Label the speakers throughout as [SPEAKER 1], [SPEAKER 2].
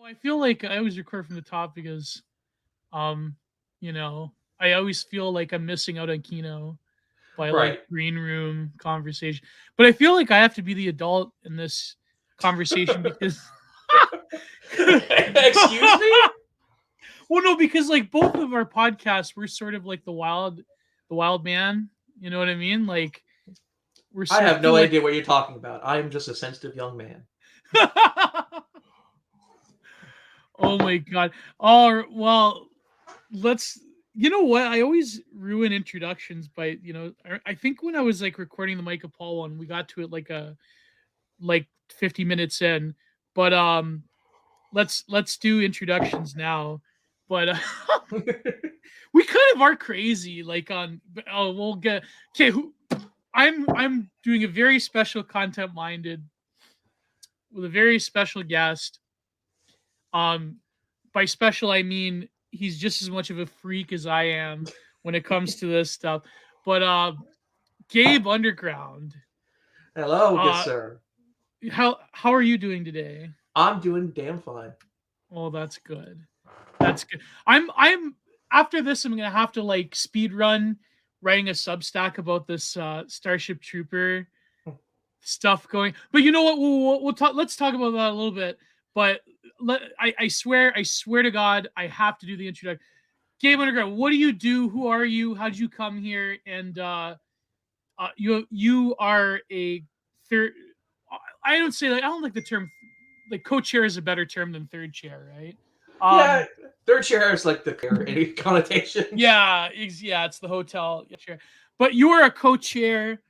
[SPEAKER 1] I feel like I always record from the top because, um, you know, I always feel like I'm missing out on Kino by like
[SPEAKER 2] Right.
[SPEAKER 1] green room conversation. But I feel like I have to be the adult in this conversation because
[SPEAKER 2] Excuse me?
[SPEAKER 1] well, no, because like both of our podcasts, we're sort of like the wild man. You know what I mean? Like we're
[SPEAKER 2] I
[SPEAKER 1] sort
[SPEAKER 2] have
[SPEAKER 1] of
[SPEAKER 2] no
[SPEAKER 1] like,
[SPEAKER 2] idea what you're talking about. I am just a sensitive young man.
[SPEAKER 1] oh my god. Oh well, let's. You know what? I always ruin introductions by I think when I was like recording the Micah Paul one, we got to it like 50 minutes in, but let's do introductions now. But we kind of are crazy. Like on oh we'll get okay. I'm doing a very special content minded with a very special guest. Um, by special I mean he's just as much of a freak as I am when it comes to this stuff. But Gabe Underground,
[SPEAKER 2] Hello, good
[SPEAKER 1] uh,
[SPEAKER 2] sir.
[SPEAKER 1] how are you doing today?
[SPEAKER 2] I'm doing damn fine.
[SPEAKER 1] Oh, that's good. That's good. I'm after this I'm gonna have to like speed run writing a Substack about this Starship Trooper stuff going. But you know what? We'll talk. Let's talk about that a little bit. But I swear to God, I have to do the introduction. Gabe Underground, what do you do? Who are you? How did you come here? And you are a third. I don't say like I don't like the term. Like co-chair is a better term than third chair, right?
[SPEAKER 2] Yeah,
[SPEAKER 1] Um,
[SPEAKER 2] third chair is like the any connotations.
[SPEAKER 1] yeah, it's the hotel chair. But you are a co-chair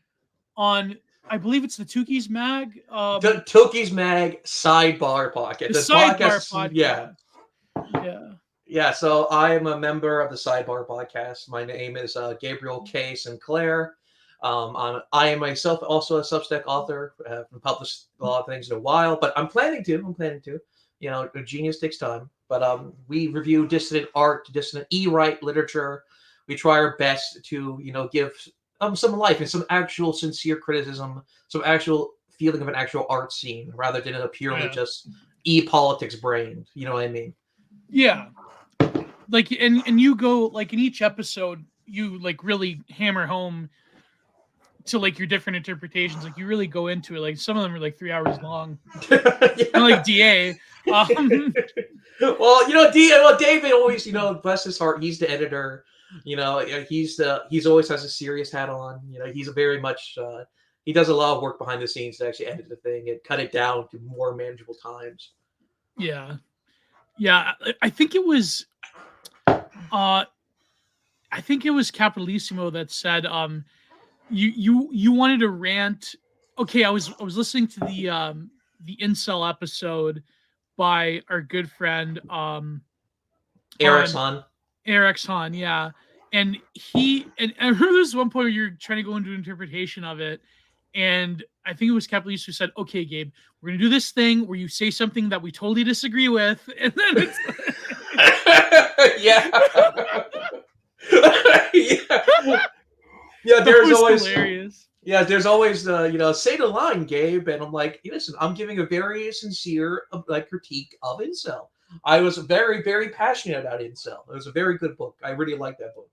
[SPEAKER 1] on, I believe it's the Tukey's Mag,
[SPEAKER 2] Toki's Mag Sidebar podcast.
[SPEAKER 1] the
[SPEAKER 2] This
[SPEAKER 1] Sidebar
[SPEAKER 2] podcast, yeah.
[SPEAKER 1] podcast. Yeah.
[SPEAKER 2] Yeah, so I am a member of the Sidebar podcast. My name is Gabriel K. Sinclair. I am myself also a Substack author. I haven't published a lot of things in a while, but I'm planning to. You know, genius takes time. But we review dissident art, dissident e-write literature. We try our best to, give some life and some actual sincere criticism, some actual feeling of an actual art scene rather than a purely
[SPEAKER 1] Yeah.
[SPEAKER 2] just e-politics brain. You know what I mean?
[SPEAKER 1] Yeah. Like and you go like in each episode you like really hammer home to like your different interpretations. Like you really go into it. Like some of them are like 3 hours long. Kind of like
[SPEAKER 2] Yeah.
[SPEAKER 1] DA. Um
[SPEAKER 2] Well, David always, bless his heart, he's the editor. He's always has a serious hat on. He's a very much he does a lot of work behind the scenes to actually edit the thing and cut it down to more manageable times.
[SPEAKER 1] yeah. Yeah. I think it was uh I think it was Capitalissimo that said you wanted to rant. Okay, I was listening to the incel episode by our good friend
[SPEAKER 2] Eric's
[SPEAKER 1] Han,
[SPEAKER 2] on.
[SPEAKER 1] Eric's Han, yeah. And I remember this one point where you're trying to go into interpretation of it, and I think it was Capitalist who said, "Okay, Gabe, we're gonna do this thing where you say something that we totally disagree with," and then it's
[SPEAKER 2] Yeah. Yeah. Yeah,
[SPEAKER 1] that
[SPEAKER 2] there's
[SPEAKER 1] was
[SPEAKER 2] always
[SPEAKER 1] hilarious.
[SPEAKER 2] say the line, Gabe, and I'm like, listen, I'm giving a very sincere like critique of incel. I was very, very passionate about incel. It was a very good book. I really liked that book.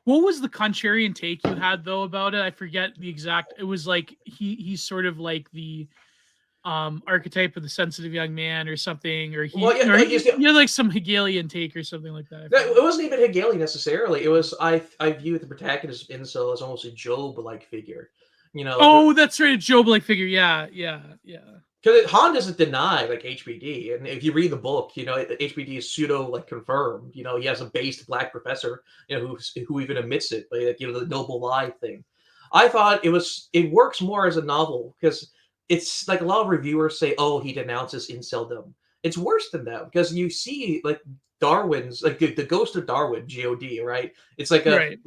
[SPEAKER 1] What was the contrarian take you had though about it? I forget the exact. It was like he's sort of like the archetype of the sensitive young man or something, or
[SPEAKER 2] Well, yeah,
[SPEAKER 1] he had like some Hegelian take or something like that. I
[SPEAKER 2] it
[SPEAKER 1] forget.
[SPEAKER 2] wasn't even Hegelian necessarily. It was I view the protagonist of incel as almost a Job-like figure. You know,
[SPEAKER 1] Oh, that's right, a Job like figure. Yeah, yeah, yeah.
[SPEAKER 2] because Han doesn't deny like HBD, and if you read the book, HBD is pseudo like confirmed. He has a based black professor, who even admits it, like the noble lie thing. I thought it works more as a novel because it's like a lot of reviewers say, oh, he denounces inceldom. It's worse than that because you see like Darwin's like the ghost of Darwin, God, right? It's like
[SPEAKER 1] Right.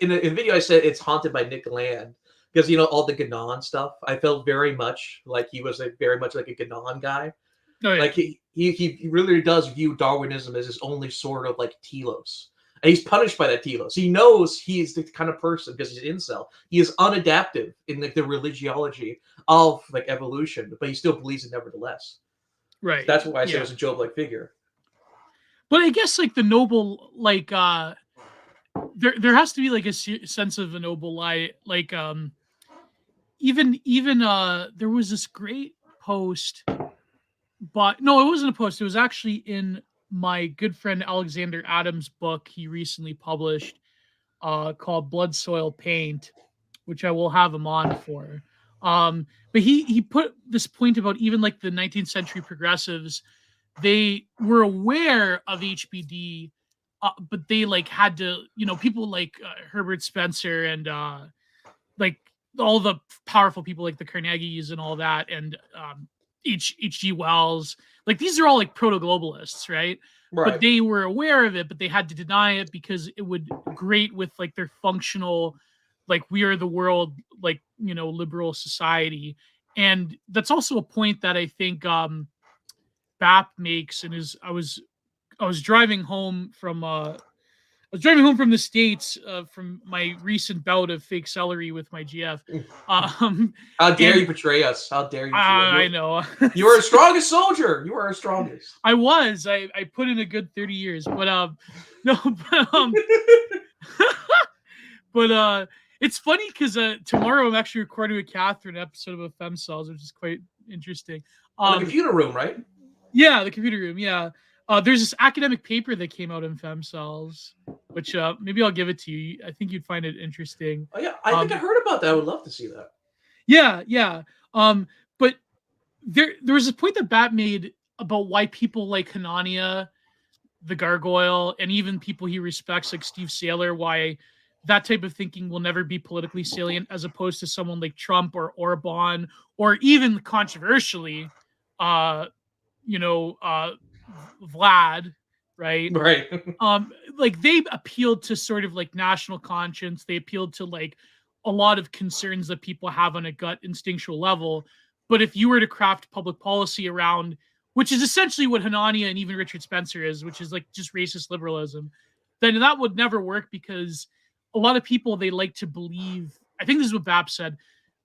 [SPEAKER 2] in the video I said it's haunted by Nick Land because all the Ganon stuff. I felt very much like he was like very much like a Ganon guy.
[SPEAKER 1] Oh
[SPEAKER 2] Like
[SPEAKER 1] yeah.
[SPEAKER 2] he really does view Darwinism as his only sort of like telos. And he's punished by that telos. He knows he's the kind of person because he's an incel. He is unadaptive in the religiology of like evolution, but he still believes it nevertheless.
[SPEAKER 1] Right.
[SPEAKER 2] That's why I say it
[SPEAKER 1] Yeah.
[SPEAKER 2] was a Job-like figure.
[SPEAKER 1] But I guess like the noble, like there has to be like a sense of a noble lie. Like even there was this great post, but no, it wasn't a post. It was actually in my good friend Alexander Adams' book he recently published, called Blood Soil Paint, which I will have him on for. But he put this point about even like the 19th century progressives, they were aware of HBD, but they like had to, people like Herbert Spencer and like all the powerful people like the Carnegies and all that, and H.G. Wells. Like these are all like proto globalists, right? But
[SPEAKER 2] Right.
[SPEAKER 1] they were aware of it, but they had to deny it because it would grate with like their functional, like we are the world, like liberal society. And that's also a point that I think BAP makes. And is I was driving home from the States, from my recent bout of fake celery with my GF. Um,
[SPEAKER 2] How dare
[SPEAKER 1] and
[SPEAKER 2] you betray us? How dare you, Gio?
[SPEAKER 1] I know.
[SPEAKER 2] You are our strongest soldier. You are our strongest.
[SPEAKER 1] I put in a good 30 years, but no, but it's funny because tomorrow I'm actually recording with Kathrine an episode of a Fem Cells, which is quite interesting.
[SPEAKER 2] On the computer room, right?
[SPEAKER 1] Yeah, the computer room. Yeah. There's this academic paper that came out in Fem Cells, which maybe I'll give it to you. I think you'd find it interesting.
[SPEAKER 2] Oh yeah, I think I heard about that. I would love to see that.
[SPEAKER 1] Yeah, yeah. But there was a point that Bat made about why people like Hanania, the Gargoyle, and even people he respects like Steve Saylor, why that type of thinking will never be politically salient, as opposed to someone like Trump or Orban, or even controversially, uh, Vlad, right?
[SPEAKER 2] Right.
[SPEAKER 1] Like they appealed to sort of like national conscience. They appealed to like a lot of concerns that people have on a gut instinctual level. But if you were to craft public policy around, which is essentially what Hanania and even Richard Spencer is, which is like just racist liberalism, then that would never work, because a lot of people, they like to believe, I think this is what BAP said,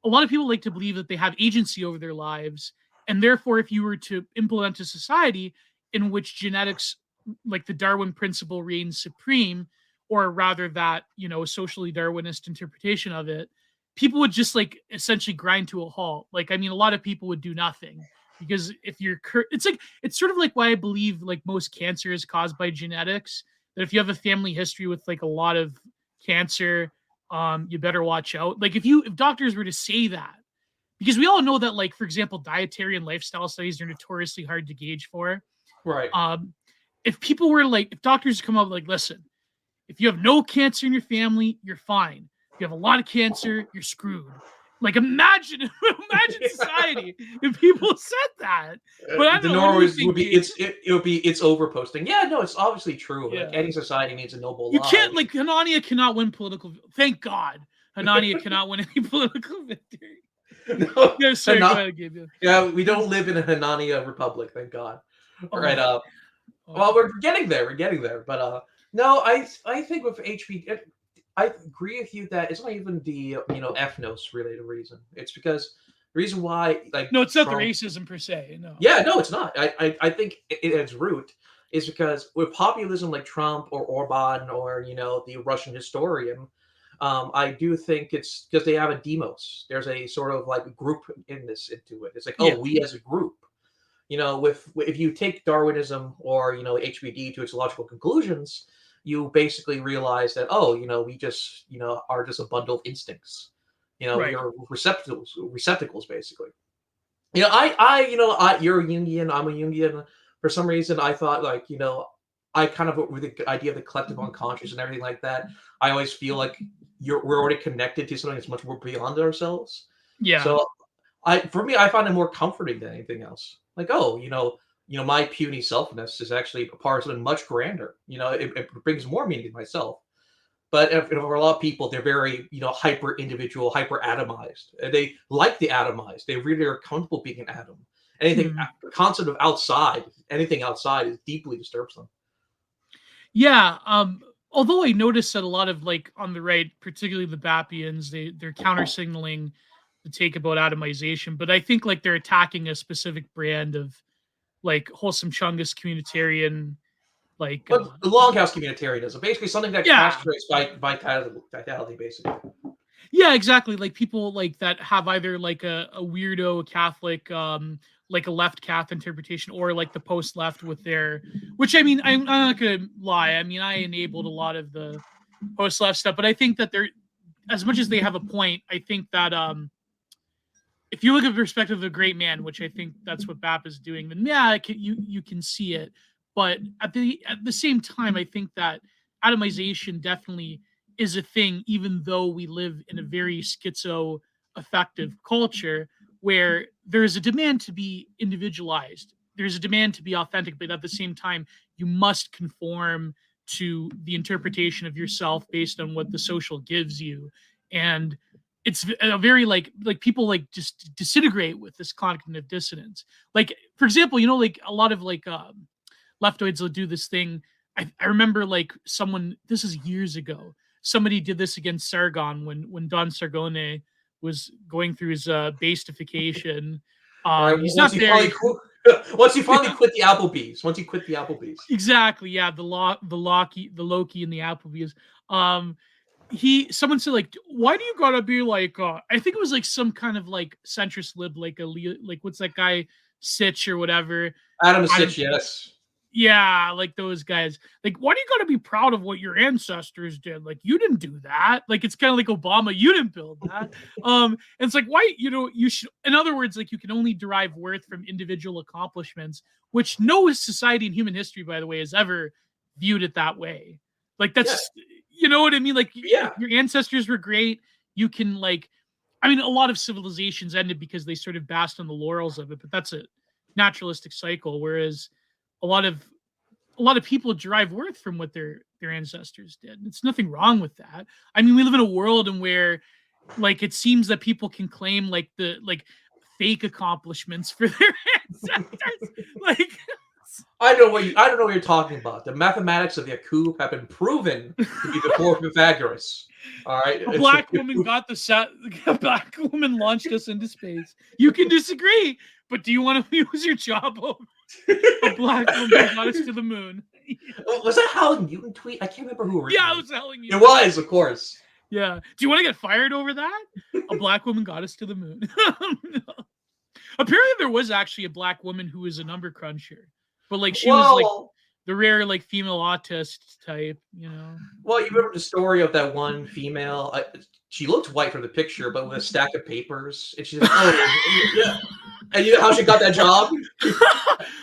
[SPEAKER 1] a lot of people like to believe that they have agency over their lives. And therefore, if you were to implement a society in which genetics, like the Darwin principle, reigns supreme, or rather that, socially Darwinist interpretation of it, people would just like essentially grind to a halt. Like, I mean, a lot of people would do nothing, because if you're, it's sort of like why I believe like most cancer is caused by genetics. That if you have a family history with like a lot of cancer, you better watch out. Like if doctors were to say that, because we all know that, like, for example, dietary and lifestyle studies are notoriously hard to gauge for.
[SPEAKER 2] Right.
[SPEAKER 1] If people were like, if doctors come up like, listen, if you have no cancer in your family, you're fine. If you have a lot of cancer, you're screwed. Like, imagine society if people said that. But I
[SPEAKER 2] The
[SPEAKER 1] don't know. What do you
[SPEAKER 2] Norways
[SPEAKER 1] think,
[SPEAKER 2] would be
[SPEAKER 1] Gabe?
[SPEAKER 2] it's overposting. Yeah, no, it's obviously true.
[SPEAKER 1] Yeah.
[SPEAKER 2] Like any society needs a noble
[SPEAKER 1] You
[SPEAKER 2] lie.
[SPEAKER 1] can't, like, Hanania cannot win political. Thank God, Hanania cannot win any political victory.
[SPEAKER 2] No,
[SPEAKER 1] Yeah, sorry, go ahead, Gabe.
[SPEAKER 2] yeah, we don't live in a Hanania republic, thank God.
[SPEAKER 1] Oh,
[SPEAKER 2] Right. Well,
[SPEAKER 1] oh.
[SPEAKER 2] we're getting there. We're getting there. But no, I think with HB, I agree with you that it's not even the ethnos related reason. It's because the reason why, like,
[SPEAKER 1] No, it's not the
[SPEAKER 2] Trump.
[SPEAKER 1] racism per se. No.
[SPEAKER 2] Yeah, no, it's not. I think at its root is because with populism like Trump or Orban or the Russian historian, I do think it's because they have a demos. There's a sort of like group in this into it. It's like,
[SPEAKER 1] Yeah.
[SPEAKER 2] oh, we as a group. With if you take Darwinism or HBD to its logical conclusions, you basically realize that we just are just a bundle of instincts. We
[SPEAKER 1] Right.
[SPEAKER 2] are receptacles basically. You're a Jungian, I'm a Jungian. For some reason, I thought like I kind of with the idea of the collective unconscious and everything like that. I always feel like we're already connected to something that's much more beyond ourselves.
[SPEAKER 1] Yeah.
[SPEAKER 2] So for me, I find it more comforting than anything else. Like, oh, my puny selfness is actually a part of something much grander. It brings more meaning to myself. But for a lot of people, they're very, hyper individual, hyper atomized. And they like the atomized. They really are comfortable being an atom. Anything, the concept of outside, anything outside, is deeply disturbs them.
[SPEAKER 1] Yeah. Although I noticed that a lot of, like, on the right, particularly the Bapians, they're counter signaling the take about atomization, but I think like they're attacking a specific brand of like wholesome chungus communitarian, like
[SPEAKER 2] But the longhouse communitarianism, basically something that
[SPEAKER 1] yeah,
[SPEAKER 2] castrates vitality, basically.
[SPEAKER 1] yeah, exactly. Like people like that have either like a weirdo Catholic, like a left Cath interpretation, or like the post left with their, which I mean, I'm not gonna lie. I mean, I enabled a lot of the post left stuff, but I think that they're, as much as they have a point, I think that if you look at the perspective of the great man, which I think that's what BAP is doing, then yeah, you can see it. But at the same time, I think that atomization definitely is a thing, even though we live in a very schizo affective culture where there's a demand to be individualized. There's a demand to be authentic, but at the same time, you must conform to the interpretation of yourself based on what the social gives you. And it's a very like people like just disintegrate with this cognitive dissonance. Like for example, like a lot of like leftoids will do this thing. I remember like someone, this is years ago, somebody did this against Sargon when Don Sargone was going through his basedification.
[SPEAKER 2] All right.
[SPEAKER 1] He's not there.
[SPEAKER 2] Once you finally quit the Applebee's. Once you quit the Applebee's.
[SPEAKER 1] Exactly, yeah, the Loki and the Applebee's. Someone said like, why do you gotta be like I think it was like some kind of like centrist lib, like like what's that guy, Sitch or whatever.
[SPEAKER 2] Adam Sitch, yes.
[SPEAKER 1] Yeah, like those guys. Like, why do you gotta be proud of what your ancestors did? Like, you didn't do that. Like, it's kind of like Obama, you didn't build that. And it's like, why, you should, in other words, like you can only derive worth from individual accomplishments, which no society in human history, by the way, has ever viewed it that way. Like that's you know what I mean? Like if your ancestors were great, you can like, I mean, a lot of civilizations ended because they sort of basked on the laurels of it, but that's a naturalistic cycle. Whereas a lot of people derive worth from what their ancestors did. It's nothing wrong with that. I mean, we live in a world in where like it seems that people can claim like the like fake accomplishments for their ancestors. Like
[SPEAKER 2] I don't know what you're talking about. The mathematics of Yakub have been proven to be before Pythagoras. All right.
[SPEAKER 1] A black woman got the set. A black woman launched us into space. You can disagree, but do you want to lose your job over a black woman got us to the moon?
[SPEAKER 2] Was that Helen Newton tweet? I can't remember who.
[SPEAKER 1] Yeah, it was Helen Newton.
[SPEAKER 2] It was, of course.
[SPEAKER 1] Yeah. Do you want to get fired over that? A black woman got us to the moon. No. Apparently, there was actually a black woman who was a number cruncher, but like she was like the rare like female autist type,
[SPEAKER 2] Well, you remember the story of that one female? She looked white from the picture, but with a stack of papers, and she's like, "Oh, yeah." And you know how she got that job?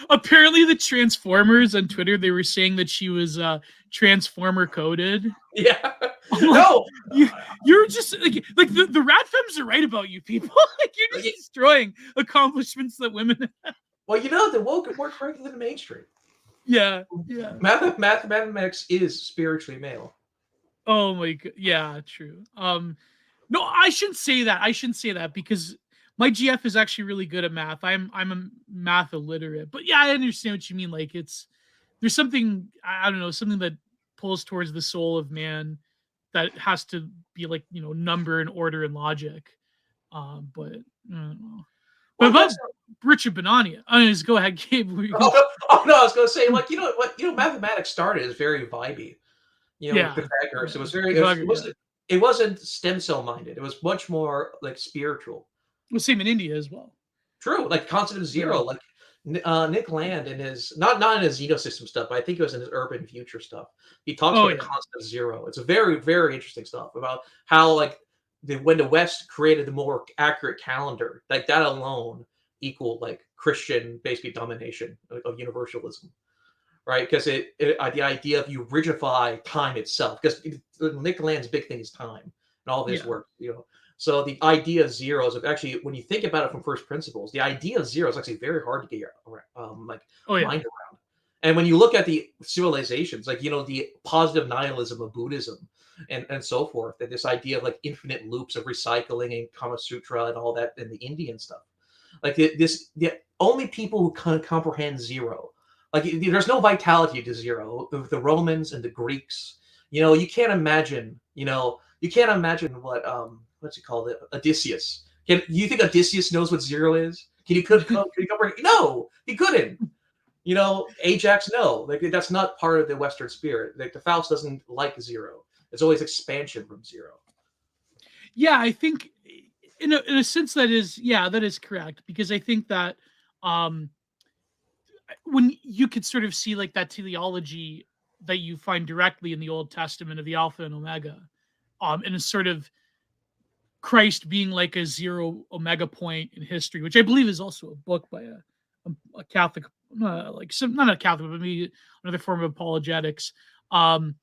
[SPEAKER 1] Apparently, the Transformers on Twitter, they were saying that she was Transformer coded.
[SPEAKER 2] Yeah.
[SPEAKER 1] No, you're just like the rat femmes are right about you people. Like you're just destroying accomplishments that women have.
[SPEAKER 2] Well, the woke more correctly than the mainstream.
[SPEAKER 1] Yeah.
[SPEAKER 2] Mathematics is spiritually male.
[SPEAKER 1] Oh my god. Yeah, true. No, I shouldn't say that because my GF is actually really good at math. I'm a math illiterate, but yeah, I understand what you mean. Like there's something, I don't know, something that pulls towards the soul of man that has to be like, number and order and logic. But I don't know. But about Richard Benania, just go ahead, Gabe.
[SPEAKER 2] No, I was going to say, like, mathematics started as very vibey. With Pythagoras, it was very. It wasn't stem cell minded. It was much more like spiritual.
[SPEAKER 1] Well, same in India as well.
[SPEAKER 2] True, like concept of zero. Like Nick Land in his not in his Gnostism stuff, but I think it was in his urban future stuff. He talks about the concept of zero. It's a very, very interesting stuff about how like when the West created the more accurate calendar, like that alone equaled like Christian basically domination of universalism, right? Because the idea of you rigidify time itself, because Nick Land's big thing is time and all of his work, So the idea of zero is actually, when you think about it from first principles, the idea of zero is actually very hard to get your mind around. And when you look at the civilizations, like the positive nihilism of Buddhism and so forth, and this idea of like infinite loops of recycling and Kama Sutra and all that, and the Indian stuff, like the only people who can comprehend zero, like there's no vitality to zero. The Romans and the Greeks, you can't imagine, what what's it called? You think Odysseus knows what zero is? Can he comprehend? No, he couldn't. Ajax, no, like that's not part of the Western spirit. Like the Faust doesn't like zero. It's always expansion from zero.
[SPEAKER 1] Yeah, I think in a sense that is correct, because I think that um when you could sort of see like that teleology that you find directly in the Old Testament of the Alpha and Omega, and a sort of Christ being like a zero omega point in history, which I believe is also a book by a Catholic, like some, not a Catholic, but maybe another form of apologetics. Um,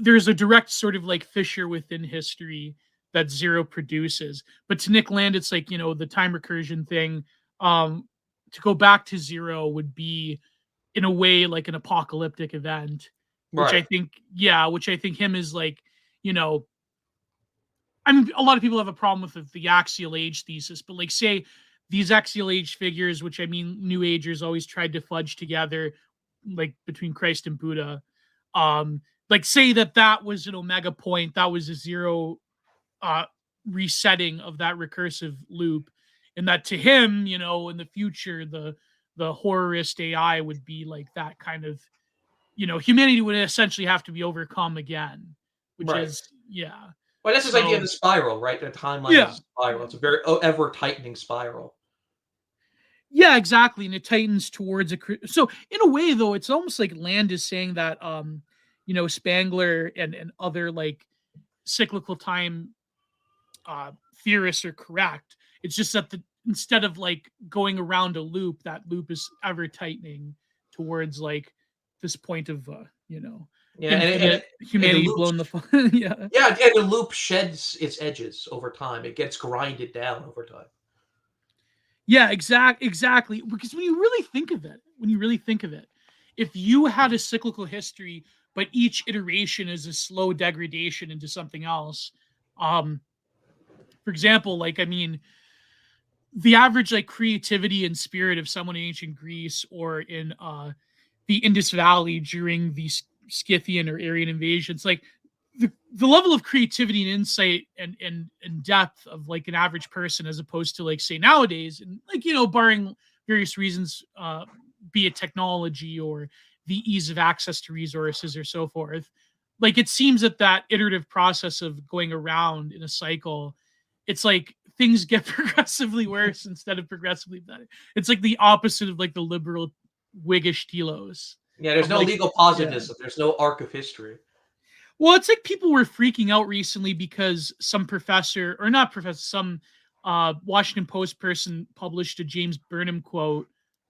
[SPEAKER 1] there's a direct sort of like fissure within history that zero produces. But to Nick Land, it's like, the time recursion thing. To go back to zero would be in a way like an apocalyptic event, which I
[SPEAKER 2] Right.
[SPEAKER 1] think, which I think him is like, you know, I mean, a lot of people have a problem with the axial age thesis, but like, say these axial age figures, which I mean, New Agers always tried to fudge together, like between Christ and Buddha. Like, say that was an omega point, that was a zero uh, resetting of that recursive loop, and that to him, in the future, the horrorist AI would be like that kind of, humanity would essentially have to be overcome again, which
[SPEAKER 2] Right.
[SPEAKER 1] is
[SPEAKER 2] Well, that's his idea of
[SPEAKER 1] so
[SPEAKER 2] the spiral, right? The timeline is
[SPEAKER 1] yeah.
[SPEAKER 2] a spiral. It's a very ever tightening spiral.
[SPEAKER 1] Yeah, exactly, and it tightens towards so in a way, though, it's almost like Land is saying that, Spangler and other, like, cyclical time, theorists are correct. It's just that instead of, like, going around a loop, that loop is ever tightening towards, like, this point of,
[SPEAKER 2] Yeah,
[SPEAKER 1] infinite
[SPEAKER 2] and the
[SPEAKER 1] humanity
[SPEAKER 2] loop,
[SPEAKER 1] blown the yeah.
[SPEAKER 2] yeah, and the loop sheds its edges over time. It gets grinded down over time.
[SPEAKER 1] Yeah, exactly. Because when you really think of it, if you had a cyclical history, but each iteration is a slow degradation into something else, um, for example, like, I mean, the average like creativity and spirit of someone in ancient Greece or in the Indus Valley during the Scythian or Aryan invasions, like the level of creativity and insight and depth of like an average person, as opposed to like, say, nowadays, and like, barring various reasons, be it technology or the ease of access to resources or so forth, like it seems that iterative process of going around in a cycle, it's like things get progressively worse instead of progressively better. It's like the opposite of like the liberal Whiggish telos
[SPEAKER 2] Yeah, there's
[SPEAKER 1] of
[SPEAKER 2] no
[SPEAKER 1] like,
[SPEAKER 2] legal
[SPEAKER 1] yeah.
[SPEAKER 2] positivism. There's no arc of history.
[SPEAKER 1] Well, it's like people were freaking out recently because some professor, or not professor, some Washington Post person published a James Burnham quote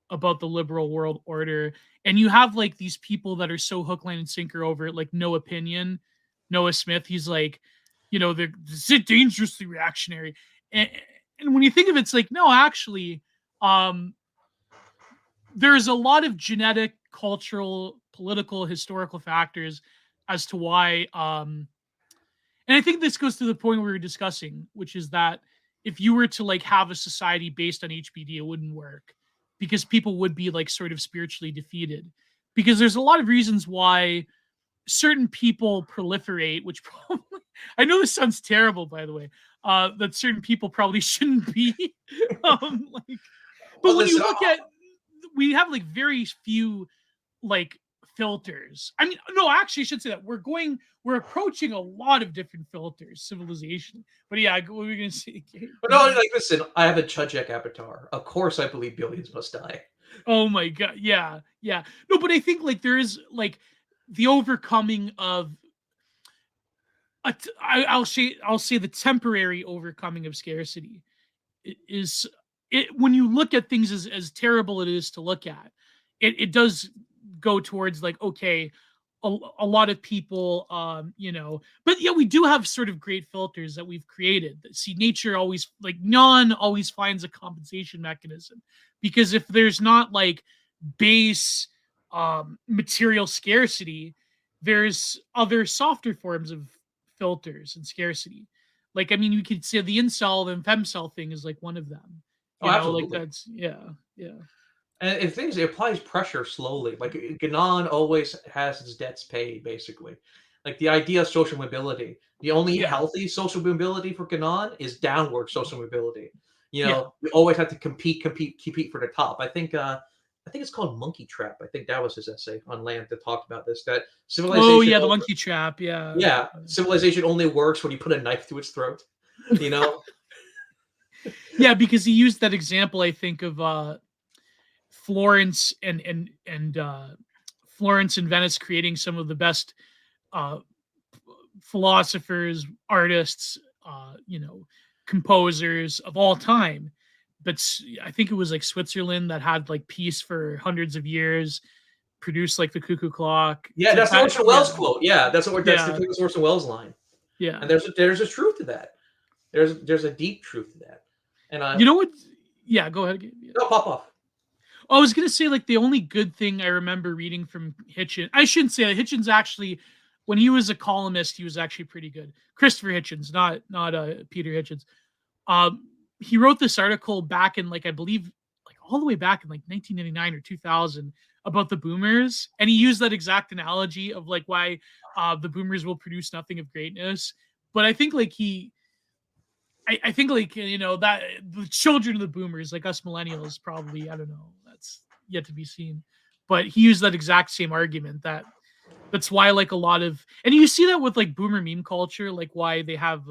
[SPEAKER 1] about the liberal world order. And you have like these people that are so hook, line, and sinker over it, like No Opinion, Noah Smith. He's like, they're dangerously reactionary. And, and when you think of it, it's like, no, actually, um, there's a lot of genetic, cultural, political, historical factors as to why, and I think this goes to the point we were discussing, which is that if you were to like have a society based on HBD, it wouldn't work, because people would be like sort of spiritually defeated, because there's a lot of reasons why certain people proliferate, which probably, I know this sounds terrible, by the way, that certain people probably shouldn't be. Like, but
[SPEAKER 2] Well,
[SPEAKER 1] when you
[SPEAKER 2] listen,
[SPEAKER 1] look at, we have like very few like filters. I mean, no, actually, I should say that we're approaching a lot of different filters, civilization. But yeah, what were we gonna say?
[SPEAKER 2] but no, like, listen, I have a Chudjek avatar. Of course, I believe billions must die.
[SPEAKER 1] Oh my god, yeah. No, but I think like there is like the overcoming of I'll say the temporary overcoming of scarcity is it when you look at things as terrible it is to look at, it does go towards like, okay, a lot of people, but yeah, we do have sort of great filters that we've created. See, nature always, like, none always finds a compensation mechanism, because if there's not like base material scarcity, there's other softer forms of filters and scarcity. Like, I mean, you could say the incel and femcel thing is like one of them.
[SPEAKER 2] Oh,
[SPEAKER 1] Like
[SPEAKER 2] absolutely.
[SPEAKER 1] that's yeah.
[SPEAKER 2] And if things, it applies pressure slowly. Like Ganon always has his debts paid, basically. Like the idea of social mobility. The only
[SPEAKER 1] Yeah.
[SPEAKER 2] healthy social mobility for Ganon is downward social mobility.
[SPEAKER 1] Yeah.
[SPEAKER 2] We always have to compete for the top. I think I think it's called Monkey Trap. I think that was his essay on Land that talked about this. That
[SPEAKER 1] Oh
[SPEAKER 2] civilization,
[SPEAKER 1] yeah, the monkey trap. Yeah.
[SPEAKER 2] yeah, civilization only works when you put a knife to its throat. You know,
[SPEAKER 1] Yeah, because he used that example, I think, of Florence and Florence and Venice creating some of the best uh, philosophers, artists, composers of all time. But I think it was like Switzerland that had like peace for hundreds of years, produced like the cuckoo clock.
[SPEAKER 2] yeah,
[SPEAKER 1] It's like
[SPEAKER 2] that's the
[SPEAKER 1] that.
[SPEAKER 2] Orson
[SPEAKER 1] Yeah,
[SPEAKER 2] Welles quote. Yeah, that's the
[SPEAKER 1] yeah,
[SPEAKER 2] famous Orson Welles line.
[SPEAKER 1] yeah.
[SPEAKER 2] And there's a truth to that. There's a deep truth to that. And
[SPEAKER 1] You know what? Yeah, go ahead. Yeah.
[SPEAKER 2] no, pop off.
[SPEAKER 1] I was gonna say like the only good thing I remember reading from Hitchens. I shouldn't say that Hitchens actually, when he was a columnist, he was actually pretty good. Christopher Hitchens, not Peter Hitchens. He wrote this article back in like I believe like all the way back in like 1999 or 2000 about the boomers, and he used that exact analogy of like why the boomers will produce nothing of greatness. But I think like I think like that the children of the boomers, like us millennials, probably I don't know. That's yet to be seen. But he used that exact same argument that's why like a lot of and you see that with like boomer meme culture, like why they have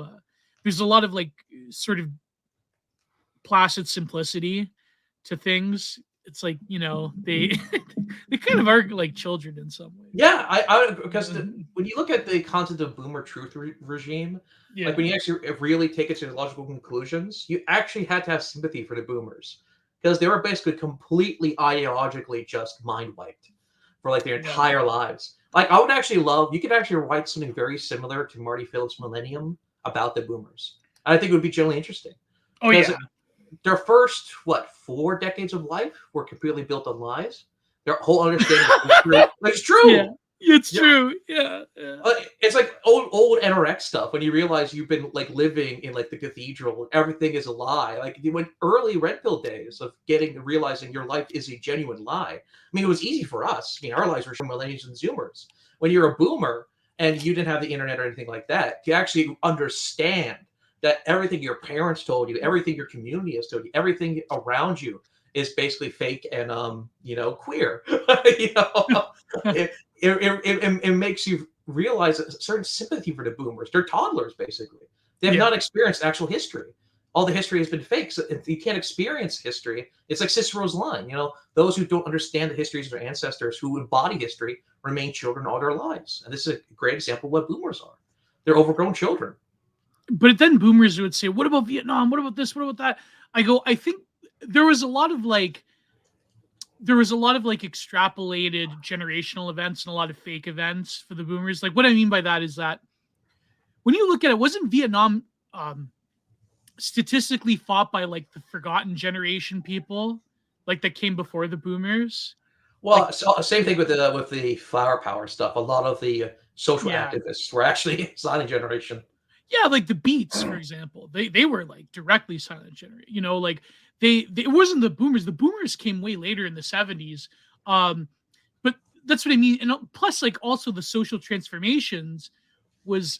[SPEAKER 1] there's a lot of like sort of placid simplicity to things. It's like they they kind of are like children in some ways.
[SPEAKER 2] Yeah, because when you look at the concept of boomer truth regime, like
[SPEAKER 1] Yeah,
[SPEAKER 2] when you actually really take it to logical conclusions, you actually had to have sympathy for the boomers because they were basically completely ideologically just mind wiped for like their
[SPEAKER 1] yeah.
[SPEAKER 2] entire lives. Like I would actually love you could actually write something very similar to Marty Phillips' Millennium about the boomers. I think it would be generally interesting
[SPEAKER 1] Oh
[SPEAKER 2] because
[SPEAKER 1] yeah,
[SPEAKER 2] their first 4 decades of life were completely built on lies. Their whole understanding of history, like it's
[SPEAKER 1] yeah.
[SPEAKER 2] true.
[SPEAKER 1] It's
[SPEAKER 2] Yeah,
[SPEAKER 1] true. Yeah, yeah.
[SPEAKER 2] it's like old NRX stuff when you realize you've been like living in like the cathedral, everything is a lie. Like when early red pill days of realizing your life is a genuine lie. I mean, it was easy for us. I mean, our lives were millennials and Zoomers. When you're a boomer and you didn't have the internet or anything like that, to actually understand that everything your parents told you, everything your community has told you, everything around you is basically fake and queer. you know, it, it makes you realize a certain sympathy for the boomers. They're toddlers, basically. They have
[SPEAKER 1] Yeah.
[SPEAKER 2] not experienced actual history. All the history has been fake. So if you can't experience history, it's like Cicero's line, those who don't understand the histories of their ancestors, who embody history, remain children all their lives. And this is a great example of what boomers are. They're overgrown children.
[SPEAKER 1] But then boomers would say, "What about Vietnam? What about this? What about that?" I think there was a lot of like extrapolated generational events and a lot of fake events for the boomers. Like what I mean by that is that when you look at it, wasn't Vietnam statistically fought by like the forgotten generation people, like that came before the boomers? Like
[SPEAKER 2] Well, so, same thing with the flower power stuff. A lot of the social
[SPEAKER 1] yeah,
[SPEAKER 2] activists were actually silent generation.
[SPEAKER 1] yeah, like the Beats, for example, they were like directly silent generation. Like they it wasn't the boomers. The boomers came way later in the 70s. But that's what I mean. And plus, like also the social transformations was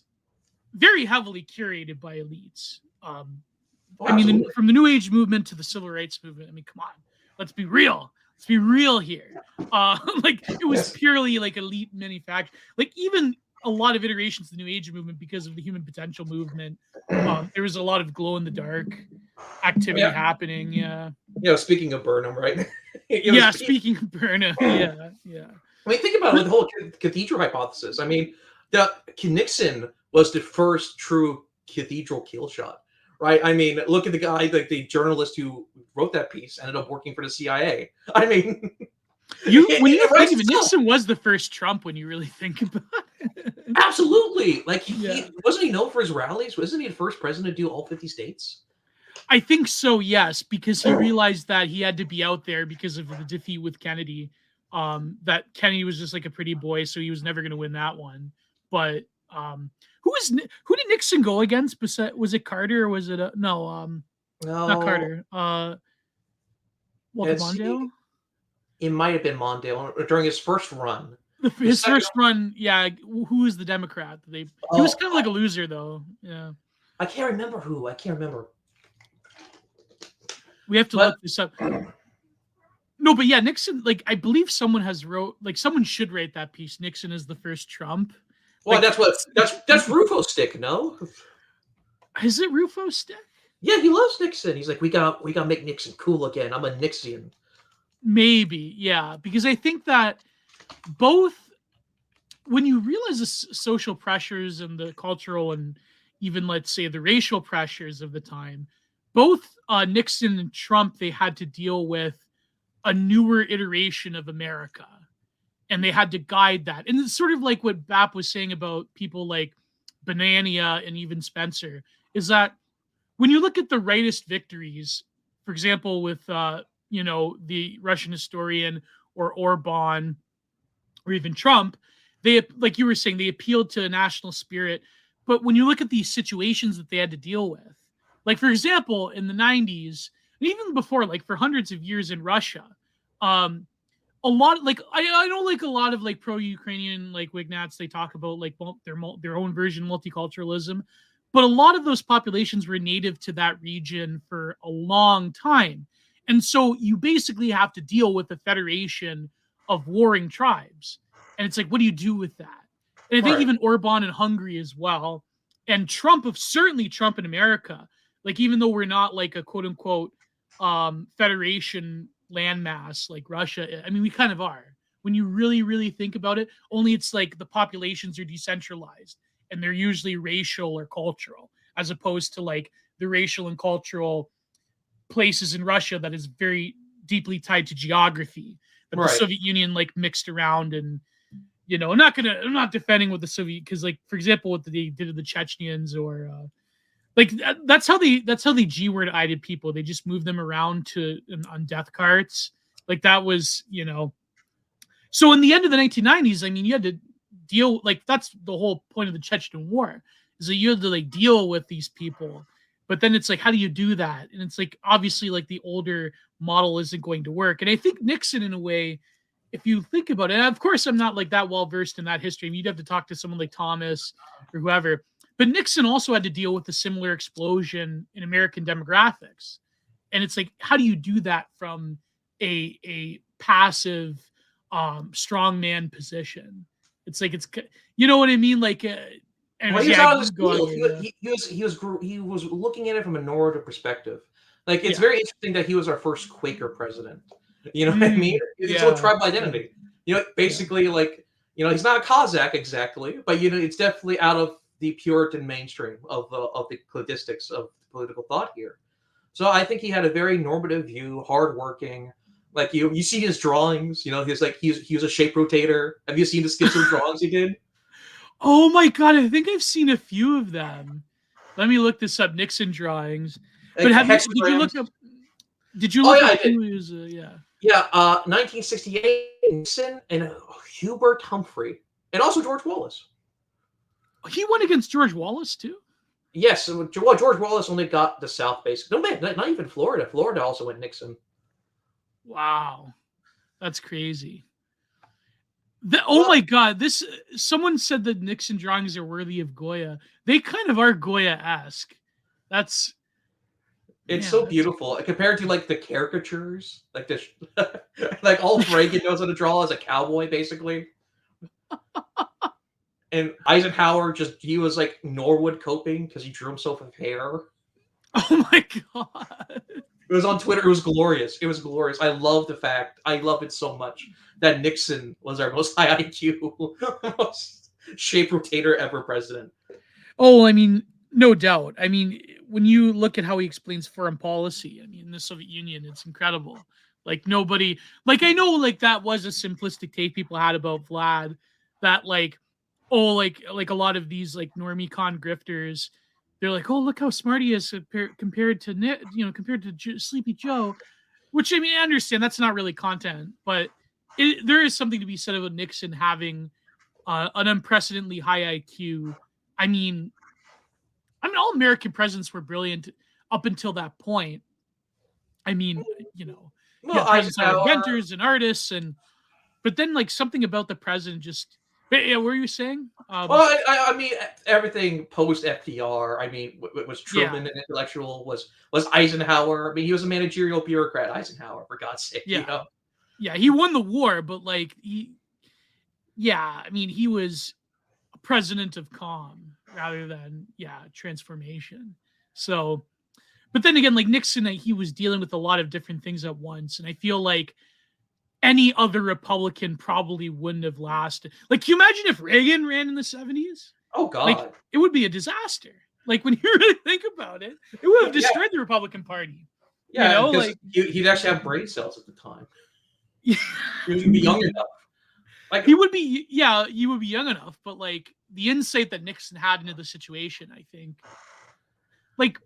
[SPEAKER 1] very heavily curated by elites.
[SPEAKER 2] Oh,
[SPEAKER 1] I mean,
[SPEAKER 2] absolutely.
[SPEAKER 1] from the New Age movement to the Civil Rights movement. I mean, come on, let's be real. Let's be real here. Like it was
[SPEAKER 2] Yes.
[SPEAKER 1] purely like elite manufacture. Like even a lot of iterations of the New Age movement because of the human potential movement. There was a lot of glow in the dark activity
[SPEAKER 2] Yeah.
[SPEAKER 1] happening. Yeah.
[SPEAKER 2] Speaking of Burnham, right?
[SPEAKER 1] Yeah. Speaking of Burnham. Yeah. Yeah.
[SPEAKER 2] I mean, think about it with the whole cathedral hypothesis. I mean, Nixon was the first true cathedral kill shot, right? I mean, look at the guy, like the journalist who wrote that piece, ended up working for the CIA. I mean,
[SPEAKER 1] When you
[SPEAKER 2] it
[SPEAKER 1] think
[SPEAKER 2] writes
[SPEAKER 1] of it,
[SPEAKER 2] itself.
[SPEAKER 1] Nixon was the first Trump when you really think about it.
[SPEAKER 2] Absolutely. Like,
[SPEAKER 1] Yeah.
[SPEAKER 2] he wasn't he known for his rallies? Wasn't he the first president to do all 50 states?
[SPEAKER 1] I think so, yes, because he realized that he had to be out there because of the defeat with Kennedy. That Kennedy was just like a pretty boy, so he was never going to win that one. But who did Nixon go against? Was it Carter or was it no? Not
[SPEAKER 2] No,
[SPEAKER 1] Carter. Walter
[SPEAKER 2] let's see.
[SPEAKER 1] Mondale.
[SPEAKER 2] It might have been Mondale during his first run. The
[SPEAKER 1] His
[SPEAKER 2] second,
[SPEAKER 1] first run, yeah. Who was the Democrat? He was
[SPEAKER 2] oh,
[SPEAKER 1] kind of like a loser, though. Yeah,
[SPEAKER 2] I can't remember who. I can't remember.
[SPEAKER 1] we have to
[SPEAKER 2] But
[SPEAKER 1] look this up. No, but yeah, Nixon. Like, I believe someone has wrote, like, someone should write that piece. Nixon is the first Trump.
[SPEAKER 2] Well,
[SPEAKER 1] Like,
[SPEAKER 2] that's what that's Rufo stick, no?
[SPEAKER 1] is it Rufo Stick?
[SPEAKER 2] Yeah, he loves Nixon. He's like, we got to make Nixon cool again. I'm a Nixian.
[SPEAKER 1] Maybe, yeah, because I think that both, when you realize the social pressures and the cultural and even, let's say, the racial pressures of the time, both Nixon and Trump, they had to deal with a newer iteration of America, and they had to guide that. And it's sort of like what Bap was saying about people like Banania and even Spencer, is that when you look at the rightist victories, for example, with the Russian historian or Orban or even Trump, they, like you were saying, they appealed to a national spirit. But when you look at these situations that they had to deal with, like for example, in the 90s, and even before, like for hundreds of years in Russia, um, a lot, like I know, like a lot of like pro-Ukrainian like Wignats, they talk about like their own version of multiculturalism, but a lot of those populations were native to that region for a long time, and so you basically have to deal with a federation of warring tribes, and it's like, what do you do with that? And I think
[SPEAKER 2] Right.
[SPEAKER 1] even Orban in Hungary as well, and Trump, of certainly Trump in America, like even though we're not like a quote unquote federation landmass like Russia. I mean, we kind of are when you really, really think about it. Only it's like the populations are decentralized and they're usually racial or cultural, as opposed to like the racial and cultural places in Russia that is very deeply tied to geography that the
[SPEAKER 2] Right.
[SPEAKER 1] Soviet Union like mixed around. And I'm not defending what the Soviet, because like for example, what they did to the Chechens, or like that's how they G-word ided people. They just moved them around on death carts. Like that was, so in the end of the 1990s, I mean, you had to deal, like that's the whole point of the Chechen War, is that you had to like deal with these people. But then it's like, how do you do that? And it's like, obviously, like the older model isn't going to work. And I think Nixon, in a way, if you think about it, and of course, I'm not like that well versed in that history. I mean, you'd have to talk to someone like Thomas or whoever. But Nixon also had to deal with a similar explosion in American demographics. And it's like, how do you do that from a passive strongman position? It's like, it's, you know what I mean? Like,
[SPEAKER 2] Well,
[SPEAKER 1] anyways,
[SPEAKER 2] he was
[SPEAKER 1] yeah,
[SPEAKER 2] out of his
[SPEAKER 1] go on
[SPEAKER 2] field.
[SPEAKER 1] here. Yeah,
[SPEAKER 2] He was looking at it from a normative perspective. Like it's
[SPEAKER 1] yeah,
[SPEAKER 2] very interesting that he was our first Quaker president. You know what I mean? It's a
[SPEAKER 1] yeah,
[SPEAKER 2] tribal
[SPEAKER 1] yeah,
[SPEAKER 2] identity.
[SPEAKER 1] yeah.
[SPEAKER 2] Basically, like he's not a Cossack exactly, but it's definitely out of the Puritan mainstream of the cladistics of political thought here. So I think he had a very normative view, hardworking. Like you see his drawings. He's like he was a shape rotator. Have you seen the schizo drawings he did?
[SPEAKER 1] Oh my god, I think I've seen a few of them. Let me look this up. Nixon drawings. But
[SPEAKER 2] Like
[SPEAKER 1] did you
[SPEAKER 2] hexagrams.
[SPEAKER 1] look up? Did you
[SPEAKER 2] Oh
[SPEAKER 1] look
[SPEAKER 2] yeah,
[SPEAKER 1] up
[SPEAKER 2] I did.
[SPEAKER 1] who is? Yeah,
[SPEAKER 2] Yeah, 1968, Nixon and Hubert Humphrey, and also George Wallace.
[SPEAKER 1] he went against George Wallace too.
[SPEAKER 2] Yes, well, George Wallace only got the South base. No, man, not even Florida. Florida also went Nixon.
[SPEAKER 1] Wow, that's crazy. Oh
[SPEAKER 2] Well,
[SPEAKER 1] my god, this, someone said that Nixon drawings are worthy of Goya. They kind of are Goya-esque. That's,
[SPEAKER 2] it's
[SPEAKER 1] man,
[SPEAKER 2] so
[SPEAKER 1] that's
[SPEAKER 2] beautiful compared to like the caricatures, like this, like all Reagan knows how to draw as a cowboy, basically. And Eisenhower he was like Norwood coping because he drew himself with hair.
[SPEAKER 1] oh my god.
[SPEAKER 2] It was on Twitter. It was glorious. It was glorious. I love it so much that Nixon was our most high IQ, most shape rotator ever president.
[SPEAKER 1] Oh, I mean, no doubt. I mean, when you look at how he explains foreign policy, I mean, the Soviet Union, it's incredible. Like nobody, like I know, like that was a simplistic take people had about Vlad, that like, oh, like a lot of these like normie con grifters, they're like, oh, look how smart he is compared to compared to Sleepy Joe, which I mean, I understand that's not really content, but there is something to be said about Nixon having an unprecedentedly high IQ. I mean, all American presidents were brilliant up until that point. I mean, you
[SPEAKER 2] Well,
[SPEAKER 1] had presidents that were
[SPEAKER 2] Eisenhower.
[SPEAKER 1] inventors and artists, but then like something about the president just. Yeah, what were you saying?
[SPEAKER 2] Well, I mean, everything post FDR. I mean, was
[SPEAKER 1] Yeah,
[SPEAKER 2] Truman an intellectual? Was Eisenhower? I mean, he was a managerial bureaucrat. Eisenhower, for God's sake,
[SPEAKER 1] yeah. Yeah, he won the war, but like I mean, he was president of calm rather than transformation. So, but then again, like Nixon, he was dealing with a lot of different things at once, and I feel like any other Republican probably wouldn't have lasted. Like, can you imagine if Reagan ran in the 70s?
[SPEAKER 2] Oh
[SPEAKER 1] Like,
[SPEAKER 2] God.
[SPEAKER 1] it would be a disaster. Like, when you really think about it, it would have
[SPEAKER 2] Yeah,
[SPEAKER 1] destroyed the Republican Party. You
[SPEAKER 2] yeah,
[SPEAKER 1] know,
[SPEAKER 2] because
[SPEAKER 1] like
[SPEAKER 2] he'd actually have brain cells at the time.
[SPEAKER 1] he
[SPEAKER 2] He would be young enough. Like,
[SPEAKER 1] would be, you would be young enough, but like the insight that Nixon had into the situation, I think, like,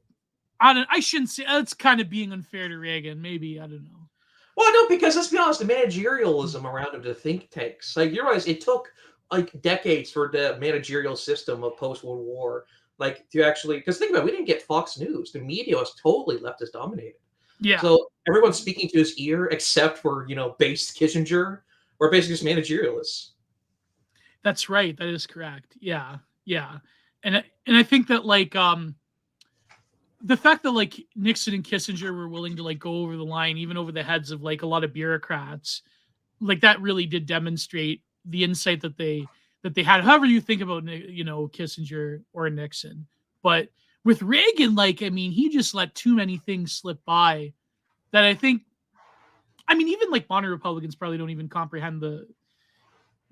[SPEAKER 1] I shouldn't say that's kind of being unfair to Reagan. Maybe, I don't know.
[SPEAKER 2] well, no, because let's be honest, the managerialism around him, the think tanks, like you realize it took like decades for the managerial system of post World War, like to actually. Because think about it, we didn't get Fox News. The media was totally leftist dominated.
[SPEAKER 1] Yeah,
[SPEAKER 2] So everyone's speaking to his ear, except for based Kissinger, or basically just managerialists.
[SPEAKER 1] that's right. That is correct. Yeah, yeah, and I think that like the fact that like Nixon and Kissinger were willing to like go over the line, even over the heads of like a lot of bureaucrats, like that really did demonstrate the insight that they had. However, you think about Kissinger or Nixon, but with Reagan, like I mean, he just let too many things slip by that I think. I mean, even like modern Republicans probably don't even comprehend the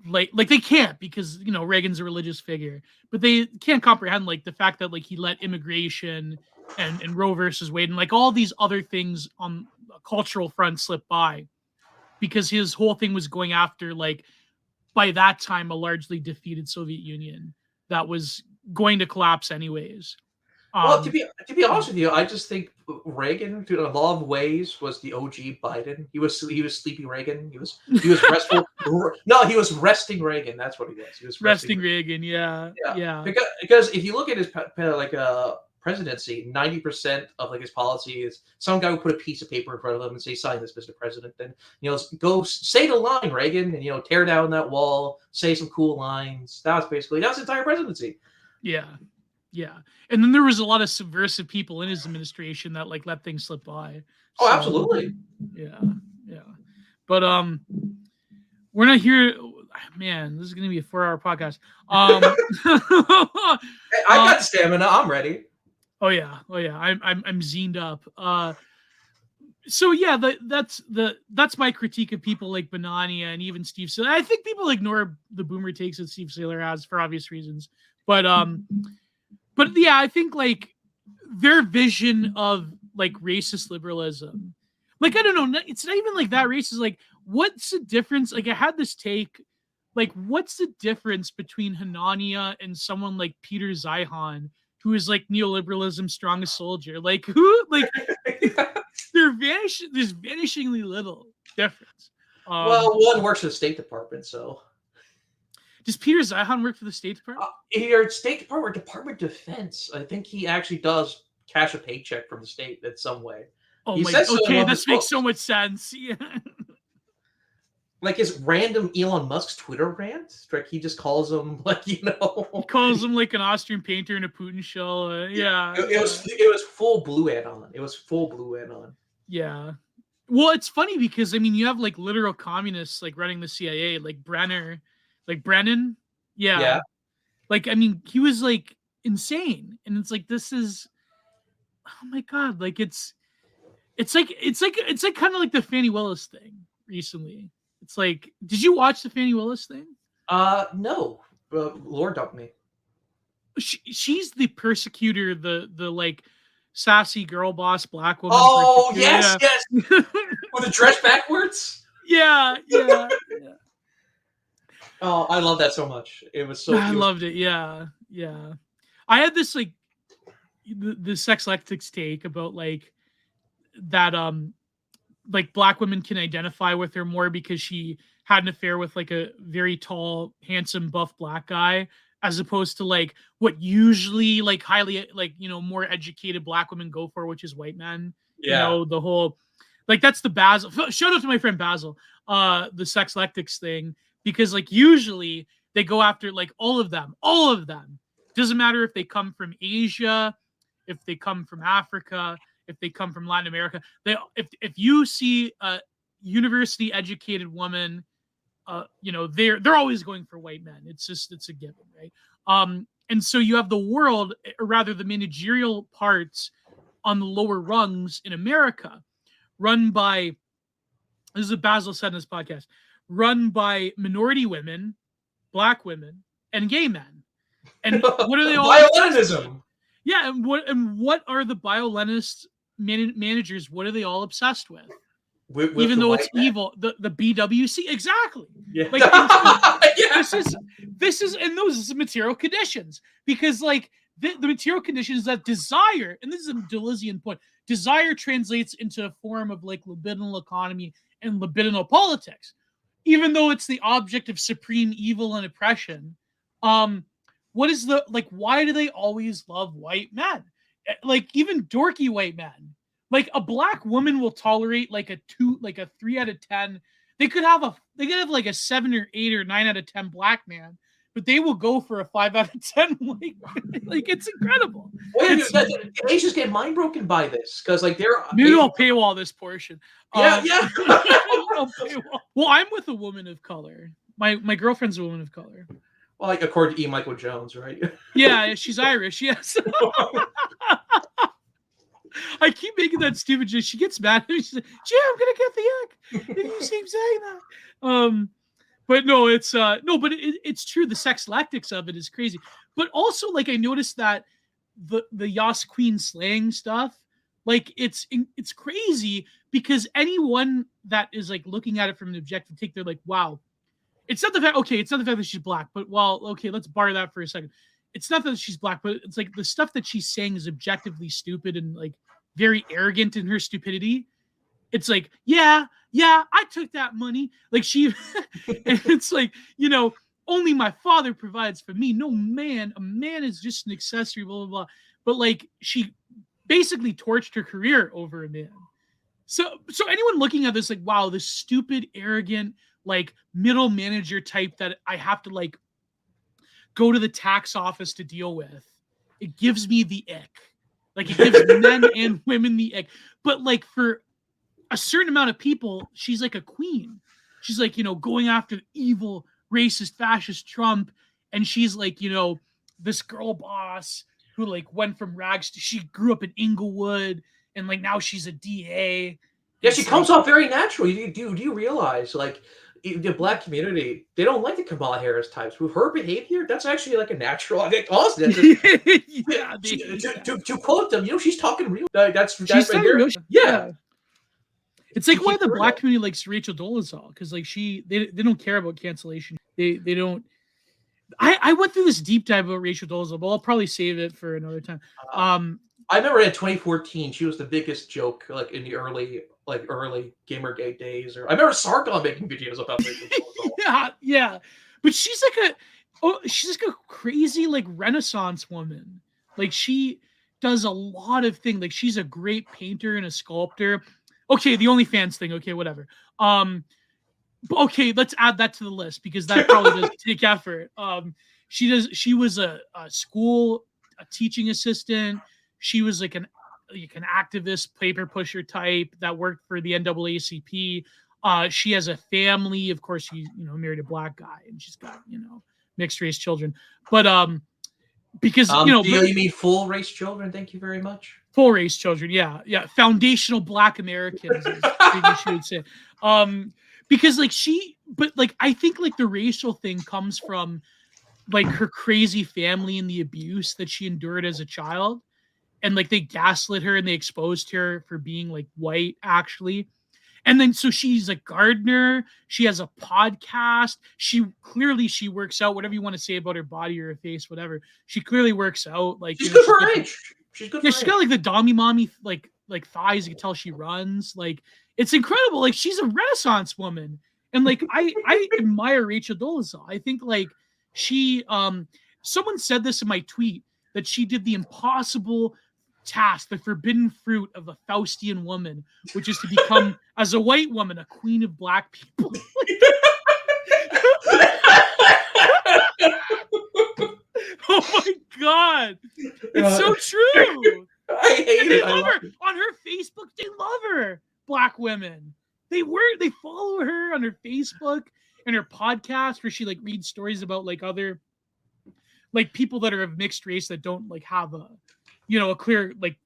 [SPEAKER 1] like they can't because Reagan's a religious figure, but they can't comprehend like the fact that like he let immigration and Roe versus Wade and like all these other things on a cultural front slip by because his whole thing was going after like by that time a largely defeated Soviet Union that was going to collapse anyways.
[SPEAKER 2] Well,
[SPEAKER 1] Um,
[SPEAKER 2] to be honest with you, I just think Reagan, in a lot of ways, was the OG Biden. He was sleepy Reagan. He was restful. No, he was resting Reagan. That's what he was. He was resting.
[SPEAKER 1] resting Reagan, yeah,
[SPEAKER 2] Yeah,
[SPEAKER 1] yeah,
[SPEAKER 2] because if you look at his presidency, 90% of like his policy is some guy would put a piece of paper in front of him and say, "Sign this, Mr. President." Then go say the line, Reagan, and tear down that wall, say some cool lines. That's his entire presidency.
[SPEAKER 1] yeah, yeah. And then there was a lot of subversive people in his administration that like let things slip by.
[SPEAKER 2] Oh,
[SPEAKER 1] So
[SPEAKER 2] absolutely.
[SPEAKER 1] yeah, yeah. But we're not here. Man, this is gonna be a 4-hour podcast.
[SPEAKER 2] Hey, I got stamina. I'm ready.
[SPEAKER 1] Oh yeah, oh yeah. I'm zined up. So yeah, that's my critique of people like Benania and even Steve Saylor. I think people ignore the boomer takes that Steve Saylor has for obvious reasons. But yeah, I think like their vision of like racist liberalism, like I don't know, it's not even like that racist. Like, what's the difference? Like, I had this take, like, what's the difference between Hanania and someone like Peter Zeihan, who is like neoliberalism's strongest soldier? Like, who? Like, there's vanishingly little difference.
[SPEAKER 2] Well, one works for the State Department, so
[SPEAKER 1] Does Peter Zeihan work for the State Department?
[SPEAKER 2] either State Department or Department of Defense. I think he actually does cash a paycheck from the state in some way.
[SPEAKER 1] Oh
[SPEAKER 2] He
[SPEAKER 1] my,
[SPEAKER 2] says so in
[SPEAKER 1] okay,
[SPEAKER 2] one of his
[SPEAKER 1] this makes so
[SPEAKER 2] books.
[SPEAKER 1] much sense. Yeah.
[SPEAKER 2] Like his random Elon Musk's Twitter rant, like he just calls him like
[SPEAKER 1] He calls him like an Austrian painter in a Putin shell. Yeah,
[SPEAKER 2] it was full blue anon. It was full blue anon.
[SPEAKER 1] yeah. Well, it's funny because I mean, you have like literal communists like running the CIA, like Brennan. Yeah,
[SPEAKER 2] Yeah.
[SPEAKER 1] like I mean, he was like insane, and it's like this is, oh my god, like it's like kind of like the Fannie Willis thing recently. It's like, did you watch the Fannie Willis thing?
[SPEAKER 2] No. Lord help me.
[SPEAKER 1] She's the persecutor, the like sassy girl boss black woman.
[SPEAKER 2] Oh yes,
[SPEAKER 1] Yeah.
[SPEAKER 2] yes. With the dress backwards.
[SPEAKER 1] Yeah, yeah.
[SPEAKER 2] Oh, I love that so much. It was so.
[SPEAKER 1] I loved it. Yeah, yeah. I had this like the sexlectics take about like that like black women can identify with her more because she had an affair with like a very tall, handsome, buff black guy, as opposed to like what usually like highly like more educated black women go for, which is white men.
[SPEAKER 2] Yeah.
[SPEAKER 1] The whole like that's the Basil. Shout out to my friend Basil, the sexlectics thing, because like usually they go after like all of them. Doesn't matter if they come from Asia, if they come from Africa, if they come from Latin America. If you see university educated woman, you know, they're always going for white men. It's a given, right? And so you have the world, or rather the managerial parts on the lower rungs in America, run by, this is what Basil said in this podcast, run by minority women, black women, and gay men. And what are they all?
[SPEAKER 2] Violeninism.
[SPEAKER 1] Yeah, and what are the bio-Leninists managers? What are they all obsessed with?
[SPEAKER 2] With
[SPEAKER 1] Even though it's
[SPEAKER 2] men.
[SPEAKER 1] evil, the BWC, exactly.
[SPEAKER 2] Yeah.
[SPEAKER 1] Like, so
[SPEAKER 2] Yeah.
[SPEAKER 1] this is and those are material conditions, because like the material conditions that desire, and this is a Deleuzian point, desire translates into a form of like libidinal economy and libidinal politics, even though it's the object of supreme evil and oppression. What is the, like, why do they always love white men? Like, even dorky white men. Like, a black woman will tolerate like a 3 out of 10. They could have like a 7 or 8 or 9 out of 10 black man, but they will go for a 5 out of 10 white. Like, it's incredible.
[SPEAKER 2] Well, Asians get mind broken by this, because like they're
[SPEAKER 1] maybe I'll paywall this portion.
[SPEAKER 2] Yeah.
[SPEAKER 1] Well, I'm with a woman of color. My girlfriend's a woman of color.
[SPEAKER 2] Well, like according to E. Michael Jones, right?
[SPEAKER 1] Yeah, she's Irish. Yes. I keep making that stupid joke. She gets mad at me. She's like, "Jim, I'm gonna get the ick if you keep saying that." But no, it's but it's true. The sexlectics of it is crazy. But also, like, I noticed that the Yas Queen slang stuff, like, it's crazy, because anyone that is like looking at it from an objective take, they're like, wow. It's not the fact. Okay, it's not the fact that she's black, but well, okay, let's bar that for a second. It's not that she's black, but it's like the stuff that she's saying is objectively stupid and like very arrogant in her stupidity. It's like, yeah, I took that money. Like, she, and it's like, you know, only my father provides for me. No man, a man is just an accessory, blah, blah, blah. But like, she basically torched her career over a man. So anyone looking at this, like, wow, this stupid, arrogant, like middle manager type that I have to like go to the tax office to deal with, it gives me the ick. Like, it gives men and women the ick. But like, for a certain amount of people, she's like a queen. She's like, you know, going after evil, racist, fascist Trump. And she's like, you know, this girl boss who like went from rags to, she grew up in Inglewood, and like now she's a DA.
[SPEAKER 2] Yeah, she comes off very natural. Do you realize, like, the black community, they don't like the Kamala Harris types. With her behavior, that's actually like a natural. I think Austin.
[SPEAKER 1] Yeah,
[SPEAKER 2] to quote them, you know, she's talking real. That's
[SPEAKER 1] she's
[SPEAKER 2] right
[SPEAKER 1] talking
[SPEAKER 2] there.
[SPEAKER 1] real.
[SPEAKER 2] Yeah.
[SPEAKER 1] It's like why the black community likes Rachel Dolezal, because like they don't care about cancellation. They don't. I went through this deep dive about Rachel Dolezal, but I'll probably save it for another time.
[SPEAKER 2] I remember in 2014, she was the biggest joke, like in the early Gamergate days. Or I remember Sargon making videos about Rachel Dolezal.
[SPEAKER 1] yeah, but she's like a crazy like Renaissance woman. Like, she does a lot of things. Like, she's a great painter and a sculptor. Okay, the OnlyFans thing. Okay, whatever. But okay, let's add that to the list, because that probably does take effort. She was a teaching assistant. She was like an activist, paper pusher type that worked for the NAACP. She has a family. Of course, she, you know, married a black guy, and she's got, you know, mixed race children. But because you know,
[SPEAKER 2] you mean full race children? Thank you very much.
[SPEAKER 1] Full race children, yeah, foundational Black Americans, is she would say. Because like but like I think like the racial thing comes from like her crazy family and the abuse that she endured as a child, and like they gaslit her and they exposed her for being like white actually. And then so she's a gardener, she has a podcast, she works out, whatever you want to say about her body or her face, whatever. She clearly works out. Like,
[SPEAKER 2] she's good for her age. She's good.
[SPEAKER 1] Yeah, she's got like the dommy mommy like thighs. You can tell she runs. Like, it's incredible. Like, she's a Renaissance woman. And like I admire Rachel Dolezal. I think like she someone said this in my tweet, that she did the impossible task, the forbidden fruit of a Faustian woman, which is to become, as a white woman, a queen of black people. Oh my god, it's so true.
[SPEAKER 2] I hate it.
[SPEAKER 1] Love her. On her Facebook, they love her. Black women, they Facebook and her podcast where she like reads stories about like other like people that are of mixed race that don't like have a, you know, a clear like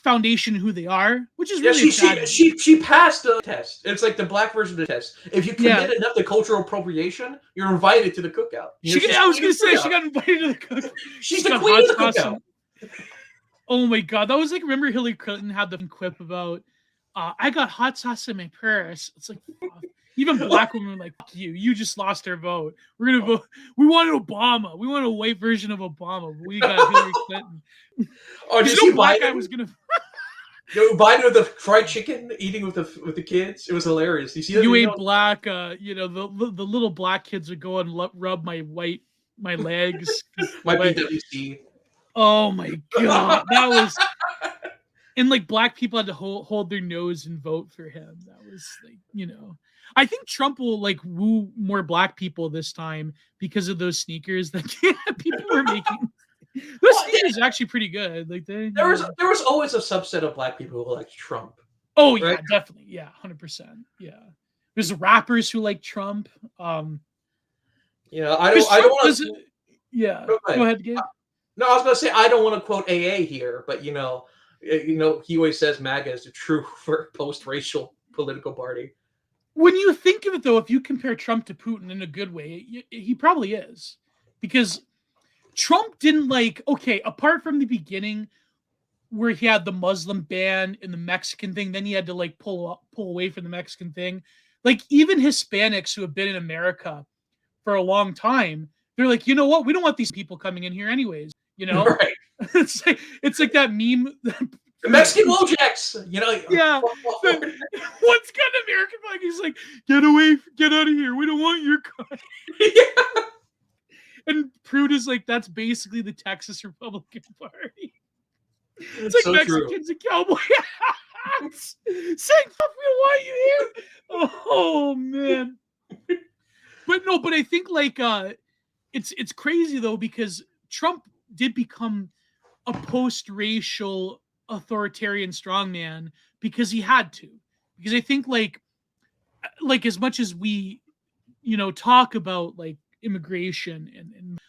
[SPEAKER 1] foundation who they are, which is really
[SPEAKER 2] she passed the test. It's like the black version of the test. If you commit enough to cultural appropriation, you're invited to the cookout.
[SPEAKER 1] I was gonna say she got invited to the cookout.
[SPEAKER 2] She's the queen of the cookout.
[SPEAKER 1] Oh my god, that was like, remember Hillary Clinton had the quip about I got hot sauce in my purse. It's like, even black women were like, fuck you, you just lost our vote. We're gonna vote. We wanted Obama. We want a white version of Obama. But we got Hillary Clinton.
[SPEAKER 2] Oh, did you
[SPEAKER 1] black guy was gonna
[SPEAKER 2] Biden with the fried chicken eating with the kids? It was hilarious. You see that?
[SPEAKER 1] You ain't black. You know, the little black kids would go and rub my legs.
[SPEAKER 2] My BWC.
[SPEAKER 1] Oh my god, that was. And like black people had to hold their nose and vote for him. That was like, you know, I think Trump will like woo more black people this time because of those sneakers that people were making. Those sneakers are actually pretty good. Like there
[SPEAKER 2] was always a subset of black people who liked Trump.
[SPEAKER 1] Oh yeah, right? Definitely, yeah, 100%. Yeah, there's rappers who like Trump.
[SPEAKER 2] Yeah, I don't want to.
[SPEAKER 1] Yeah, go ahead, Gabe.
[SPEAKER 2] No, I was going to say I don't want to quote AA here, but you know, he always says MAGA is the true post-racial political party.
[SPEAKER 1] When you think of it, though, if you compare Trump to Putin in a good way, he probably is. Because Trump didn't apart from the beginning where he had the Muslim ban and the Mexican thing, then he had to like pull away from the Mexican thing. Like even Hispanics who have been in America for a long time, they're like, you know what? We don't want these people coming in here anyways. You know,
[SPEAKER 2] right?
[SPEAKER 1] It's like that meme.
[SPEAKER 2] The Mexican Wojaks, you know.
[SPEAKER 1] Yeah. Once got an American flag, he's like, get out of here. We don't want your car.
[SPEAKER 2] Yeah.
[SPEAKER 1] And Prude is like, that's basically the Texas Republican Party. It's like
[SPEAKER 2] so
[SPEAKER 1] Mexicans and cowboy hats saying, fuck, we don't want you here. Oh man. But I think like it's crazy though, because Trump did become a post-racial authoritarian strongman because he had to. Because I think like as much as we, you know, talk about like immigration and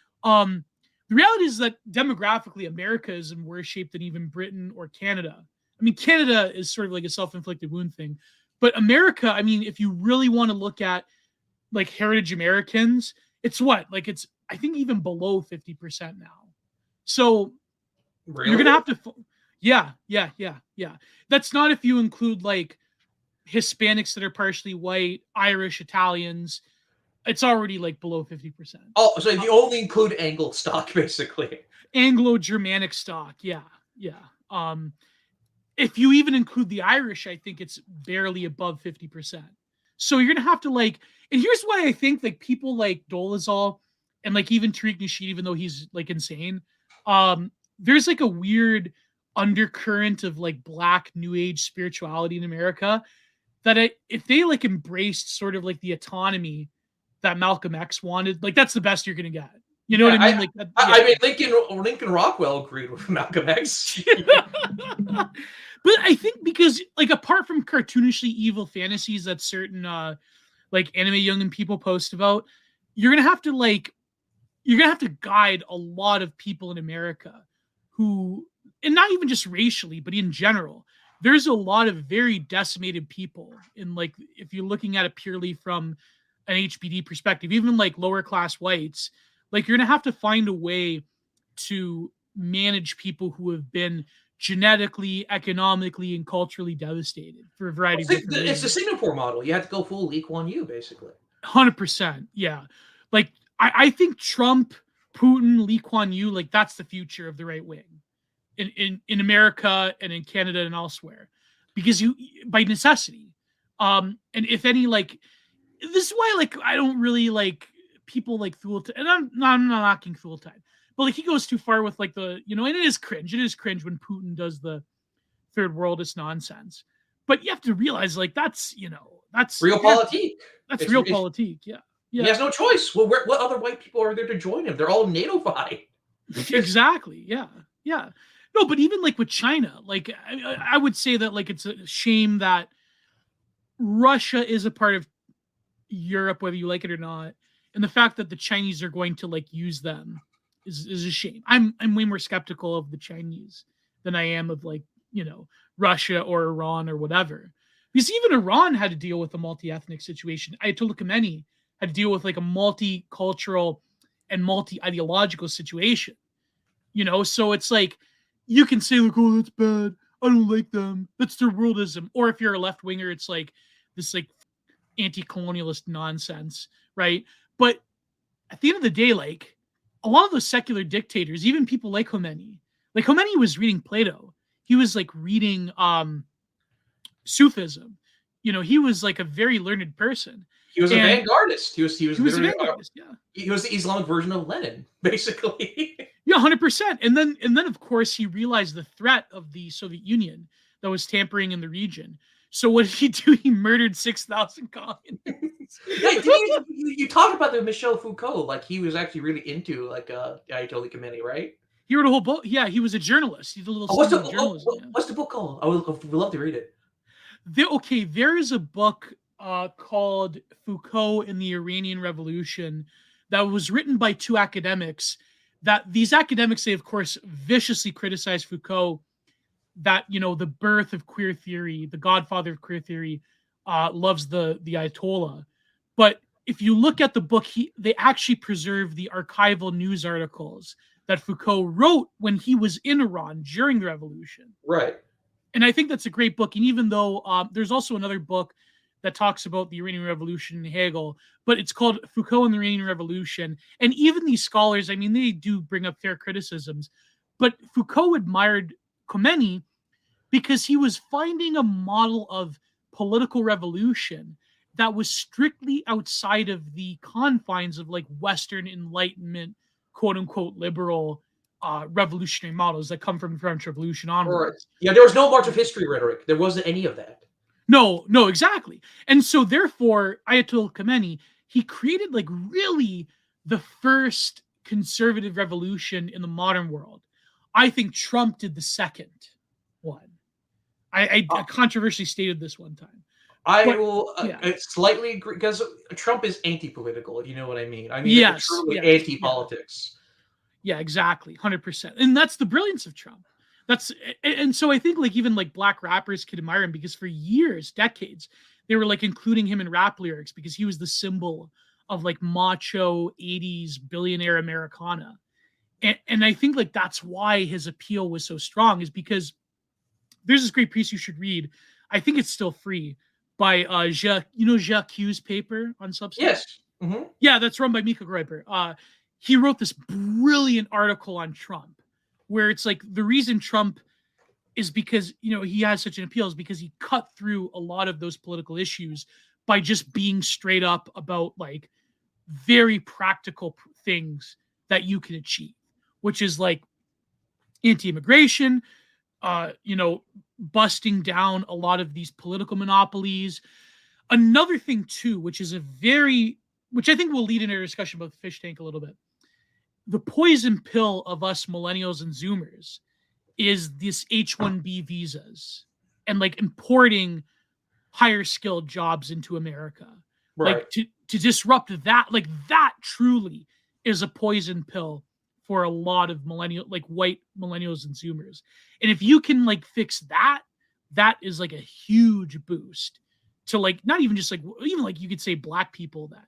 [SPEAKER 1] the reality is that demographically America is in worse shape than even Britain or Canada. I mean, Canada is sort of like a self-inflicted wound thing, but America, I mean, if you really want to look at like heritage Americans, it's I think even below 50% now. So
[SPEAKER 2] really?
[SPEAKER 1] You're gonna have to, yeah. That's not if you include like Hispanics that are partially white, Irish, Italians. It's already like below 50%.
[SPEAKER 2] Oh, so you only include Anglo stock, basically.
[SPEAKER 1] Anglo-Germanic stock, yeah. If you even include the Irish, I think it's barely above 50%. So you're gonna have to like, and here's why I think like people like Dolezal and like even Tariq Nasheed, even though he's like insane, there's like a weird undercurrent of like black new age spirituality in America that if they like embraced sort of like the autonomy that Malcolm X wanted, like that's the best you're gonna get. You know what I mean?
[SPEAKER 2] I mean, Lincoln Rockwell agreed with Malcolm X.
[SPEAKER 1] But I think because like apart from cartoonishly evil fantasies that certain like anime young people post about, you're gonna have to guide a lot of people in America who, and not even just racially, but in general, there's a lot of very decimated people in like, if you're looking at it purely from an HBD perspective, even like lower class whites, like you're going to have to find a way to manage people who have been genetically, economically, and culturally devastated for a variety of different reasons.
[SPEAKER 2] It's the Singapore model. You have to go full Lee Kuan Yew, basically.
[SPEAKER 1] 100%. Yeah. Like, I think Trump, Putin, Lee Kuan Yew, like that's the future of the right wing in America and in Canada and elsewhere, because you, by necessity. And if any, like, this is why, like, I don't really like people like Thultime, and I'm not knocking Thultime, but like he goes too far with like the, you know, and it is cringe. It is cringe when Putin does the third worldist nonsense. But you have to realize, like, that's, you know, that's
[SPEAKER 2] real politique.
[SPEAKER 1] That's real politique. Yeah.
[SPEAKER 2] He has no choice. Well, what other white people are there to join him? They're all NATO-fied.
[SPEAKER 1] Exactly. Yeah. No, but even like with China, like I would say that like it's a shame that Russia is a part of Europe, whether you like it or not, and the fact that the Chinese are going to like use them is a shame. I'm way more skeptical of the Chinese than I am of like, you know, Russia or Iran or whatever. Because even Iran had to deal with a multi-ethnic situation. Ayatollah Khamenei had to deal with like a multicultural and multi-ideological situation. You know, so it's like you can say like, oh, that's bad. I don't like them. That's their worldism. Or if you're a left winger, it's like this like anti-colonialist nonsense, right? But at the end of the day, like a lot of those secular dictators, even people like Khomeini was reading Plato. He was like reading Sufism. You know, he was like a very learned person.
[SPEAKER 2] He was a
[SPEAKER 1] And
[SPEAKER 2] vanguardist. He was
[SPEAKER 1] he was a
[SPEAKER 2] literally
[SPEAKER 1] vanguardist, yeah.
[SPEAKER 2] he was the Islamic version of Lenin, basically.
[SPEAKER 1] Yeah, 100%. And then of course he realized the threat of the Soviet Union that was tampering in the region. So what did he do? He murdered 6,000 communists.
[SPEAKER 2] Yeah, you talked about the Michel Foucault, like he was actually really into like Ayatollah Khamenei, right?
[SPEAKER 1] He wrote a whole book. Yeah, he was a journalist. He did a little
[SPEAKER 2] Oh, what's
[SPEAKER 1] stint
[SPEAKER 2] the
[SPEAKER 1] in journalism. Yeah.
[SPEAKER 2] what's the book called? I would love to read it.
[SPEAKER 1] There is a book called Foucault and the Iranian Revolution that was written by two academics. That these academics, they of course viciously criticized Foucault. That, you know, the birth of queer theory, the godfather of queer theory, loves the Ayatollah. But if you look at the book, they actually preserve the archival news articles that Foucault wrote when he was in Iran during the revolution.
[SPEAKER 2] Right.
[SPEAKER 1] And I think that's a great book. And even though there's also another book that talks about the Iranian Revolution and Hegel, but it's called Foucault and the Iranian Revolution. And even these scholars, I mean, they do bring up fair criticisms, but Foucault admired Khomeini because he was finding a model of political revolution that was strictly outside of the confines of like Western Enlightenment, quote unquote, liberal revolutionary models that come from the French Revolution onwards.
[SPEAKER 2] Right. Yeah, there was no March of History rhetoric. There wasn't any of that.
[SPEAKER 1] No, exactly. And so therefore, Ayatollah Khamenei, he created like really the first conservative revolution in the modern world. I think Trump did the second one. I controversially stated this one time.
[SPEAKER 2] I
[SPEAKER 1] But,
[SPEAKER 2] will
[SPEAKER 1] yeah.
[SPEAKER 2] slightly agree because Trump is anti-political, if you know what I mean. I mean,
[SPEAKER 1] Yes,
[SPEAKER 2] truly
[SPEAKER 1] yes,
[SPEAKER 2] anti-politics.
[SPEAKER 1] Yeah, exactly. 100%. And that's the brilliance of Trump. And so I think like even like black rappers could admire him because for years, decades, they were like including him in rap lyrics because he was the symbol of like macho 80s billionaire Americana. And I think like that's why his appeal was so strong, is because there's this great piece you should read. I think it's still free, by Jacques, Jacques Q's paper on Substack.
[SPEAKER 2] Yes. Mm-hmm.
[SPEAKER 1] Yeah, that's run by Mika Groiper. He wrote this brilliant article on Trump, where it's like the reason Trump is because he has such an appeal is because he cut through a lot of those political issues by just being straight up about like very practical things that you can achieve, which is like anti-immigration, busting down a lot of these political monopolies. Another thing too, which I think will lead into a discussion about the Fishtank a little bit. The poison pill of us millennials and Zoomers is this H-1B visas and like importing higher skilled jobs into America.
[SPEAKER 2] Right.
[SPEAKER 1] Like to disrupt that, like that truly is a poison pill for a lot of white millennials and Zoomers. And if you can like fix that, that is like a huge boost to like not even just like even like you could say black people that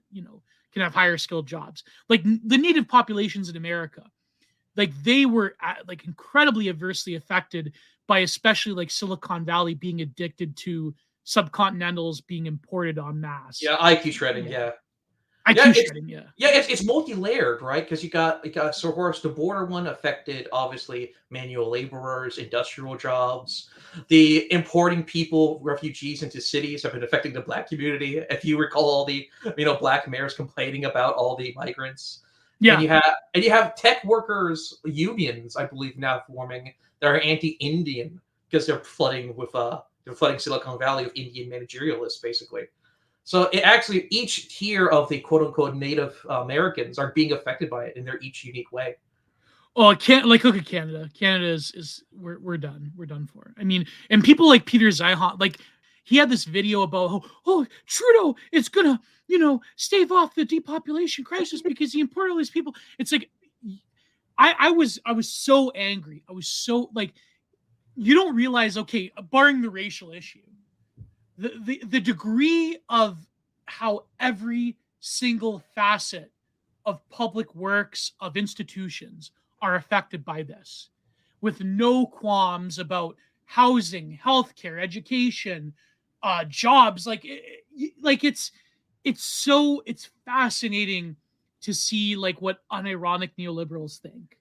[SPEAKER 1] can have higher skilled jobs. Like the native populations in America, like they were like incredibly adversely affected by especially like Silicon Valley being addicted to subcontinentals being imported en masse.
[SPEAKER 2] Yeah, IQ shredding. Yeah.
[SPEAKER 1] Shredding. Yeah.
[SPEAKER 2] Yeah, it's multi-layered, right? Because you got so of course the border one affected obviously manual laborers, industrial jobs. The importing people, refugees into cities have been affecting the black community. If you recall all the black mayors complaining about all the migrants.
[SPEAKER 1] Yeah.
[SPEAKER 2] And you have tech workers unions, I believe, now forming that are anti-Indian because they're flooding Silicon Valley with Indian managerialists, basically. So it actually, each tier of the quote-unquote Native Americans are being affected by it in their each unique way.
[SPEAKER 1] Oh, I can't look at Canada. Canada is we're done. We're done for. I mean, and people like Peter Zeihan, like he had this video about, oh, Trudeau is gonna, stave off the depopulation crisis because he imported all these people. It's like, I was so angry. I was so like, you don't realize, okay, barring the racial issue, the degree of how every single facet of public works, of institutions are affected by this, with no qualms about housing, healthcare, education, jobs. Like it's fascinating to see like what unironic neoliberals think.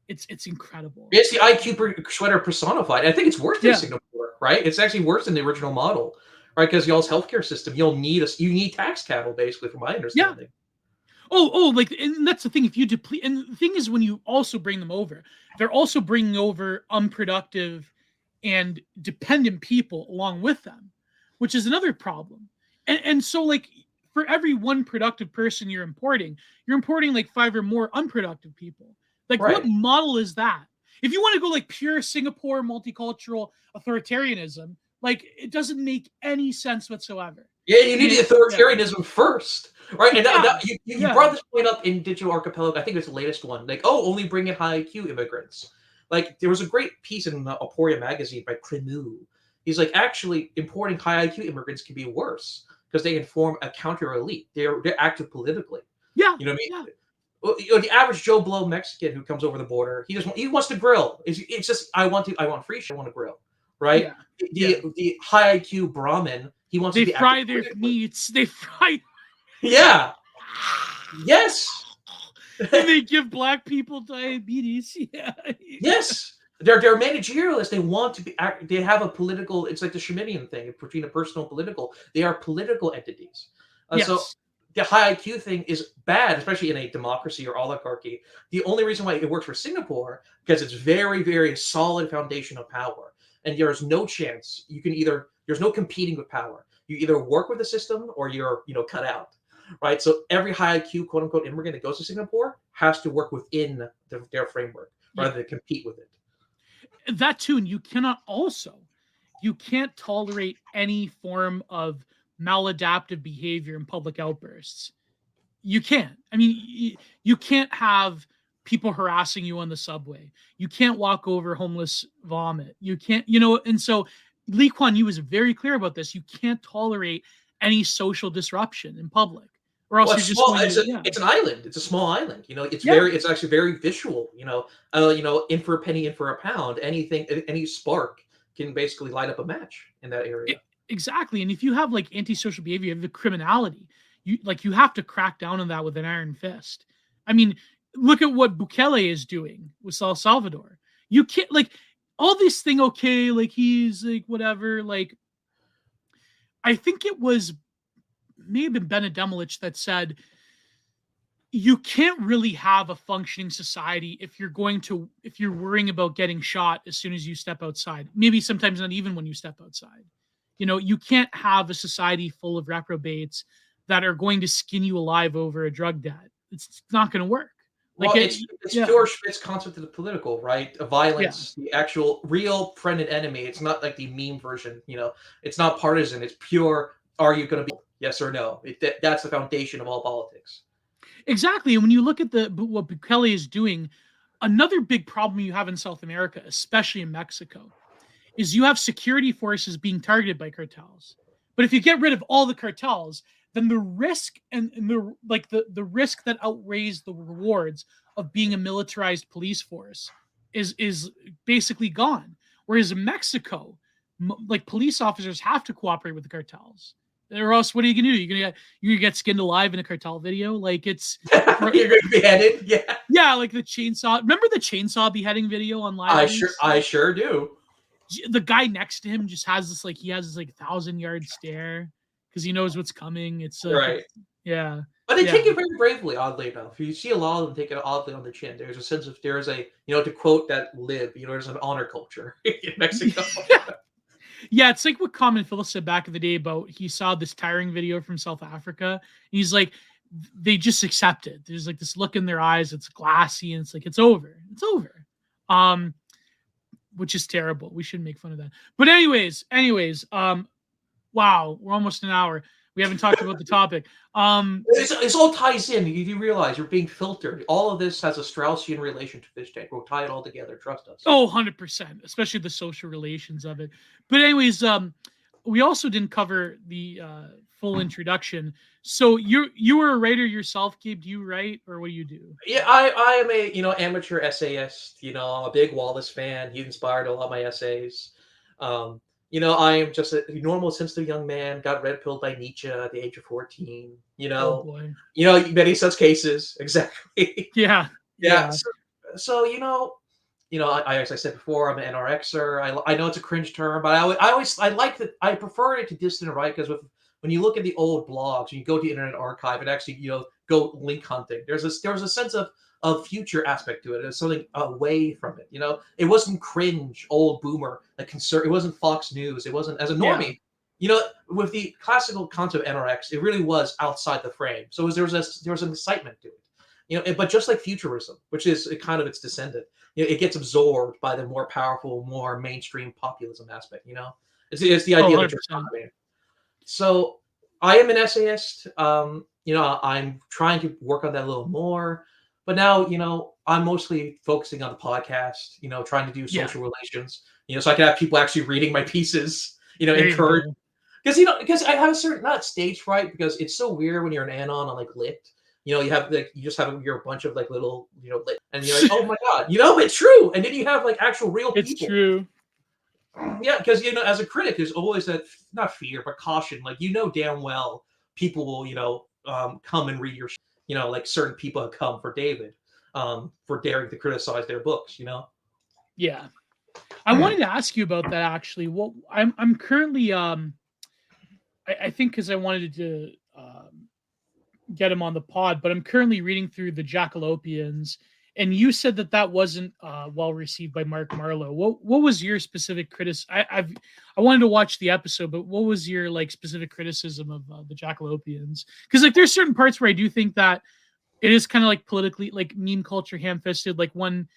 [SPEAKER 1] It's incredible.
[SPEAKER 2] It's the IQ sweater personified. I think it's worse than
[SPEAKER 1] Yeah.
[SPEAKER 2] Singapore, right? It's actually worse than the original model, right? Because y'all's healthcare system, you need tax cattle, basically, from my understanding.
[SPEAKER 1] Like, and that's the thing. If you deplete, and the thing is, when you also bring them over, they're also bringing over unproductive and dependent people along with them, which is another problem. And so, like, for every one productive person you're importing like 5 or more unproductive people. Like,
[SPEAKER 2] Right.
[SPEAKER 1] what model is that? If you want to go like pure Singapore multicultural authoritarianism, like, it doesn't make any sense whatsoever.
[SPEAKER 2] Yeah, you need the authoritarianism first, right? And you brought this point up in Digital Archipelago. I think it's the latest one. Like, only bring in high IQ immigrants. Like, there was a great piece in Aporia magazine by Cremu. He's like, actually, importing high IQ immigrants can be worse because they can form a counter elite. They're active politically.
[SPEAKER 1] Yeah,
[SPEAKER 2] you know what I mean. Yeah. The average Joe Blow Mexican who comes over the border, he wants to grill. It's just I want free shit. I want to grill, right?
[SPEAKER 1] Yeah.
[SPEAKER 2] The high IQ Brahmin, he wants to be
[SPEAKER 1] fry their meats. They fry.
[SPEAKER 2] Yeah. Yes.
[SPEAKER 1] And they give black people diabetes. Yeah.
[SPEAKER 2] Yes. They're managerialists. They want to be. They have a political. It's like the Schmittian thing between a personal and political. They are political entities.
[SPEAKER 1] Yes.
[SPEAKER 2] So the high IQ thing is bad, especially in a democracy or oligarchy. The only reason why it works for Singapore because it's very, very solid foundation of power, and there's no chance you can either. There's no competing with power. You either work with the system or you're cut out, right? So every high IQ quote unquote immigrant that goes to Singapore has to work within their framework rather than compete with it.
[SPEAKER 1] That too, and you can't tolerate any form of maladaptive behavior in public outbursts. You can't. I mean, you can't have people harassing you on the subway. You can't walk over homeless vomit. You can't, and so Lee Kuan Yew was very clear about this. You can't tolerate any social disruption in public, or else you're just
[SPEAKER 2] it's an island. It's a small island. It's actually very visual. In for a penny, in for a pound. Anything, any spark can basically light up a match in that area.
[SPEAKER 1] Exactly. And if you have like antisocial behavior, you have the criminality. You have to crack down on that with an iron fist. I mean, look at what Bukele is doing with El Salvador. You can't like all this thing. Okay, like he's like whatever. Like I think it was maybe Bennett Demelich that said you can't really have a functioning society if you're worrying about getting shot as soon as you step outside. Maybe sometimes not even when you step outside. You can't have a society full of reprobates that are going to skin you alive over a drug debt. It's not going to work.
[SPEAKER 2] Like it's George Schmidt's concept of the political, right? Of violence, the actual real friend and enemy. It's not like the meme version, It's not partisan. It's pure. Are you going to be yes or no? That's the foundation of all politics.
[SPEAKER 1] Exactly. And when you look at what Bukele is doing, another big problem you have in South America, especially in Mexico, is you have security forces being targeted by cartels. But if you get rid of all the cartels, then the risk and the risk that outweighs the rewards of being a militarized police force is basically gone. Whereas in Mexico, like police officers have to cooperate with the cartels. Or else, what are you gonna do? You're gonna get skinned alive in a cartel video? Like it's
[SPEAKER 2] you're gonna be beheaded?
[SPEAKER 1] Yeah, like the chainsaw. Remember the chainsaw beheading video online?
[SPEAKER 2] I sure do.
[SPEAKER 1] The guy next to him just has this 1,000-yard stare because he knows what's coming. It's
[SPEAKER 2] right.
[SPEAKER 1] Yeah.
[SPEAKER 2] But they take it very bravely, oddly enough. You see a lot of them take it oddly on the chin. There's a sense of there's a to quote that Lib, there's an honor culture in Mexico.
[SPEAKER 1] Yeah, it's like what Common Phil said back in the day about he saw this tiring video from South Africa. He's like, they just accept it. There's like this look in their eyes. It's glassy, and it's like it's over. It's over. Which is terrible. We shouldn't make fun of that. But anyways, Wow, we're almost an hour. We haven't talked about the topic.
[SPEAKER 2] It's all ties in. You do realize you're being filtered. All of this has a Straussian relation to Fishtank. We'll tie it all together. Trust us.
[SPEAKER 1] Oh, 100%, especially the social relations of it. But anyways, we also didn't cover the full introduction. So you were a writer yourself, Gabe? Do you write, or what do you do?
[SPEAKER 2] Yeah, I am a amateur essayist. I'm a big Wallace fan. He inspired a lot of my essays. Um, I am just a normal, sensitive young man. Got red pilled by Nietzsche at the age of 14.
[SPEAKER 1] Oh boy.
[SPEAKER 2] Many such cases. Exactly.
[SPEAKER 1] Yeah.
[SPEAKER 2] Yeah.
[SPEAKER 1] Yeah.
[SPEAKER 2] So as I said before, I'm an NRXer. I know it's a cringe term, but I like that. I prefer it to distant right because when you look at the old blogs, you go to the Internet Archive and actually go link hunting. There's a sense of future aspect to it. There's something away from it. It wasn't cringe, old boomer, like concern. It wasn't Fox News. It wasn't as a
[SPEAKER 1] Yeah.
[SPEAKER 2] normie. With the classical concept of NRX, it really was outside the frame. So there was an excitement to it. But just like futurism, which is kind of its descendant, it gets absorbed by the more powerful, more mainstream populism aspect. It's the
[SPEAKER 1] Oh,
[SPEAKER 2] idea of the
[SPEAKER 1] 100%.
[SPEAKER 2] dichotomy. So I am an essayist. I'm trying to work on that a little more. But now, I'm mostly focusing on the podcast, trying to do
[SPEAKER 1] Yeah.
[SPEAKER 2] social relations, so I can have people actually reading my pieces,
[SPEAKER 1] There you
[SPEAKER 2] encourage.
[SPEAKER 1] go.
[SPEAKER 2] Because I have a certain, not stage fright, because it's so weird when you're an anon on like Lit. You just have you're a bunch of like little, lit, and you're like, oh my god, it's true. And then you have like actual real
[SPEAKER 1] It's
[SPEAKER 2] people.
[SPEAKER 1] true.
[SPEAKER 2] Yeah, because as a critic, there's always that not fear but caution. Like damn well people will come and read your like certain people have come for David for daring to criticize their books.
[SPEAKER 1] Yeah. I wanted to ask you about that actually. Well, I'm currently I think because I wanted to get him on the pod, but I'm currently reading through the Jackalopians, and you said that wasn't well received by Mark Marlowe. What was your specific criticism? I wanted to watch the episode, but what was your like specific criticism of the Jackalopians? Because like there's certain parts where I do think that it is kind of like politically like meme culture ham-fisted. Like one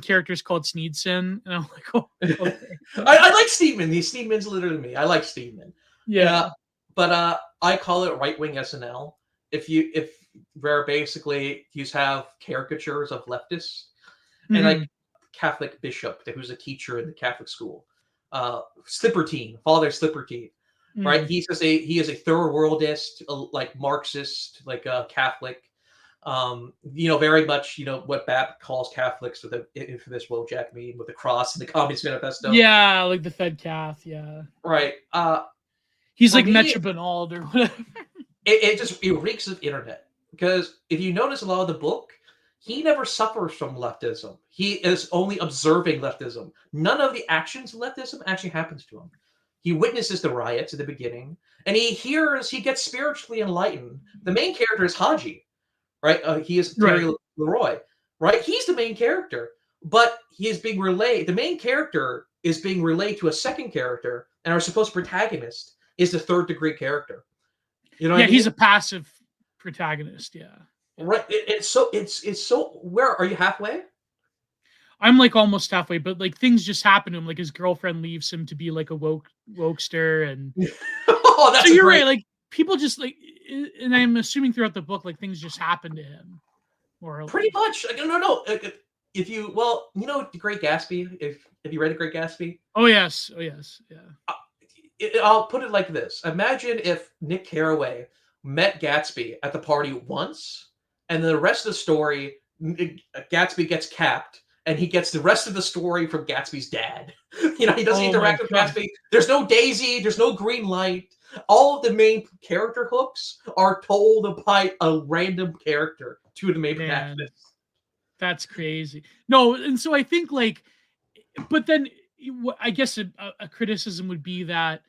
[SPEAKER 1] character is called Sneedson, and I'm like, oh, okay.
[SPEAKER 2] I like Steedman. Steedman's literally me. I like Steedman.
[SPEAKER 1] Yeah.
[SPEAKER 2] But I call it right wing SNL. If where basically you have caricatures of leftists and like Catholic bishop who's a teacher in the Catholic school, Slippertine, Father Slippertine, right? He is a third worldist, like Marxist, like a Catholic. Very much what Bap calls Catholics with the infamous Wojak meme with the cross and the Communist Manifesto.
[SPEAKER 1] Yeah, like the Fed Cath, yeah.
[SPEAKER 2] Right.
[SPEAKER 1] He's like Mecha Benald or whatever.
[SPEAKER 2] It reeks of internet because if you notice a lot of the book, he never suffers from leftism. He is only observing leftism. None of the actions of leftism actually happens to him. He witnesses the riots at the beginning, and he gets spiritually enlightened. The main character is Haji, right? He is Terry Leroy, right? He's the main character, but he is being relayed. The main character is being relayed to a second character, and our supposed protagonist is the third degree character.
[SPEAKER 1] Yeah, I mean? He's a passive protagonist. Yeah,
[SPEAKER 2] right. It's so. Where are you halfway?
[SPEAKER 1] I'm like almost halfway, but like things just happen to him. Like his girlfriend leaves him to be like a wokester, and
[SPEAKER 2] that's
[SPEAKER 1] so you're right. Like people just like, and I'm assuming throughout the book, like things just happen to him. Or
[SPEAKER 2] pretty much. No. If you The Great Gatsby. Have you read The Great Gatsby?
[SPEAKER 1] Oh yes. Yeah.
[SPEAKER 2] I'll put it like this. Imagine if Nick Carraway met Gatsby at the party once, and the rest of the story, Gatsby gets capped, and he gets the rest of the story from Gatsby's dad. He doesn't interact with Gatsby. There's no Daisy. There's no green light. All of the main character hooks are told by a random character to the main protagonist.
[SPEAKER 1] That's crazy. No, and so I think like, but then I guess a criticism would be that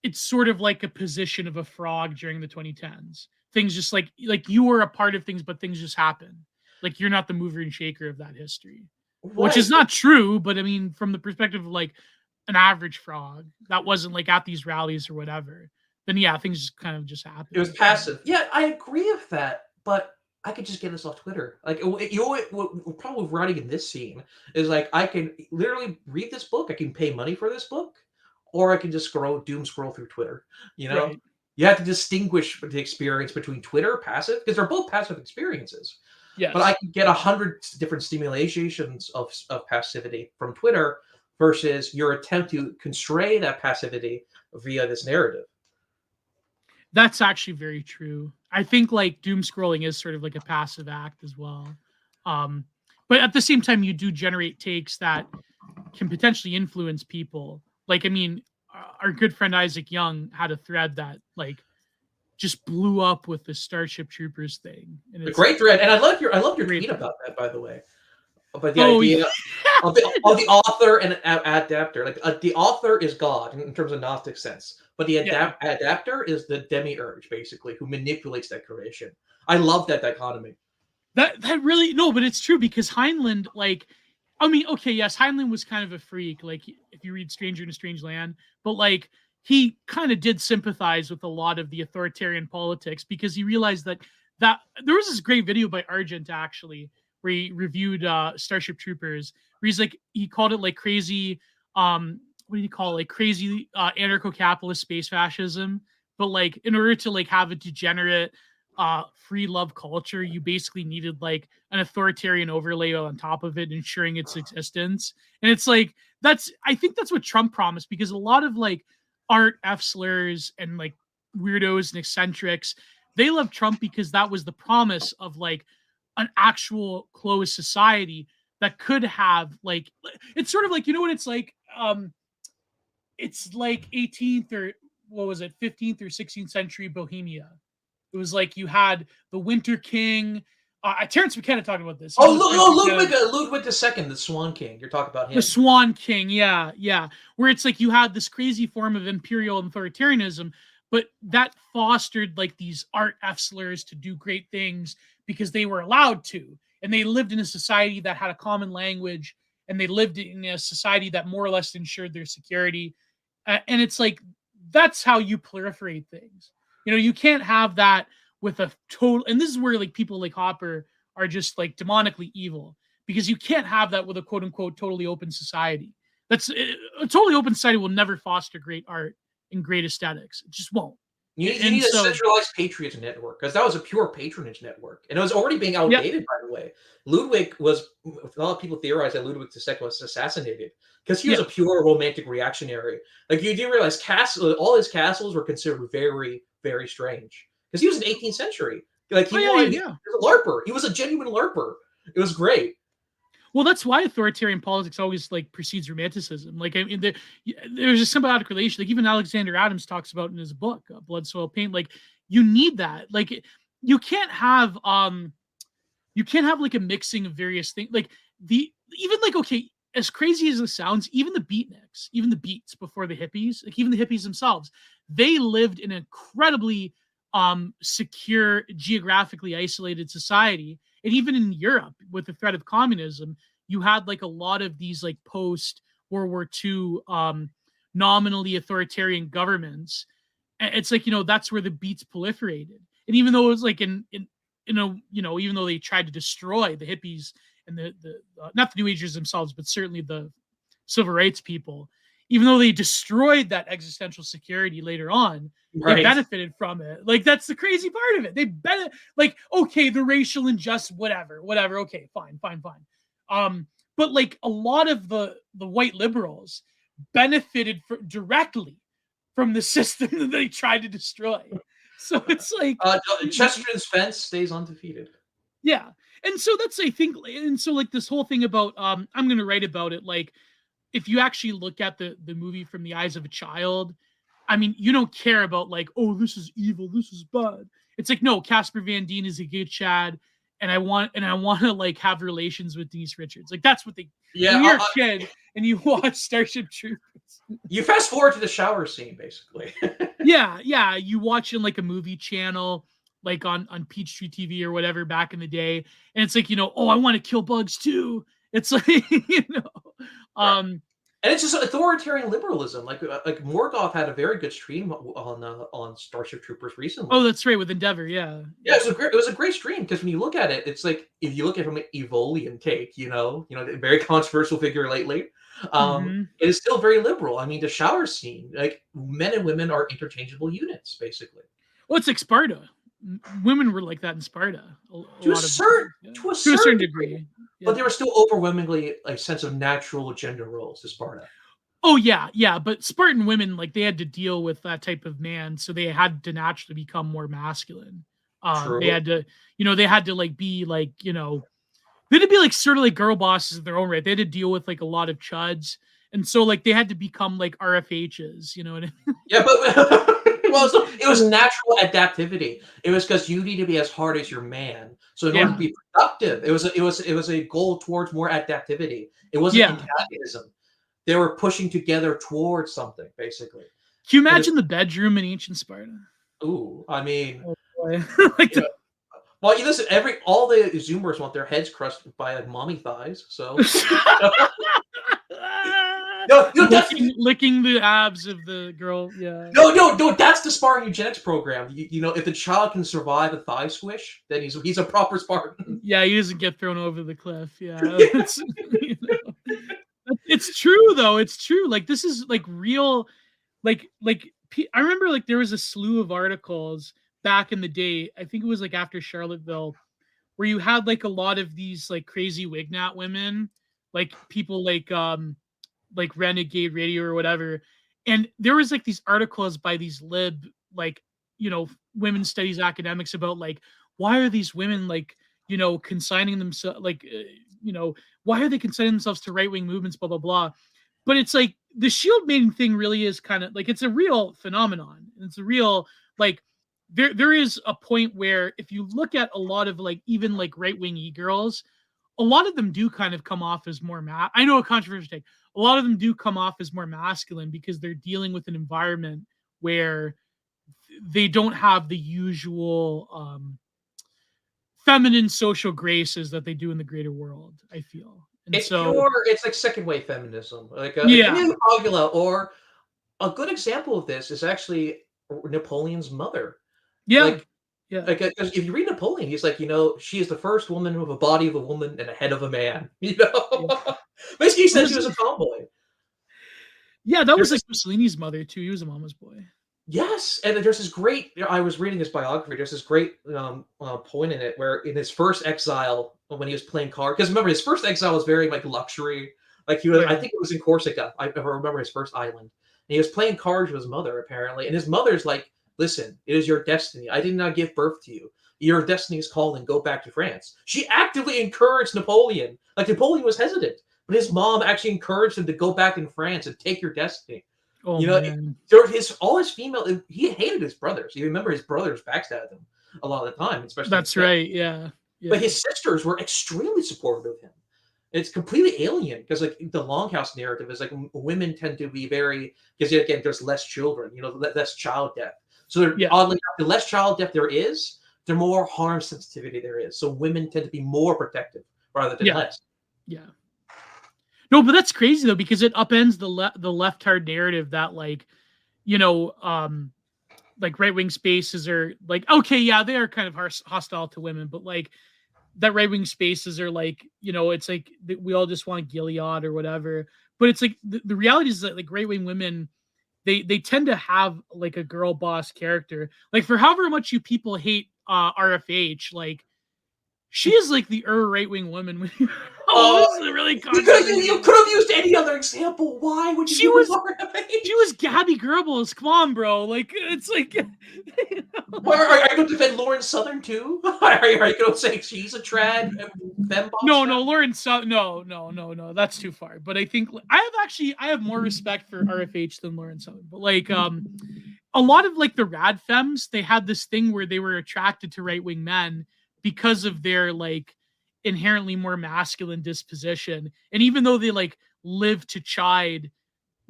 [SPEAKER 1] it's sort of like a position of a frog during the 2010s. Things just like you were a part of things, but things just happen. Like you're not the mover and shaker of that history, which is not true. But I mean, from the perspective of like an average frog that wasn't like at these rallies or whatever, then yeah, things just kind of just happen.
[SPEAKER 2] It was passive. Yeah, I agree with that, but I could just get this off Twitter. Like, what probably running in this scene is like I can literally read this book. I can pay money for this book, or I can just doom scroll through Twitter. You know,
[SPEAKER 1] Right.
[SPEAKER 2] you have to distinguish the experience between Twitter passive because they're both passive experiences. But I
[SPEAKER 1] Yes.
[SPEAKER 2] can get 100 different stimulations of passivity from Twitter versus your attempt to constrain that passivity via this narrative.
[SPEAKER 1] That's actually very true. I think like doom scrolling is sort of like a passive act as well. Um, but at the same time, you do generate takes that can potentially influence people. Like, I mean, our good friend Isaac Young had a thread that like just blew up with the Starship Troopers thing, and
[SPEAKER 2] A
[SPEAKER 1] it's
[SPEAKER 2] great thread, and I love your
[SPEAKER 1] great
[SPEAKER 2] tweet
[SPEAKER 1] thread.
[SPEAKER 2] about that, by the way. About the
[SPEAKER 1] Oh,
[SPEAKER 2] idea
[SPEAKER 1] yeah.
[SPEAKER 2] of the author and adapter. Like the author is God in terms of Gnostic sense, but the
[SPEAKER 1] Yeah.
[SPEAKER 2] adapter is the demiurge, basically, who manipulates that creation. I love that dichotomy.
[SPEAKER 1] That really no, but it's true because Heinlein, like, I mean, okay, yes, Heinlein was kind of a freak. Like, if you read Stranger in a Strange Land, but like he kind of did sympathize with a lot of the authoritarian politics because he realized that there was this great video by Argent actually where he reviewed Starship Troopers, where he's like he called it like crazy, what do you call it, like crazy anarcho-capitalist space fascism, but like in order to like have a degenerate free love culture, you basically needed like an authoritarian overlay on top of it, ensuring its existence. And it's like I think that's what Trump promised because a lot of like art F slurs and like weirdos and eccentrics, they love Trump because that was the promise of like an actual closed society that could have like it's sort of like you know what it's like 18th or what was it 15th or 16th century Bohemia. It was like you had the Winter King. Terrence McKenna talked about this. Even
[SPEAKER 2] Oh,
[SPEAKER 1] though Terrence McKenna,
[SPEAKER 2] Ludwig II, the Swan King. You're talking about
[SPEAKER 1] the
[SPEAKER 2] him.
[SPEAKER 1] Swan King, yeah, yeah, where it's like you had this crazy form of imperial authoritarianism, but that fostered like these art F slurs to do great things because they were allowed to, and they lived in a society that had a common language, and they lived in a society that more or less ensured their security. And it's like that's how you proliferate things. You know, you can't have that with a total. And this is where like people like Hopper are just like demonically evil because you can't have that with a quote unquote totally open society. That's a totally open society will never foster great art and great aesthetics. It just won't.
[SPEAKER 2] You
[SPEAKER 1] And
[SPEAKER 2] need a
[SPEAKER 1] so,
[SPEAKER 2] centralized patronage network because that was a pure patronage network, and it was already being
[SPEAKER 1] yeah,
[SPEAKER 2] outdated. By the way, Ludwig was a lot of people theorize that Ludwig II was assassinated because he was
[SPEAKER 1] yeah,
[SPEAKER 2] a pure romantic reactionary. Like you do realize, all his castles were considered very, very strange because he was in the 18th century. Like
[SPEAKER 1] oh yeah, yeah,
[SPEAKER 2] he
[SPEAKER 1] yeah.
[SPEAKER 2] was a larper. He was a genuine larper. It was great.
[SPEAKER 1] Well, that's why authoritarian politics always like precedes romanticism. Like, I mean, there's a symbiotic relation. Like even Alexander Adams talks about in his book, Blood, Soil, Paint. Like you need that. Like you can't have you can't have like a mixing of various things. Like the even like okay, as crazy as it sounds, even the beatniks, even the beats before the hippies, like even the hippies themselves, they lived in an incredibly secure, geographically isolated society. And even in Europe, with the threat of communism, you had like a lot of these like post World War II nominally authoritarian governments. And it's like, you know, that's where the beats proliferated. And even though it was like even though they tried to destroy the hippies and the not the New Agers themselves, but certainly the civil rights people, even though they destroyed that existential security later on, they
[SPEAKER 2] Right.
[SPEAKER 1] benefited from it. Like that's the crazy part of it. They like okay, the racial injustice, whatever. Okay, fine. But like a lot of the white liberals benefited directly from the system that they tried to destroy. So it's like
[SPEAKER 2] Chesterton's fence stays undefeated.
[SPEAKER 1] yeah. And so that's I think and so like this whole thing about I'm gonna write about it like if you actually look at the movie from the eyes of a child, I mean, you don't care about like, oh, this is evil, this is bad. It's like, no, Casper Van Dien is a good Chad, and I want to like have relations with Denise Richards. Like that's what they
[SPEAKER 2] Yeah,
[SPEAKER 1] when you're a kid and you watch Starship Troopers.
[SPEAKER 2] you fast forward to the shower scene, basically.
[SPEAKER 1] Yeah, you watch in like a movie channel, like on Peachtree TV or whatever back in the day, and it's like, you know, oh, I want to kill bugs too. It's like, you know,
[SPEAKER 2] Right.
[SPEAKER 1] um,
[SPEAKER 2] And it's just authoritarian liberalism. Like Morgoth had a very good stream on Starship Troopers
[SPEAKER 1] oh,
[SPEAKER 2] recently.
[SPEAKER 1] that's right with Endeavor, yeah,
[SPEAKER 2] Yeah,
[SPEAKER 1] yeah.
[SPEAKER 2] it was a great stream because when you look at it, it's like if you look at it from an Evolian take, you know, the very controversial figure lately.
[SPEAKER 1] Mhm.
[SPEAKER 2] It is still very liberal. I mean, the shower scene, like men and women are interchangeable units, basically.
[SPEAKER 1] Well, it's like Sparta. Women were like that in Sparta. A
[SPEAKER 2] To a
[SPEAKER 1] lot of
[SPEAKER 2] certain
[SPEAKER 1] yeah.
[SPEAKER 2] to a
[SPEAKER 1] To a certain
[SPEAKER 2] certain degree,
[SPEAKER 1] degree.
[SPEAKER 2] but
[SPEAKER 1] Yeah.
[SPEAKER 2] there was still overwhelmingly a sense of natural gender roles to Sparta.
[SPEAKER 1] Oh yeah, yeah. But Spartan women, like they had to deal with that type of man, so they had to naturally become more masculine. They
[SPEAKER 2] True.
[SPEAKER 1] had to, they had to like be like, they had to be like sort of like girl bosses in their own right. They had to deal with like a lot of chuds. And so like they had to become like RFHs, you know what I
[SPEAKER 2] Yeah, but well,
[SPEAKER 1] mean?
[SPEAKER 2] so it was natural adaptivity. It was because you need to be as hard as your man. So in order to
[SPEAKER 1] Yeah.
[SPEAKER 2] be productive, it was a goal towards more adaptivity. It wasn't
[SPEAKER 1] Yeah.
[SPEAKER 2] antagonism. They were pushing together towards something, basically.
[SPEAKER 1] Can you
[SPEAKER 2] It is
[SPEAKER 1] imagine the bedroom in ancient Sparta?
[SPEAKER 2] ooh, I mean,
[SPEAKER 1] Oh boy. Like
[SPEAKER 2] you know, well, you listen, all the Zoomers want their heads crushed by like mommy thighs. So no, no, that's
[SPEAKER 1] licking the abs of the girl. Yeah.
[SPEAKER 2] no, no, no. That's the Spartan eugenics program. If the child can survive a thigh squish, then he's a proper Spartan.
[SPEAKER 1] Yeah, he doesn't get thrown over the cliff. Yeah. It's you know. It's true though. It's true. Like this is like real I remember like there was a slew of articles back in the day. I think it was like after Charlottesville where you had like a lot of these like crazy Wignat women, like people like Renegade Radio or whatever. And there was like these articles by these lib like, women's studies academics about like why are these women like, consigning themselves like why are they consigning themselves to right-wing movements blah blah blah. But it's like the shield maiden thing really is kind of like it's a real phenomenon. It's a real like there is a point where if you look at a lot of like even like right-wing e-girls, a lot of them do kind of come off as more I know a controversial take. A lot of them do come off as more masculine because they're dealing with an environment where they don't have the usual feminine social graces that they do in the greater world, I feel. And
[SPEAKER 2] It's
[SPEAKER 1] so
[SPEAKER 2] pure. It's like second wave feminism, like a
[SPEAKER 1] yeah.
[SPEAKER 2] Camille Pagula, or a good example of this is actually Napoleon's mother.
[SPEAKER 1] Yeah.
[SPEAKER 2] Like,
[SPEAKER 1] Yeah.
[SPEAKER 2] like 'cause if you read Napoleon, he's like, she is the first woman with a body of a woman and a head of a man.
[SPEAKER 1] Yeah.
[SPEAKER 2] Basically, he
[SPEAKER 1] There
[SPEAKER 2] said she
[SPEAKER 1] was
[SPEAKER 2] was a tomboy.
[SPEAKER 1] yeah, that
[SPEAKER 2] There's
[SPEAKER 1] was like
[SPEAKER 2] this
[SPEAKER 1] Mussolini's mother too. He was a mama's boy.
[SPEAKER 2] Yes, and there's this great. I was reading his biography. There's this great point in it where in his first exile, when he was playing cards, because remember his first exile was very like luxury. Like he was, I
[SPEAKER 1] Right.
[SPEAKER 2] think it was in Corsica. I remember his first island. And he was playing cards with his mother apparently, and his mother's like, "Listen, it is your destiny. I did not give birth to you. Your destiny is called, and go back to France." She actively encouraged Napoleon. Like Napoleon was hesitant, but his mom actually encouraged him to go back in France and take your destiny.
[SPEAKER 1] Oh
[SPEAKER 2] You know,
[SPEAKER 1] man.
[SPEAKER 2] all his female. He hated his brothers. You remember his brothers backstabbed him a lot of the time, especially his
[SPEAKER 1] That's
[SPEAKER 2] dad.
[SPEAKER 1] right. Yeah.
[SPEAKER 2] But
[SPEAKER 1] Yeah.
[SPEAKER 2] his sisters were extremely supportive of him. It's completely alien because like the Longhouse narrative is like women tend to be very because again there's less children, less child death. So they're
[SPEAKER 1] Yeah.
[SPEAKER 2] oddly enough, the less child death there is, the more harm sensitivity there is. So women tend to be more protective rather than
[SPEAKER 1] Yeah.
[SPEAKER 2] less.
[SPEAKER 1] Yeah. No, but that's crazy though because it upends the left hard narrative that you know, um, like right wing spaces are like okay, yeah, they are kind of hostile to women, but like that right wing spaces are like it's like we all just want Gilead or whatever. But it's like the reality is that like right wing women they tend to have like a girl boss character. Like for however much you people hate RFH, like she is like the right wing woman. Oh,
[SPEAKER 2] Uh,
[SPEAKER 1] this is a really
[SPEAKER 2] you
[SPEAKER 1] controversial.
[SPEAKER 2] could have used any other example. Why would you
[SPEAKER 1] She
[SPEAKER 2] use
[SPEAKER 1] was she was
[SPEAKER 2] RFH?
[SPEAKER 1] Gabby Goebbels. Come on, bro. Like it's like
[SPEAKER 2] Well, are you going to defend Lauren Southern too? Are you going to say she's a trad femme boss
[SPEAKER 1] no,
[SPEAKER 2] now?
[SPEAKER 1] no, Lauren. No. That's too far. But I think I have more respect for RFH than Lauren Southern. But like a lot of like the rad femmes, they had this thing where they were attracted to right wing men because of their like inherently more masculine disposition. And even though they like live to chide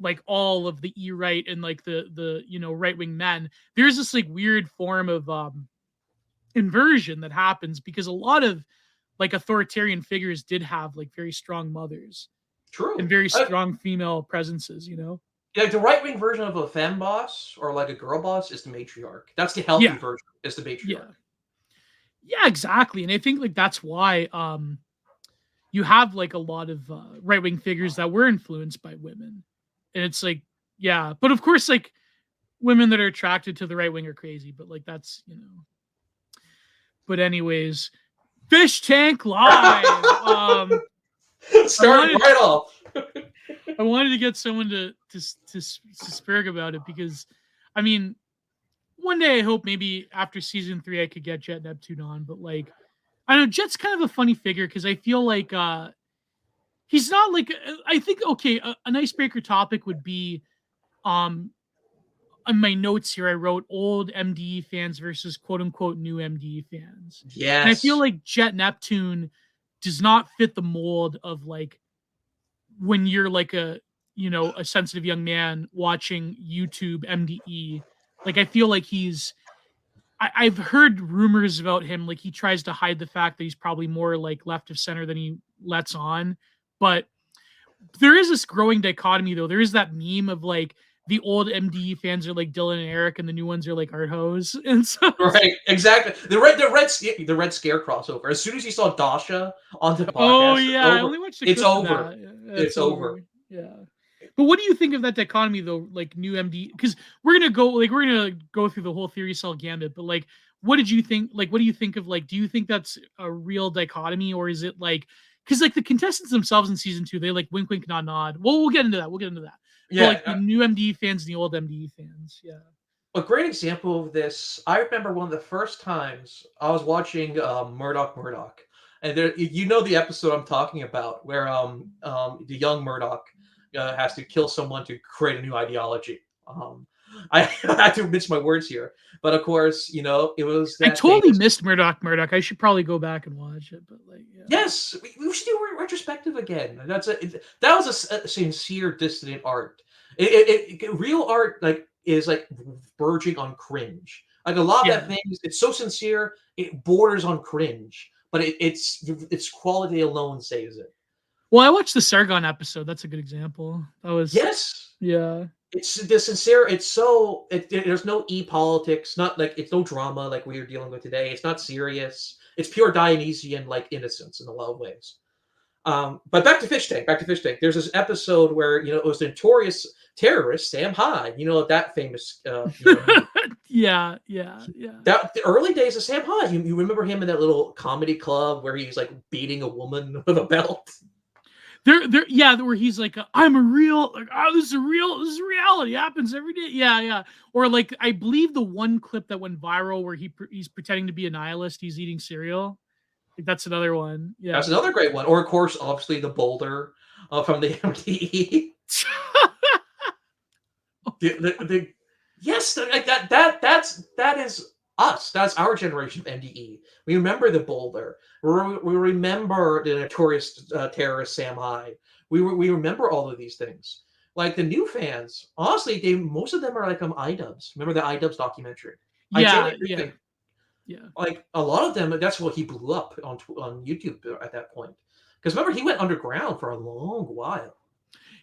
[SPEAKER 1] like all of the right and like the right wing men, there's this like weird form of inversion that happens because a lot of like authoritarian figures did have like very strong mothers and
[SPEAKER 2] True.
[SPEAKER 1] very strong female presences.
[SPEAKER 2] Like the right wing version of a femme boss or like a girl boss is the matriarch. That's the healthy
[SPEAKER 1] Yeah,
[SPEAKER 2] version. Is the
[SPEAKER 1] yeah,
[SPEAKER 2] matriarch.
[SPEAKER 1] yeah, exactly. And I think like that's why you have like a lot of right wing figures that were influenced by women, and it's like, yeah, but of course, like women that are attracted to the right wing are crazy, but like that's But anyways, Fishtank Live. I
[SPEAKER 2] Starting
[SPEAKER 1] wanted
[SPEAKER 2] right off.
[SPEAKER 1] I wanted to get someone to spurg about it because, I mean, one day I hope maybe after season 3 I could get Jet Neptune on, but like I don't know, Jet's kind of a funny figure because I feel like he's not like I think okay, an icebreaker topic would be um on my notes here I wrote old MDE fans versus quote unquote new MDE fans. And I feel
[SPEAKER 2] Yes.
[SPEAKER 1] like Jet Neptune does not fit the mold of like when you're like a sensitive young man watching YouTube MDE. Like I feel like I've heard rumors about him, like he tries to hide the fact that he's probably more like left of center than he lets on. But there is this growing dichotomy though. There is that meme of like the old MDE fans are like Dylan and Eric, and the new ones are like Art Hose. And so
[SPEAKER 2] Right, exactly. The red scare crossover. As soon as you saw Dasha on the
[SPEAKER 1] oh
[SPEAKER 2] podcast,
[SPEAKER 1] yeah, I
[SPEAKER 2] over.
[SPEAKER 1] only watched a
[SPEAKER 2] It's
[SPEAKER 1] clip of
[SPEAKER 2] over.
[SPEAKER 1] that. It's
[SPEAKER 2] It's over.
[SPEAKER 1] over. Yeah. But what do you think of that dichotomy though? Like new MD, because we're gonna go through the whole theory cell gambit. But like, what did you think? Like, what do you think of like? Do you think that's a real dichotomy, or is it like? Because like the contestants themselves in season 2, they like wink, wink, nod, nod. Well, we'll get into that. We'll get into that. But
[SPEAKER 2] Yeah,
[SPEAKER 1] like the new MD fans and the old MD fans, yeah.
[SPEAKER 2] a great example of this. I remember one of the first times I was watching Murdoch, and there you know the episode I'm talking about where the young Murdoch has to kill someone to create a new ideology. I had to mince my words here, but of course, it was
[SPEAKER 1] I
[SPEAKER 2] that
[SPEAKER 1] totally
[SPEAKER 2] famous.
[SPEAKER 1] missed Murdoch. I should probably go back and watch it. But like, yeah.
[SPEAKER 2] Yes, we should do a retrospective again. That was a sincere dissident art. Real art like is like verging on cringe. Like a lot of that
[SPEAKER 1] Yeah.
[SPEAKER 2] thing, it's so sincere, it borders on cringe, but its quality alone saves it.
[SPEAKER 1] Well, I watched the Sargon episode. That's a good example. That was,
[SPEAKER 2] Yes,
[SPEAKER 1] yeah.
[SPEAKER 2] it's the sincere. It's so there's no politics, not like it's no drama like we are dealing with today. It's not serious. It's pure Dionysian like innocence in a lot of ways. But back to Fishtank. Back to Fishtank. There's this episode where it was the notorious terrorist Sam Hyde. That famous.
[SPEAKER 1] Yeah, yeah, yeah.
[SPEAKER 2] That the early days of Sam Hyde. You remember him in that little comedy club where he's like beating a woman with a belt.
[SPEAKER 1] Yeah, where he's like, I'm a real, like, oh, this is reality. It happens every day. Yeah, yeah. Or like, I believe the one clip that went viral where he's pretending to be a nihilist. He's eating cereal. Like, that's another one.
[SPEAKER 2] That's
[SPEAKER 1] Yeah.
[SPEAKER 2] another great one. Or of course, obviously the boulder from the MTE. Yes, like that is us. That's our generation of MDE. We remember the boulder. We remember the notorious terrorist Sam Hyde. We remember all of these things. Like the new fans, honestly, most of them are like iDubbbz. Remember the iDubbbz documentary? I
[SPEAKER 1] Yeah,
[SPEAKER 2] genuinely
[SPEAKER 1] yeah,
[SPEAKER 2] think
[SPEAKER 1] yeah.
[SPEAKER 2] like a lot of them. That's what he blew up on YouTube at that point. Because remember, he went underground for a long while.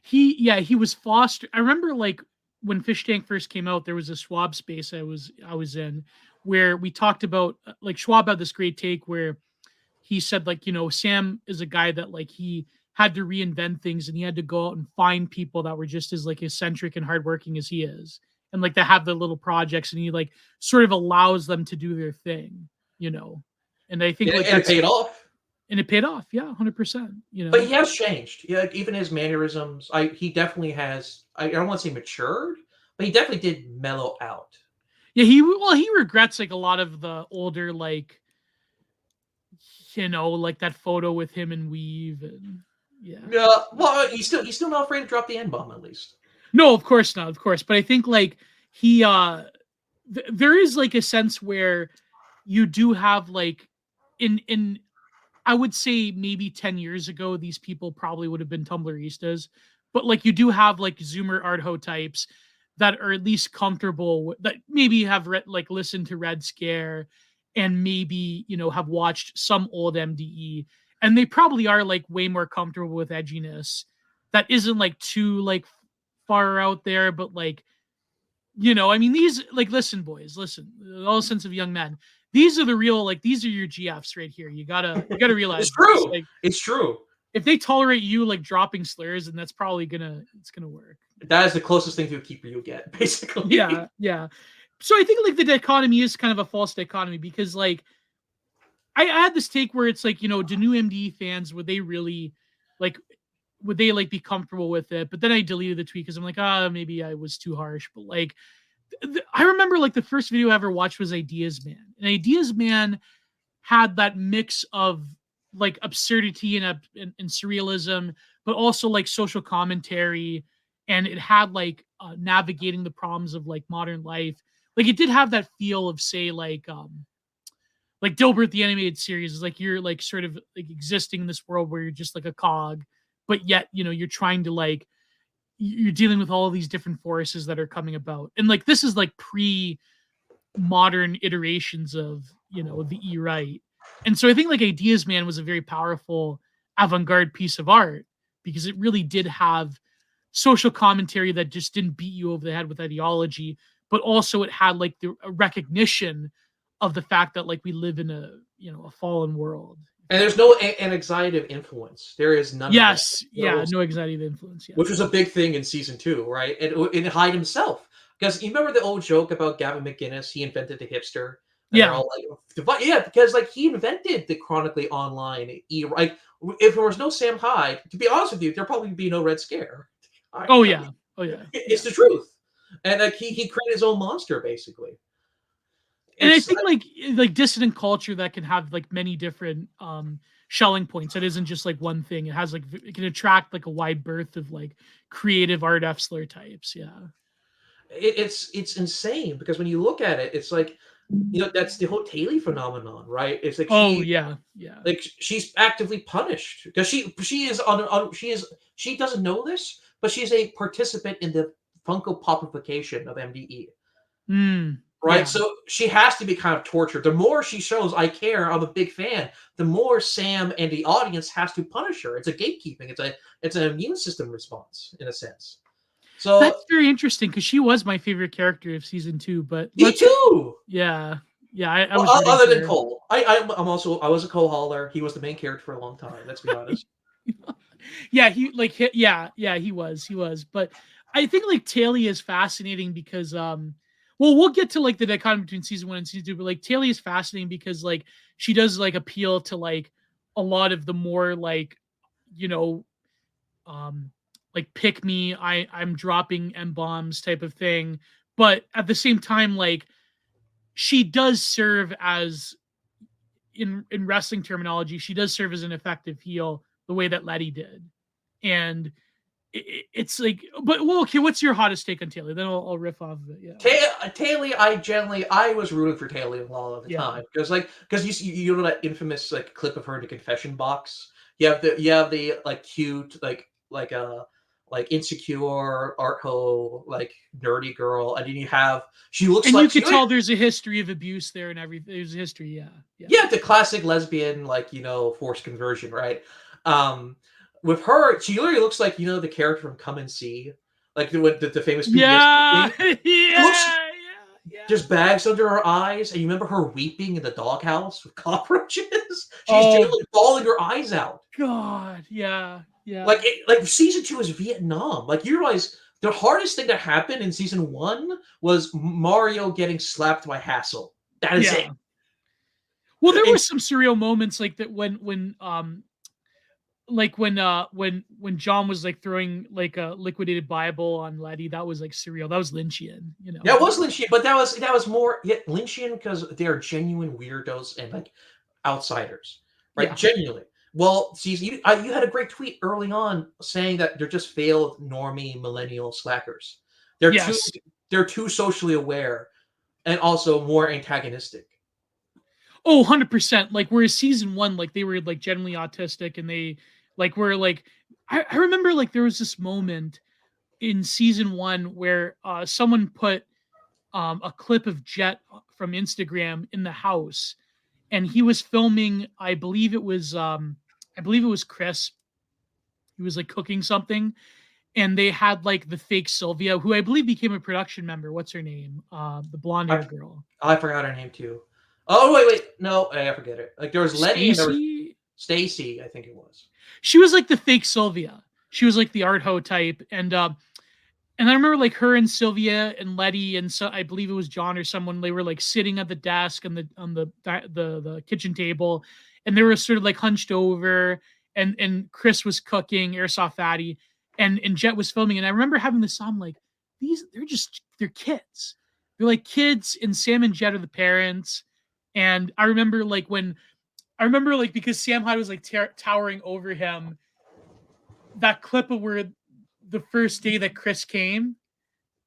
[SPEAKER 1] He was foster. I remember like when Fishtank first came out, there was a Schwab space I was in where we talked about like Schwab had this great take where he said like Sam is a guy that like he had to reinvent things and he had to go out and find people that were just as like eccentric and hardworking as he is, and like they have their little projects and he like sort of allows them to do their thing, and I think like
[SPEAKER 2] And it
[SPEAKER 1] that's
[SPEAKER 2] paid off.
[SPEAKER 1] and it paid off. Yeah, 100%.
[SPEAKER 2] But he has changed. Yeah, like, even his mannerisms. He definitely has. I don't want to say matured, but he definitely did mellow out.
[SPEAKER 1] Yeah, he regrets like a lot of the older like like that photo with him and Weave and yeah.
[SPEAKER 2] Yeah, well, he's still not afraid to drop the N bomb at least.
[SPEAKER 1] No, of course not, of course. But I think like he there is like a sense where you do have like in I would say maybe 10 years ago, these people probably would have been Tumblristas. But like you do have like Zoomer Art types that are at least comfortable that maybe have like listened to Red Scare and maybe, have watched some old MDE. And they probably are like way more comfortable with edginess that isn't like too like far out there, but like, I mean, these like, listen, boys, listen, all sense of young men. These are the real, like, these are your GFs right here. You gotta realize
[SPEAKER 2] It's
[SPEAKER 1] this.
[SPEAKER 2] true.
[SPEAKER 1] Like,
[SPEAKER 2] It's true.
[SPEAKER 1] if they tolerate you like dropping slurs, then that's probably it's gonna work.
[SPEAKER 2] That is the closest thing to a keeper you'll get, basically.
[SPEAKER 1] Yeah, yeah. So I think like the dichotomy is kind of a false dichotomy because like I had this take where it's like, do new MD fans would they really like would they like be comfortable with it? But then I deleted the tweet because I'm like, maybe I was too harsh. But like I remember like the first video I ever watched was Ideas Man. And Ideas Man had that mix of like absurdity and surrealism, but also like social commentary. And it had like navigating the problems of like modern life. Like it did have that feel of say like Dilbert the animated series is like you're like sort of like existing in this world where you're just like a cog, but yet you're trying to like you're dealing with all these different forces that are coming about, and like this is like modern iterations of the right. And so I think like Ideas Man was a very powerful avant-garde piece of art because it really did have social commentary that just didn't beat you over the head with ideology, but also it had like the recognition of the fact that like we live in a fallen world.
[SPEAKER 2] And there's no anxiety of influence. There is none of that.
[SPEAKER 1] Yes, yeah, no anxiety of influence. Yeah.
[SPEAKER 2] Which was a big thing in season 2, right? And Hyde himself. Because you remember the old joke about Gavin McInnes, he invented the hipster. And
[SPEAKER 1] Yeah.
[SPEAKER 2] they're all like, yeah, because like he invented the chronically online like if there was no Sam Hyde, to be honest with you, there'd probably be no Red Scare.
[SPEAKER 1] Oh yeah.
[SPEAKER 2] It's the truth. And like he created his own monster basically.
[SPEAKER 1] And I think like dissident culture that can have like many different shelling points. That isn't just like one thing. It has like it can attract like a wide berth of like creative art F-slur types. Yeah.
[SPEAKER 2] It's insane because when you look at it, it's like that's the whole Taylor phenomenon, right? It's like
[SPEAKER 1] yeah,
[SPEAKER 2] like she's actively punished because she is she doesn't know this, but she's a participant in the Funko Popification of MDE. Right,
[SPEAKER 1] yeah.
[SPEAKER 2] so she has to be kind of tortured. The more she shows, I care, I'm a big fan, the more Sam and the audience has to punish her. It's a gatekeeping. It's an immune system response in a sense. So
[SPEAKER 1] that's very interesting because she was my favorite character of season 2. But
[SPEAKER 2] me too.
[SPEAKER 1] Yeah, I was
[SPEAKER 2] other than Cole. I was a Cole hauler. He was the main character for a long time. Let's be honest.
[SPEAKER 1] Yeah, he was. But I think like Taylor is fascinating because we'll get to like the dichotomy between season 1 and season 2, but like Taylor is fascinating because like she does like appeal to like a lot of the more like like pick me, I'm dropping M bombs type of thing, but at the same time like she does serve as in wrestling terminology, she does serve as an effective heel the way that Letty did. And it's like, but well, okay, what's your hottest take on Taylor? Then I'll riff off of it. Yeah,
[SPEAKER 2] Taylor, I was rooting for Taylor a lot of the time because you know that infamous like clip of her in the confession box. You have the like cute like insecure art hoe like nerdy girl, and then she looks
[SPEAKER 1] and
[SPEAKER 2] like
[SPEAKER 1] you could tell there's a history of abuse there and everything. There's a history,
[SPEAKER 2] yeah, the classic lesbian like forced conversion, right? With her, she literally looks like the character from Come and See, like the famous PBS There's bags under her eyes, and you remember her weeping in the doghouse with cockroaches. She's generally bawling her eyes out.
[SPEAKER 1] God, yeah.
[SPEAKER 2] Like season 2 is Vietnam. Like you realize the hardest thing that happened in season 1 was Mario getting slapped by Hassel. That is it.
[SPEAKER 1] Well, there were some surreal moments like that when John was like throwing like a liquidated Bible on Letty. That was like surreal. That was Lynchian,
[SPEAKER 2] That was Lynchian, but that was more Lynchian because they are genuine weirdos and like outsiders, right? Genuinely. Well, see, you had a great tweet early on saying that they're just failed normie millennial slackers. They're too socially aware and also more antagonistic.
[SPEAKER 1] Oh, 100%. Like whereas season 1, like they were like generally autistic and they like were like I remember like there was this moment in season 1 where someone put a clip of Jet from Instagram in the house, and he was filming, I believe it was Chris. He was like cooking something, and they had like the fake Sylvia, who I believe became a production member. What's her name? The blonde haired girl.
[SPEAKER 2] I forgot her name too. Oh wait, no, I forget it. Like there was Letty and there was Stacy, I think it was.
[SPEAKER 1] She was like the fake Sylvia. She was like the art ho type, and I remember like her and Sylvia and Letty and so I believe it was John or someone. They were like sitting at the desk on the kitchen table, and they were sort of like hunched over, and Chris was cooking airsoft fatty, and Jet was filming. And I remember having this song like they're kids. They're like kids, and Sam and Jet are the parents. And I remember like because Sam Hyde was like towering over him. That clip of where the first day that Chris came,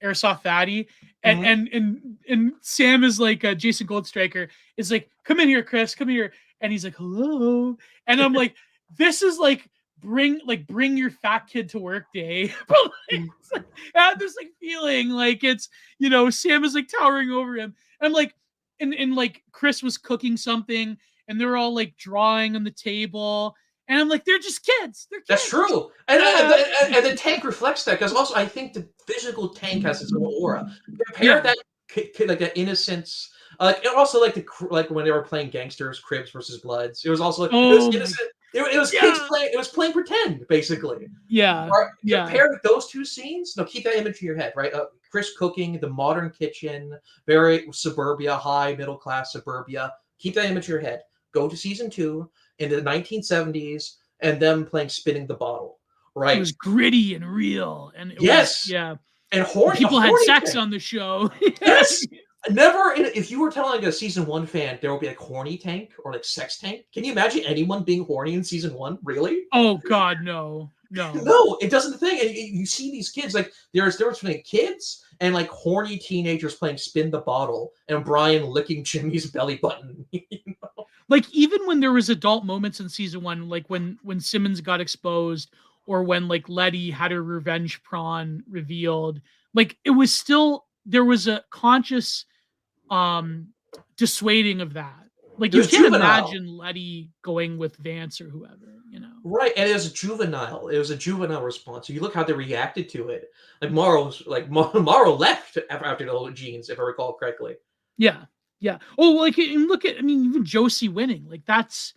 [SPEAKER 1] Airsoft Fatty, and
[SPEAKER 2] Mhm.
[SPEAKER 1] and Sam is like Jason Goldstriker is like, come in here, Chris, come here, and he's like, hello, and I'm like, this is like bring your fat kid to work day, but like, it's like, I had this like feeling like it's Sam is like towering over him, and I'm like, and like Chris was cooking something, and they're all like drawing on the table. And I'm like, they're just kids. They're
[SPEAKER 2] That's
[SPEAKER 1] kids.
[SPEAKER 2] true, and,
[SPEAKER 1] Yeah.
[SPEAKER 2] and the tank reflects that because also I think the physical tank has its own aura. Compare
[SPEAKER 1] Yeah.
[SPEAKER 2] that like that innocence, like and also like like when they were playing gangsters, Crips versus Bloods. It was also it was
[SPEAKER 1] Oh my.
[SPEAKER 2] innocent. It was kids
[SPEAKER 1] Yeah.
[SPEAKER 2] playing. It was playing pretend basically.
[SPEAKER 1] Yeah.
[SPEAKER 2] Or
[SPEAKER 1] Yeah.
[SPEAKER 2] compare those two scenes. No, keep that image in your head, right? Chris cooking, the modern kitchen, very suburbia, high middle class suburbia. Keep that image in your head. Go to season 2 in the 1970s and them playing spinning the bottle,
[SPEAKER 1] It
[SPEAKER 2] right?
[SPEAKER 1] was gritty and real, and it was
[SPEAKER 2] Yes,
[SPEAKER 1] yeah.
[SPEAKER 2] and
[SPEAKER 1] And
[SPEAKER 2] horny, a
[SPEAKER 1] people had
[SPEAKER 2] horny
[SPEAKER 1] sex
[SPEAKER 2] tank.
[SPEAKER 1] on the show. Yeah.
[SPEAKER 2] Yes, never. If you were telling a season 1 fan there will be like horny tank or like sex tank, can you imagine anyone being horny in season 1? Really?
[SPEAKER 1] Oh God, no, no.
[SPEAKER 2] No, it doesn't thing. And you see these kids like there's difference between kids and like horny teenagers playing spin the bottle and Brian licking Jimmy's belly button.
[SPEAKER 1] Like even when there was adult moments in season 1, like when Simmons got exposed, or when like Letty had her revenge prawn revealed, like it was still there was a conscious um dissuading of that. Like
[SPEAKER 2] It
[SPEAKER 1] you
[SPEAKER 2] was
[SPEAKER 1] can't
[SPEAKER 2] juvenile.
[SPEAKER 1] imagine Letty going with Vance or whoever.
[SPEAKER 2] Right, and it was juvenile. It was a juvenile response. So you look how they reacted to it. Like Morrow's like Morrow left after the whole jeans, if I recall correctly.
[SPEAKER 1] Yeah. Yeah. Oh, like and look at I mean even Josie winning. Like that's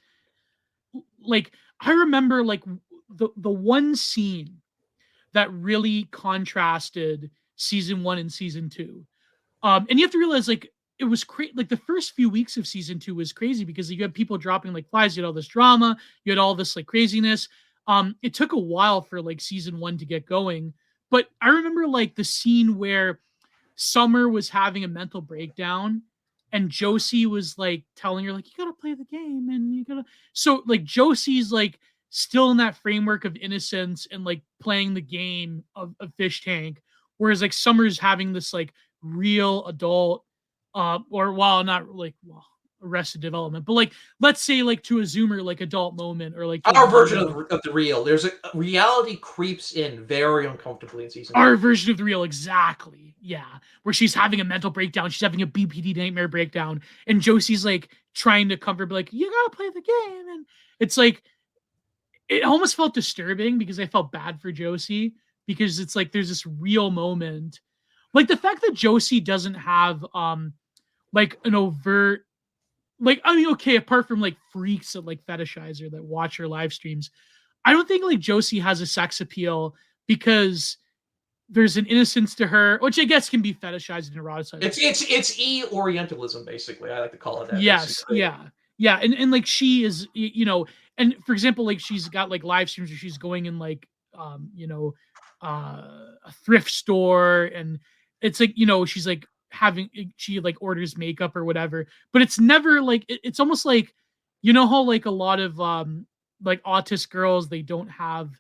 [SPEAKER 1] like I remember like the one scene that really contrasted season 1 and season 2. And you have to realize like it was crazy. Like the first few weeks of season 2 was crazy because you had people dropping like flies. You had all this drama. You had all this like craziness. It took a while for like season 1 to get going, but I remember like the scene where Summer was having a mental breakdown, and Josie was like telling her like you gotta play the game and you gotta. So like Josie's like still in that framework of innocence and like playing the game of Fishtank, whereas like Summer's having this like real adult or well not like well Arrested Development, but like let's say like to a Zoomer like adult moment, or like to
[SPEAKER 2] Our
[SPEAKER 1] a
[SPEAKER 2] version of the real. There's a reality creeps in very uncomfortably in season 2.
[SPEAKER 1] our version of the real, exactly. Yeah, where she's having a mental breakdown, she's having a BPD nightmare breakdown, and Josie's like trying to comfort, like you gotta play the game, and it's like it almost felt disturbing because I felt bad for Josie, because it's like there's this real moment, like the fact that Josie doesn't have like an overt, like I mean okay, apart from like freaks that like fetishize her that watch her live streams, I don't think like Josie has a sex appeal because there's an innocence to her, which I guess can be fetishized and eroticized.
[SPEAKER 2] It's Orientalism basically. I like to call it that
[SPEAKER 1] Yes,
[SPEAKER 2] basically.
[SPEAKER 1] yeah, yeah, and like she is, and for example, like she's got like live streams where she's going in like, a thrift store, and it's like she's like having she like orders makeup or whatever, but it's never like it's almost like how like a lot of like autist girls, they don't have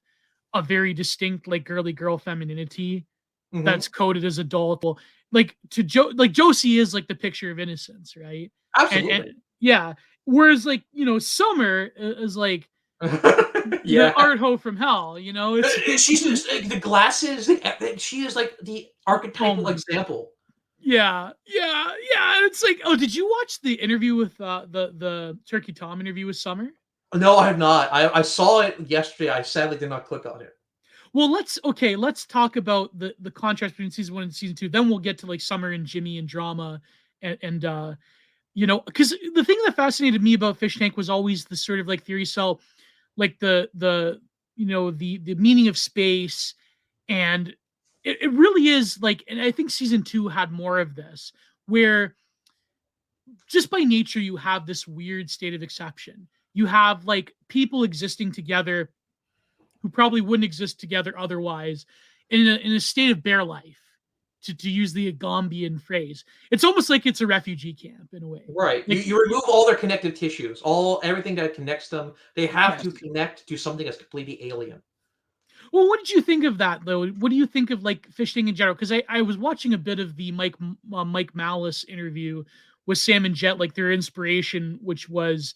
[SPEAKER 1] a very distinct like girly girl femininity
[SPEAKER 2] Hmm.
[SPEAKER 1] that's coded as adult. Well, like to like Josie is like the picture of innocence, right? And
[SPEAKER 2] Absolutely.
[SPEAKER 1] yeah, whereas like Summer is like the
[SPEAKER 2] Yeah.
[SPEAKER 1] art hoe from hell. It's
[SPEAKER 2] She's just the glasses. She is like the
[SPEAKER 1] oh
[SPEAKER 2] archetypal
[SPEAKER 1] my
[SPEAKER 2] example.
[SPEAKER 1] yeah, yeah, yeah. And it's like, oh, did you watch the interview with the Turkey Tom interview with Summer?
[SPEAKER 2] No, I have not. I saw it yesterday. I sadly did not click on it.
[SPEAKER 1] Well, let's talk about the contrast between season 1 and season 2. Then we'll get to like Summer and Jimmy and drama, and You know, because the thing that fascinated me about Fishtank was always the sort of like theory cell, like the you know the meaning of space, and it really is like, and I think season two had more of this, where just by nature you have this weird state of exception. You have like people existing together who probably wouldn't exist together otherwise, in a state of bare life, to use the Agambian phrase. It's almost like it's a refugee camp in a way.
[SPEAKER 2] Right.
[SPEAKER 1] Like,
[SPEAKER 2] You remove all their connective tissues, everything that connects them. They have
[SPEAKER 1] yes.
[SPEAKER 2] to connect to something that's completely alien.
[SPEAKER 1] Well, what did you think of that though? What do you think of like fishing in general? Because I was watching a bit of the Mike Malice interview with Sam and Jet, like their inspiration, which was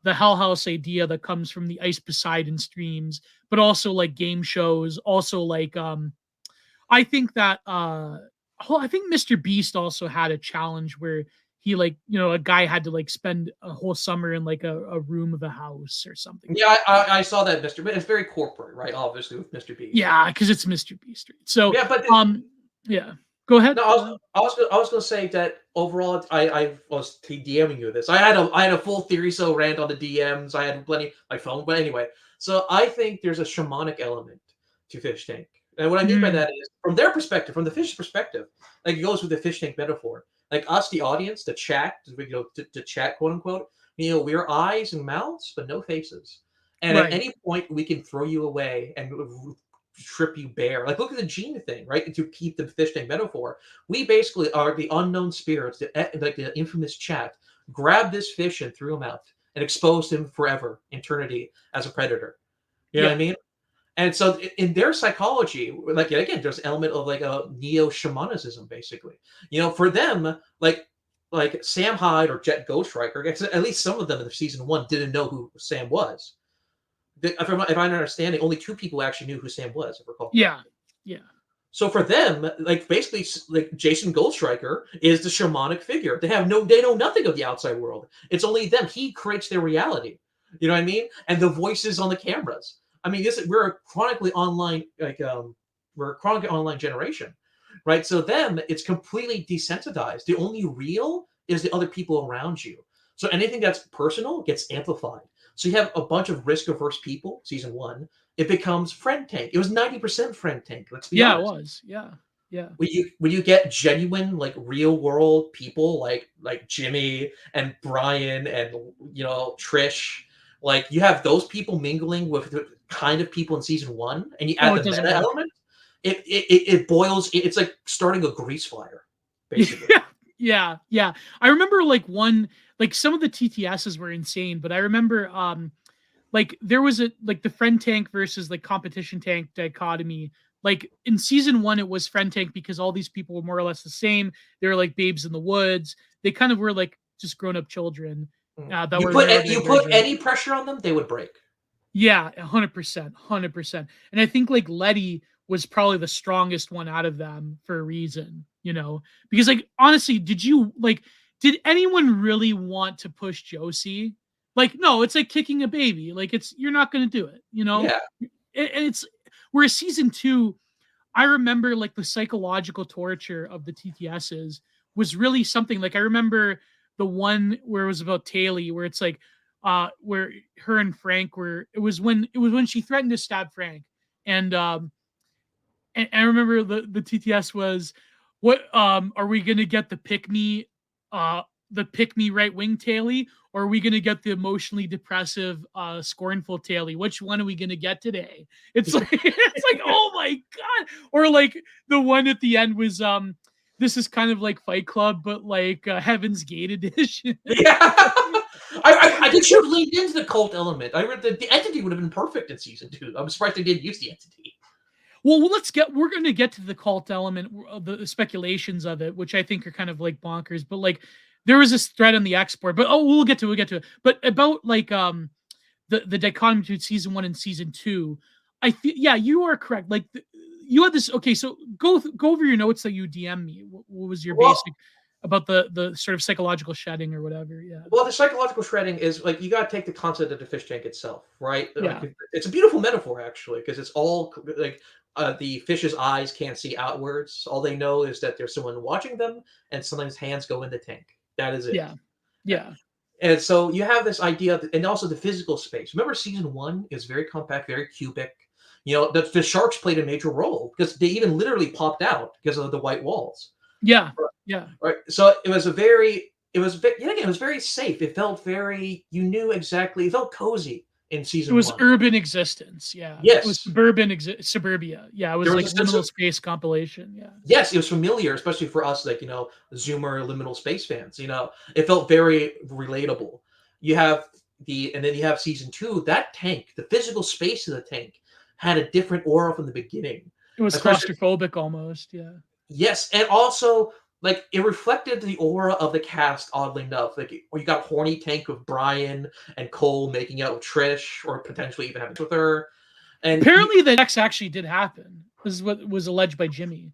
[SPEAKER 1] the Hell House idea that comes from the Ice Poseidon streams, but also like game shows, also like I think that I think Mr. Beast also had a challenge where he, like, you know, a guy had to like spend a whole summer in like a room of a house or something like
[SPEAKER 2] Yeah,
[SPEAKER 1] that.
[SPEAKER 2] I saw that, Mr. But it's very corporate, right? Obviously, with Mr. Beast.
[SPEAKER 1] Yeah, because it's Mr. Beast. Right? So
[SPEAKER 2] Yeah, but
[SPEAKER 1] yeah. Go ahead.
[SPEAKER 2] no,
[SPEAKER 1] Go ahead.
[SPEAKER 2] I was going to say that overall, I was DMing you this. I had a full theory so rant on the DMs. I had plenty my phone, but anyway. So I think there's a shamanic element to Fish Tank, and what I mean by
[SPEAKER 1] Mm,
[SPEAKER 2] that is from their perspective, from the fish's perspective, like it goes with the Fish Tank metaphor. Like us, the audience, the chat, you know, to chat, quote unquote. You know, we're eyes and mouths, but no faces. And at
[SPEAKER 1] right.
[SPEAKER 2] any point, we can throw you away and strip you bare. Like, look at the gene thing, right? To keep the fish tank metaphor, we basically are the unknown spirits, like the infamous chat, grabbed this fish and threw him out and exposed him forever, eternity, as a predator. You know what
[SPEAKER 1] Yeah.
[SPEAKER 2] I mean? And so in their psychology, like again, there's an element of like a neo shamanism, basically. You know, for them, like Sam Hyde or Jet Ghost Rider, at least some of them in the season one didn't know who Sam was. If I'm understanding, only two people actually knew who Sam was, if I recall
[SPEAKER 1] Yeah.
[SPEAKER 2] correctly.
[SPEAKER 1] Yeah.
[SPEAKER 2] So for them, like basically, like Jason Goldstriker is the shamanic figure. They know nothing of the outside world. It's only them. He creates their reality. You know what I mean? And the voices on the cameras. I mean, we're a chronically online, we're a chronically online generation, right? So them, it's completely desensitized. The only real is the other people around you. So anything that's personal gets amplified. So you have a bunch of risk averse people, season one. It becomes friend tank. It was 90% friend tank. Let's be
[SPEAKER 1] Yeah, it
[SPEAKER 2] honest.
[SPEAKER 1] was. Yeah. Yeah.
[SPEAKER 2] When you get genuine like real world people like Jimmy and Brian and you know Trish, like you have those people mingling with the kind of people in season one, and you
[SPEAKER 1] Oh,
[SPEAKER 2] add
[SPEAKER 1] it
[SPEAKER 2] the
[SPEAKER 1] doesn't
[SPEAKER 2] meta
[SPEAKER 1] work.
[SPEAKER 2] element, it boils. It's like starting a grease fire, basically.
[SPEAKER 1] Yeah, yeah, yeah. I remember like like some of the TTSs were insane, but I remember like there was a like the friend tank versus like competition tank dichotomy. Like in season one, it was friend tank because all these people were more or less the same. They were like babes in the woods. They kind of were like just grown up children that were
[SPEAKER 2] You put
[SPEAKER 1] neurodivergent.
[SPEAKER 2] any pressure on them, they would break.
[SPEAKER 1] Yeah, 100%, 100%. And I think like Letty was probably the strongest one out of them for a reason, you know, because like honestly, did anyone really want to push Josie? Like, no, it's like kicking a baby. Like, you're not going to do it, you know?
[SPEAKER 2] Yeah,
[SPEAKER 1] It's whereas season two, I remember like the psychological torture of the TTSs was really something. Like I remember the one where it was about Taylor, where it's like where her and Frank were it was when she threatened to stab Frank. And and I remember the TTS was, what are we gonna get the pick me right wing Taily, or are we gonna get the emotionally depressive scornful Taily? Which one are we gonna get today? It's like it's like, oh my god. Or like the one at the end was this is kind of like Fight Club, but like Heaven's Gate edition.
[SPEAKER 2] yeah. I think should have leaned into the cult element. I read the entity would have been perfect in season two. I'm surprised they didn't use the entity.
[SPEAKER 1] Well, we're going to get to the cult element, the speculations of it, which I think are kind of like bonkers. But like, there was this thread on the export, but we'll get to it. But about like the dichotomy between season one and season two, I feel, yeah, you are correct. Like you had this. Okay, so go over your notes that you DM me. What was your
[SPEAKER 2] Well,
[SPEAKER 1] basic about the sort of psychological shedding or whatever? Yeah,
[SPEAKER 2] Well, the psychological shredding is like you got to take the concept of the fish tank itself, right?
[SPEAKER 1] yeah,
[SPEAKER 2] Like it's a beautiful metaphor actually, because it's all like the fish's eyes can't see outwards. All they know is that there's someone watching them, and sometimes hands go in the tank. That is it.
[SPEAKER 1] yeah, Yeah.
[SPEAKER 2] And so you have this idea, and also the physical space. Remember, season one is very compact, very cubic. The sharks played a major role because they even literally popped out because of the white walls.
[SPEAKER 1] Yeah. Yeah.
[SPEAKER 2] Right. So it was a very, it was, yet again, it was very safe. It felt very, you knew exactly, it felt cozy in
[SPEAKER 1] It
[SPEAKER 2] season
[SPEAKER 1] was
[SPEAKER 2] one.
[SPEAKER 1] urban existence. Yeah. It was
[SPEAKER 2] Yes.
[SPEAKER 1] suburbia. Yeah. It
[SPEAKER 2] There
[SPEAKER 1] was
[SPEAKER 2] was
[SPEAKER 1] like
[SPEAKER 2] a sense
[SPEAKER 1] liminal
[SPEAKER 2] of,
[SPEAKER 1] space compilation. Yeah.
[SPEAKER 2] yes, it was familiar, especially for us, like, Zoomer liminal space fans. It felt very relatable. You have and then you have season two, that tank, the physical space of the tank had a different aura from the beginning.
[SPEAKER 1] It was
[SPEAKER 2] Especially,
[SPEAKER 1] claustrophobic almost. Yeah.
[SPEAKER 2] yes, and also, like, it reflected the aura of the cast, oddly enough. Like, you got horny tank with Brian and Cole making out with Trish, or potentially even having sex with her. And
[SPEAKER 1] Apparently, the sex actually did happen. This is what was alleged by Jimmy,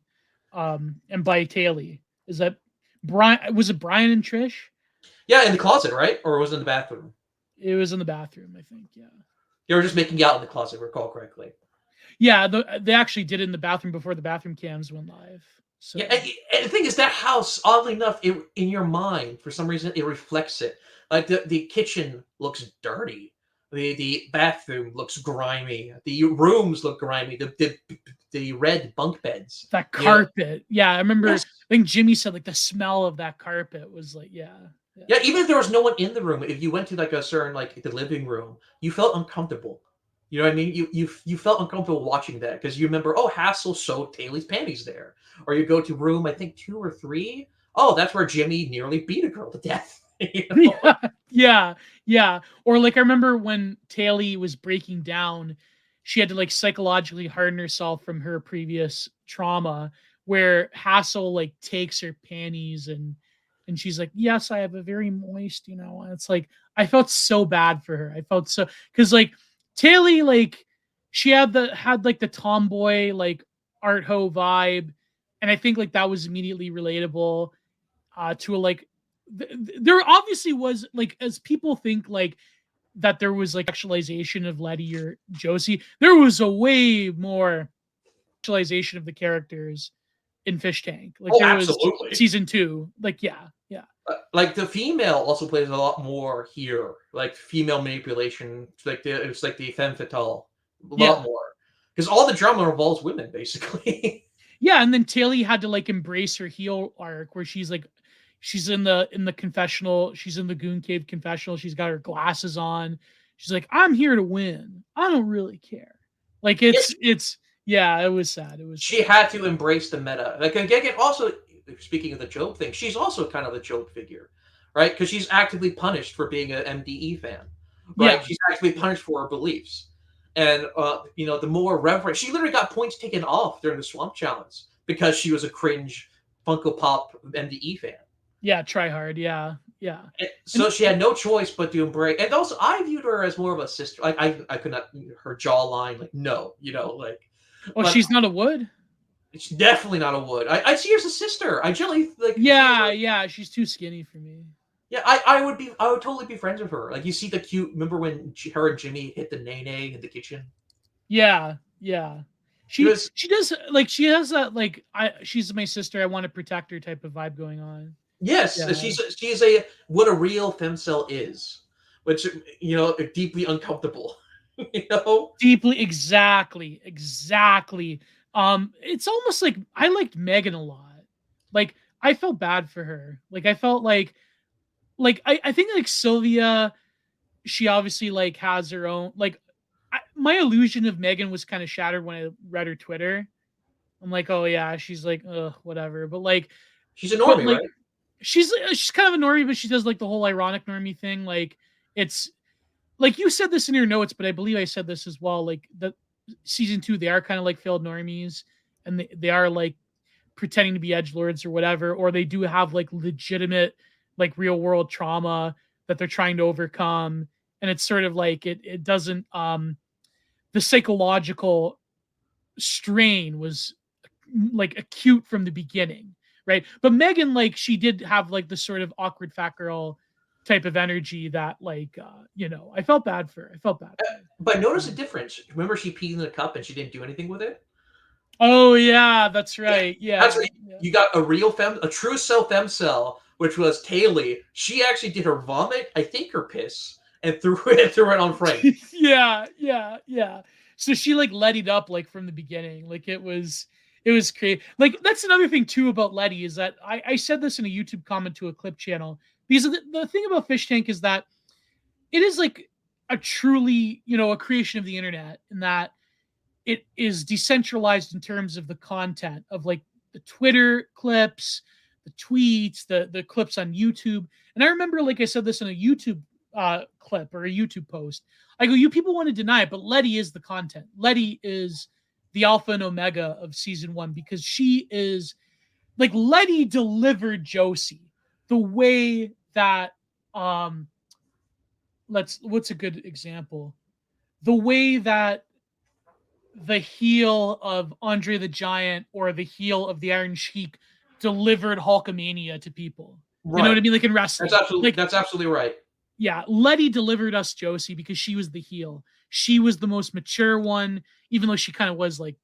[SPEAKER 1] and by Taylor. Is that Brian? Was it Brian and Trish?
[SPEAKER 2] yeah, in the closet, right? Or was it in the bathroom?
[SPEAKER 1] It was in the bathroom, I think. Yeah.
[SPEAKER 2] They were just making out in the closet, if I recall correctly.
[SPEAKER 1] Yeah, they actually did it in the bathroom before the bathroom cams went live. So
[SPEAKER 2] Yeah, and the thing is, that house, oddly enough, in your mind, for some reason, it reflects it. Like, the kitchen looks dirty, the bathroom looks grimy, the rooms look grimy, the red bunk beds.
[SPEAKER 1] that carpet, yeah, I remember.
[SPEAKER 2] Yes.
[SPEAKER 1] I think Jimmy said like the smell of that carpet was like, yeah.
[SPEAKER 2] Yeah, even if there was no one in the room, if you went to like a certain, like, the living room, you felt uncomfortable. You know what I mean? You felt uncomfortable watching that because you remember, oh, Hassel sewed Taylor's panties there, or you go to room, I think, 2 or 3. Oh, that's where Jimmy nearly beat a girl to death.
[SPEAKER 1] Yeah. Or like I remember when Taylor was breaking down, she had to like psychologically harden herself from her previous trauma, where Hassel like takes her panties and she's like, yes, I have a very moist, and it's like I felt so bad for her. I felt so, because like Taylor, like she had like the tomboy like art ho vibe, and I think like that was immediately relatable to a like there obviously was, like, as people think like that there was like sexualization of Letty or Josie, there was a way more sexualization of the characters in Fishtank. Like
[SPEAKER 2] Oh,
[SPEAKER 1] there was
[SPEAKER 2] absolutely.
[SPEAKER 1] season 2. Like yeah.
[SPEAKER 2] Like, the female also plays a lot more here. Like, female manipulation, it's like the femme fatale, a lot
[SPEAKER 1] Yeah.
[SPEAKER 2] more, because all the drama involves women, basically.
[SPEAKER 1] Yeah, and then Taylor had to like embrace her heel arc where she's in the confessional, she's in the Goon Cave confessional, she's got her glasses on. She's like, I'm here to win. I don't really care. Like
[SPEAKER 2] Yes,
[SPEAKER 1] it's yeah, it was sad. It was
[SPEAKER 2] she
[SPEAKER 1] sad.
[SPEAKER 2] had to embrace the meta. Like, again, also, speaking of the Job thing, she's also kind of a Job figure, right? Because she's actively punished for being an MDE fan, right?
[SPEAKER 1] Yeah.
[SPEAKER 2] She's actively punished for her beliefs, and the more reverent, she literally got points taken off during the Swamp Challenge because she was a cringe Funko Pop MDE fan.
[SPEAKER 1] Yeah, try hard. Yeah.
[SPEAKER 2] So
[SPEAKER 1] And
[SPEAKER 2] she had no choice but to embrace. And also, I viewed her as more of a sister. Like, I could not, her jawline, like, no, like.
[SPEAKER 1] oh,
[SPEAKER 2] But
[SPEAKER 1] she's not a wood?
[SPEAKER 2] it's definitely not a Wood. I see her as a sister. I generally like.
[SPEAKER 1] Yeah, she's too skinny for me.
[SPEAKER 2] Yeah, I would totally be friends with her. Like, you see the cute. Remember when her and Jimmy hit the nay in the kitchen?
[SPEAKER 1] Yeah.
[SPEAKER 2] It was,
[SPEAKER 1] She does, like, she has that like she's my sister, I want to protect her type of vibe going on.
[SPEAKER 2] yes,
[SPEAKER 1] Yeah.
[SPEAKER 2] she's a what a real femcel is, which, deeply uncomfortable. You know.
[SPEAKER 1] Deeply, exactly. It's almost like I liked Megan a lot. Like I felt bad for her. Like I felt like I think like Sylvia, she obviously like has her own like my illusion of Megan was kind of shattered when I read her Twitter. I'm like, oh yeah, she's like, whatever.
[SPEAKER 2] She's a
[SPEAKER 1] But
[SPEAKER 2] normie,
[SPEAKER 1] like
[SPEAKER 2] right?
[SPEAKER 1] she's kind of a normie, but she does like the whole ironic normie thing. Like it's like you said this in your notes, but I believe I said this as well. Like the season 2, they are kind of like failed normies, and they are like pretending to be edgelords or whatever, or they do have like legitimate like real world trauma that they're trying to overcome, and it's sort of like it doesn't the psychological strain was like acute from the beginning, right? But Megan, like, she did have like the sort of awkward fat girl type of energy that like I felt bad for her. I felt bad for her.
[SPEAKER 2] But notice a difference. Remember, she peed in the cup and she didn't do anything with it.
[SPEAKER 1] Oh yeah, that's
[SPEAKER 2] Yeah,
[SPEAKER 1] right.
[SPEAKER 2] that's
[SPEAKER 1] Yeah.
[SPEAKER 2] right. You got a true self femcel which was Taylor. She actually did her vomit, I think her piss, and threw it on Frank.
[SPEAKER 1] Yeah. So she like Lettied up like from the beginning. Like it was great. Like that's another thing too about Letty is that I said this in a YouTube comment to a clip channel because the thing about Fishtank is that it is like a truly, a creation of the internet in that it is decentralized in terms of the content of like the Twitter clips, the tweets, the clips on YouTube. And I remember, like I said this in a YouTube clip or a YouTube post. I go, you people want to deny it, but Letty is the content. Letty is the alpha and omega of season 1 because she is like Letty delivered Josie the way that what's a good example? The way that the heel of Andre the Giant or the heel of the Iron Sheik delivered Hulkamania to people. You know what
[SPEAKER 2] Right.
[SPEAKER 1] I mean? Like in wrestling.
[SPEAKER 2] That's absolutely right.
[SPEAKER 1] Yeah, Letty delivered us Josie because she was the heel. She was the most mature one, even though she kind of was like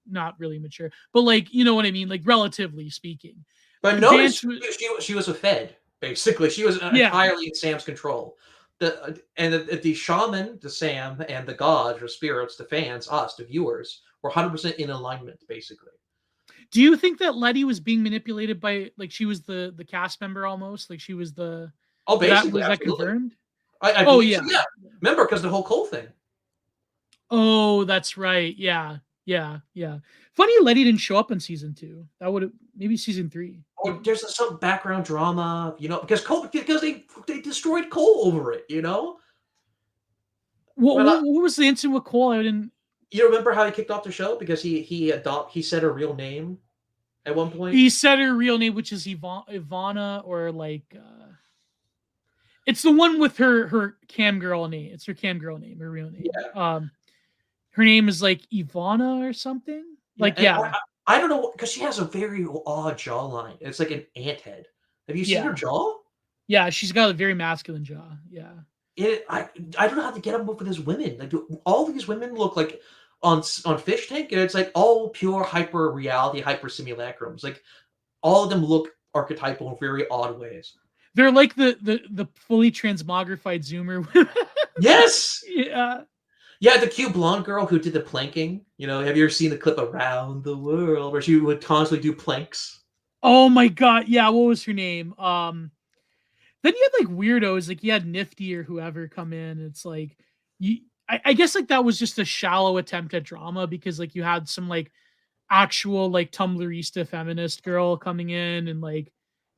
[SPEAKER 1] not really mature. But like, you know what I mean? Like relatively speaking.
[SPEAKER 2] But notice
[SPEAKER 1] Vance was,
[SPEAKER 2] she was a Fed, basically. She was
[SPEAKER 1] yeah.
[SPEAKER 2] entirely in Sam's control. The shaman, the Sam, and the gods or spirits, the fans, us, the viewers, were 100% in alignment, basically.
[SPEAKER 1] Do you think that Letty was being manipulated by like she was the cast member almost? Like she was the
[SPEAKER 2] Oh, basically,
[SPEAKER 1] was that
[SPEAKER 2] absolutely.
[SPEAKER 1] confirmed?
[SPEAKER 2] I
[SPEAKER 1] Oh
[SPEAKER 2] believe so,
[SPEAKER 1] yeah.
[SPEAKER 2] yeah. Remember, because the whole Cole thing.
[SPEAKER 1] Oh, that's right. Yeah. Funny Letty didn't show up in season 2. That would have maybe season 3.
[SPEAKER 2] Or there's some background drama, because they destroyed Cole over it,
[SPEAKER 1] What,
[SPEAKER 2] But
[SPEAKER 1] what, what was the incident with Cole? I didn't.
[SPEAKER 2] you remember how he kicked off the show because he said her real name at one point.
[SPEAKER 1] He said her real name, which is Ivana, or like it's the one with her cam girl name. It's her cam girl name, her real name.
[SPEAKER 2] Yeah.
[SPEAKER 1] Her name is like Ivana or something. Like yeah.
[SPEAKER 2] I don't know because she has a very odd jawline. It's like an ant head. Have you seen her jaw?
[SPEAKER 1] Yeah, she's got a very masculine jaw. Yeah.
[SPEAKER 2] I don't know how to get up with these women. Like all these women look like on Fishtank, and it's like all pure hyper reality, hyper simulacrums. Like all of them look archetypal in very odd ways.
[SPEAKER 1] They're like the fully transmogrified Zoomer.
[SPEAKER 2] Yes.
[SPEAKER 1] Yeah.
[SPEAKER 2] Yeah, the cute blonde girl who did the planking. Have you ever seen the clip Around the World where she would constantly do planks?
[SPEAKER 1] Oh my god, yeah. What was her name? Then you had like weirdos, like you had Nifty or whoever come in. It's like I guess like that was just a shallow attempt at drama because like you had some like actual like Tumblrista feminist girl coming in and like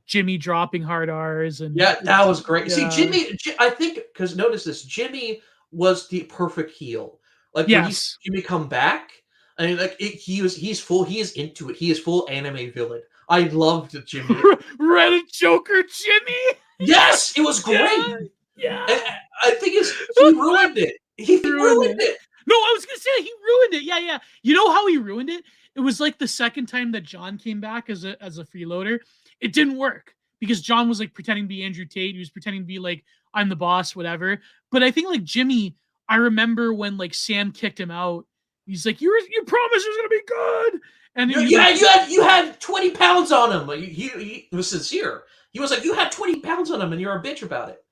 [SPEAKER 1] Jimmy dropping hard R's and
[SPEAKER 2] yeah, that was great.
[SPEAKER 1] Yeah.
[SPEAKER 2] See, Jimmy, I think because notice this, Jimmy was the perfect heel. Like when you see Jimmy come back, I mean, like he's full. He is into it. He is full anime villain. I loved Jimmy.
[SPEAKER 1] Reddit Joker Jimmy.
[SPEAKER 2] Yes, it was great.
[SPEAKER 1] Yeah.
[SPEAKER 2] And I think he ruined it. He ruined it.
[SPEAKER 1] No, I was gonna say he ruined it. Yeah. You know how he ruined it? It was like the second time that John came back as a freeloader. It didn't work because John was like pretending to be Andrew Tate. He was pretending to be like I'm the boss, whatever. But I think like Jimmy, I remember when like Sam kicked him out. He's like, you promised it was gonna be good. And
[SPEAKER 2] you had 20 pounds on him. He was sincere. He was like, you had 20 pounds on him, and you're a bitch about it.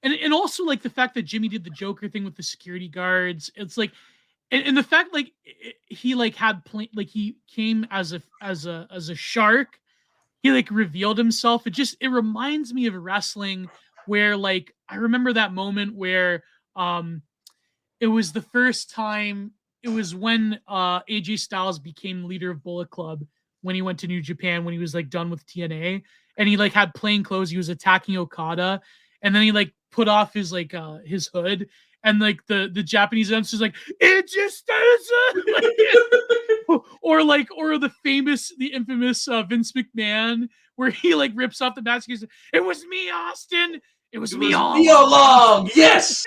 [SPEAKER 1] And also like the fact that Jimmy did the Joker thing with the security guards. It's like, and the fact like he like had like he came as a shark. He like revealed himself. It reminds me of wrestling where like I remember that moment where it was the first time. It was when AJ Styles became leader of Bullet Club when he went to New Japan when he was like done with TNA and he like had plain clothes. He was attacking Okada and then he like put off his like his hood and like the Japanese announcer's like it just or the infamous Vince McMahon where he like rips off the mask. He says, it was me, Austin. It was me all
[SPEAKER 2] along. Yes.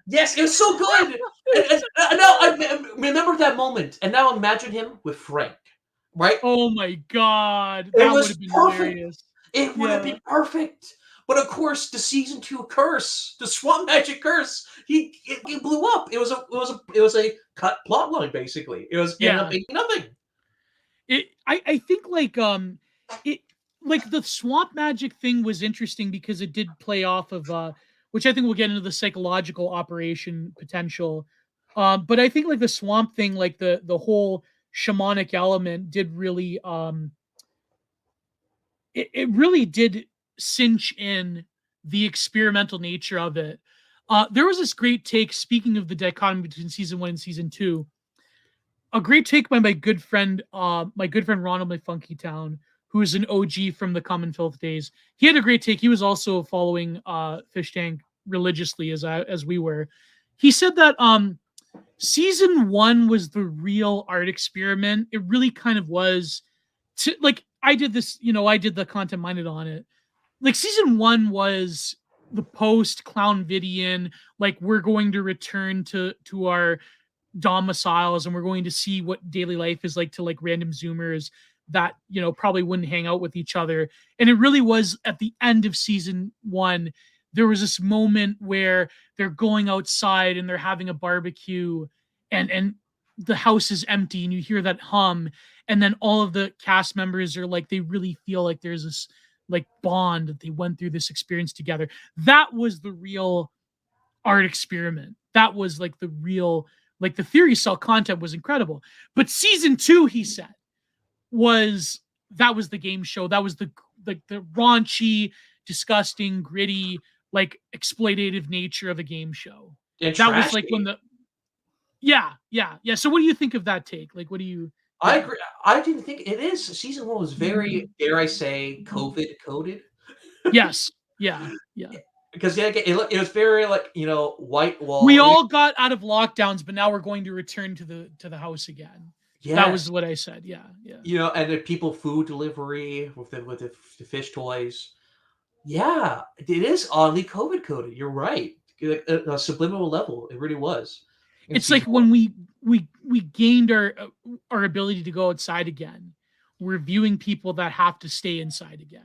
[SPEAKER 2] Yes, it was so good. And now I remember that moment, and now imagine him with Frank, right?
[SPEAKER 1] Oh my god, that would have been hilarious.
[SPEAKER 2] It would have been perfect. But of course, the season 2 curse, the Swamp Magic curse, he blew up. It was a cut plot line basically. It was ended up being nothing.
[SPEAKER 1] I think like it like the swamp magic thing was interesting because it did play off of which I think we'll get into the psychological operation potential. But I think like the swamp thing, like the whole shamanic element did really it really did cinch in the experimental nature of it. There was this great take, speaking of the dichotomy between season 1 and season 2, a great take by my good friend Ronald McFunky who is an OG from the Common Filth days. He had a great take. He was also following Fishtank religiously as we were. He said that season 1 was the real art experiment. It really kind of was. Like I did this, I did the content minded on it. Like season 1 was the post Clown Vidian, like we're going to return to our domiciles and we're going to see what daily life is like to like random Zoomers that probably wouldn't hang out with each other. And it really was at the end of season 1, there was this moment where they're going outside and they're having a barbecue, and the house is empty and you hear that hum, and then all of the cast members are like, they really feel like there's this like bond that they went through this experience together. That was the real art experiment. That was like the real, like the theory cell content was incredible. But season 2, he said, was the game show. That was the raunchy, disgusting, gritty, like exploitative nature of a game show.
[SPEAKER 2] And
[SPEAKER 1] That was like
[SPEAKER 2] trashy.
[SPEAKER 1] when the yeah. So what do you think of that take? Like, what do you?
[SPEAKER 2] I
[SPEAKER 1] Yeah.
[SPEAKER 2] agree. I didn't think it is. Season 1 was very, dare I say, COVID coded.
[SPEAKER 1] Yes. Yeah.
[SPEAKER 2] Because yeah, it was very like white
[SPEAKER 1] We
[SPEAKER 2] wall.
[SPEAKER 1] all got out of lockdowns, but now we're going to return to the house again. That was
[SPEAKER 2] Yes,
[SPEAKER 1] what I said. Yeah.
[SPEAKER 2] and the people food delivery with the fish toys. Yeah, it is oddly COVID coded. You're right. A subliminal level, it really was in
[SPEAKER 1] It's like
[SPEAKER 2] season 1.
[SPEAKER 1] when we gained our ability to go outside again, we're viewing people that have to stay inside again.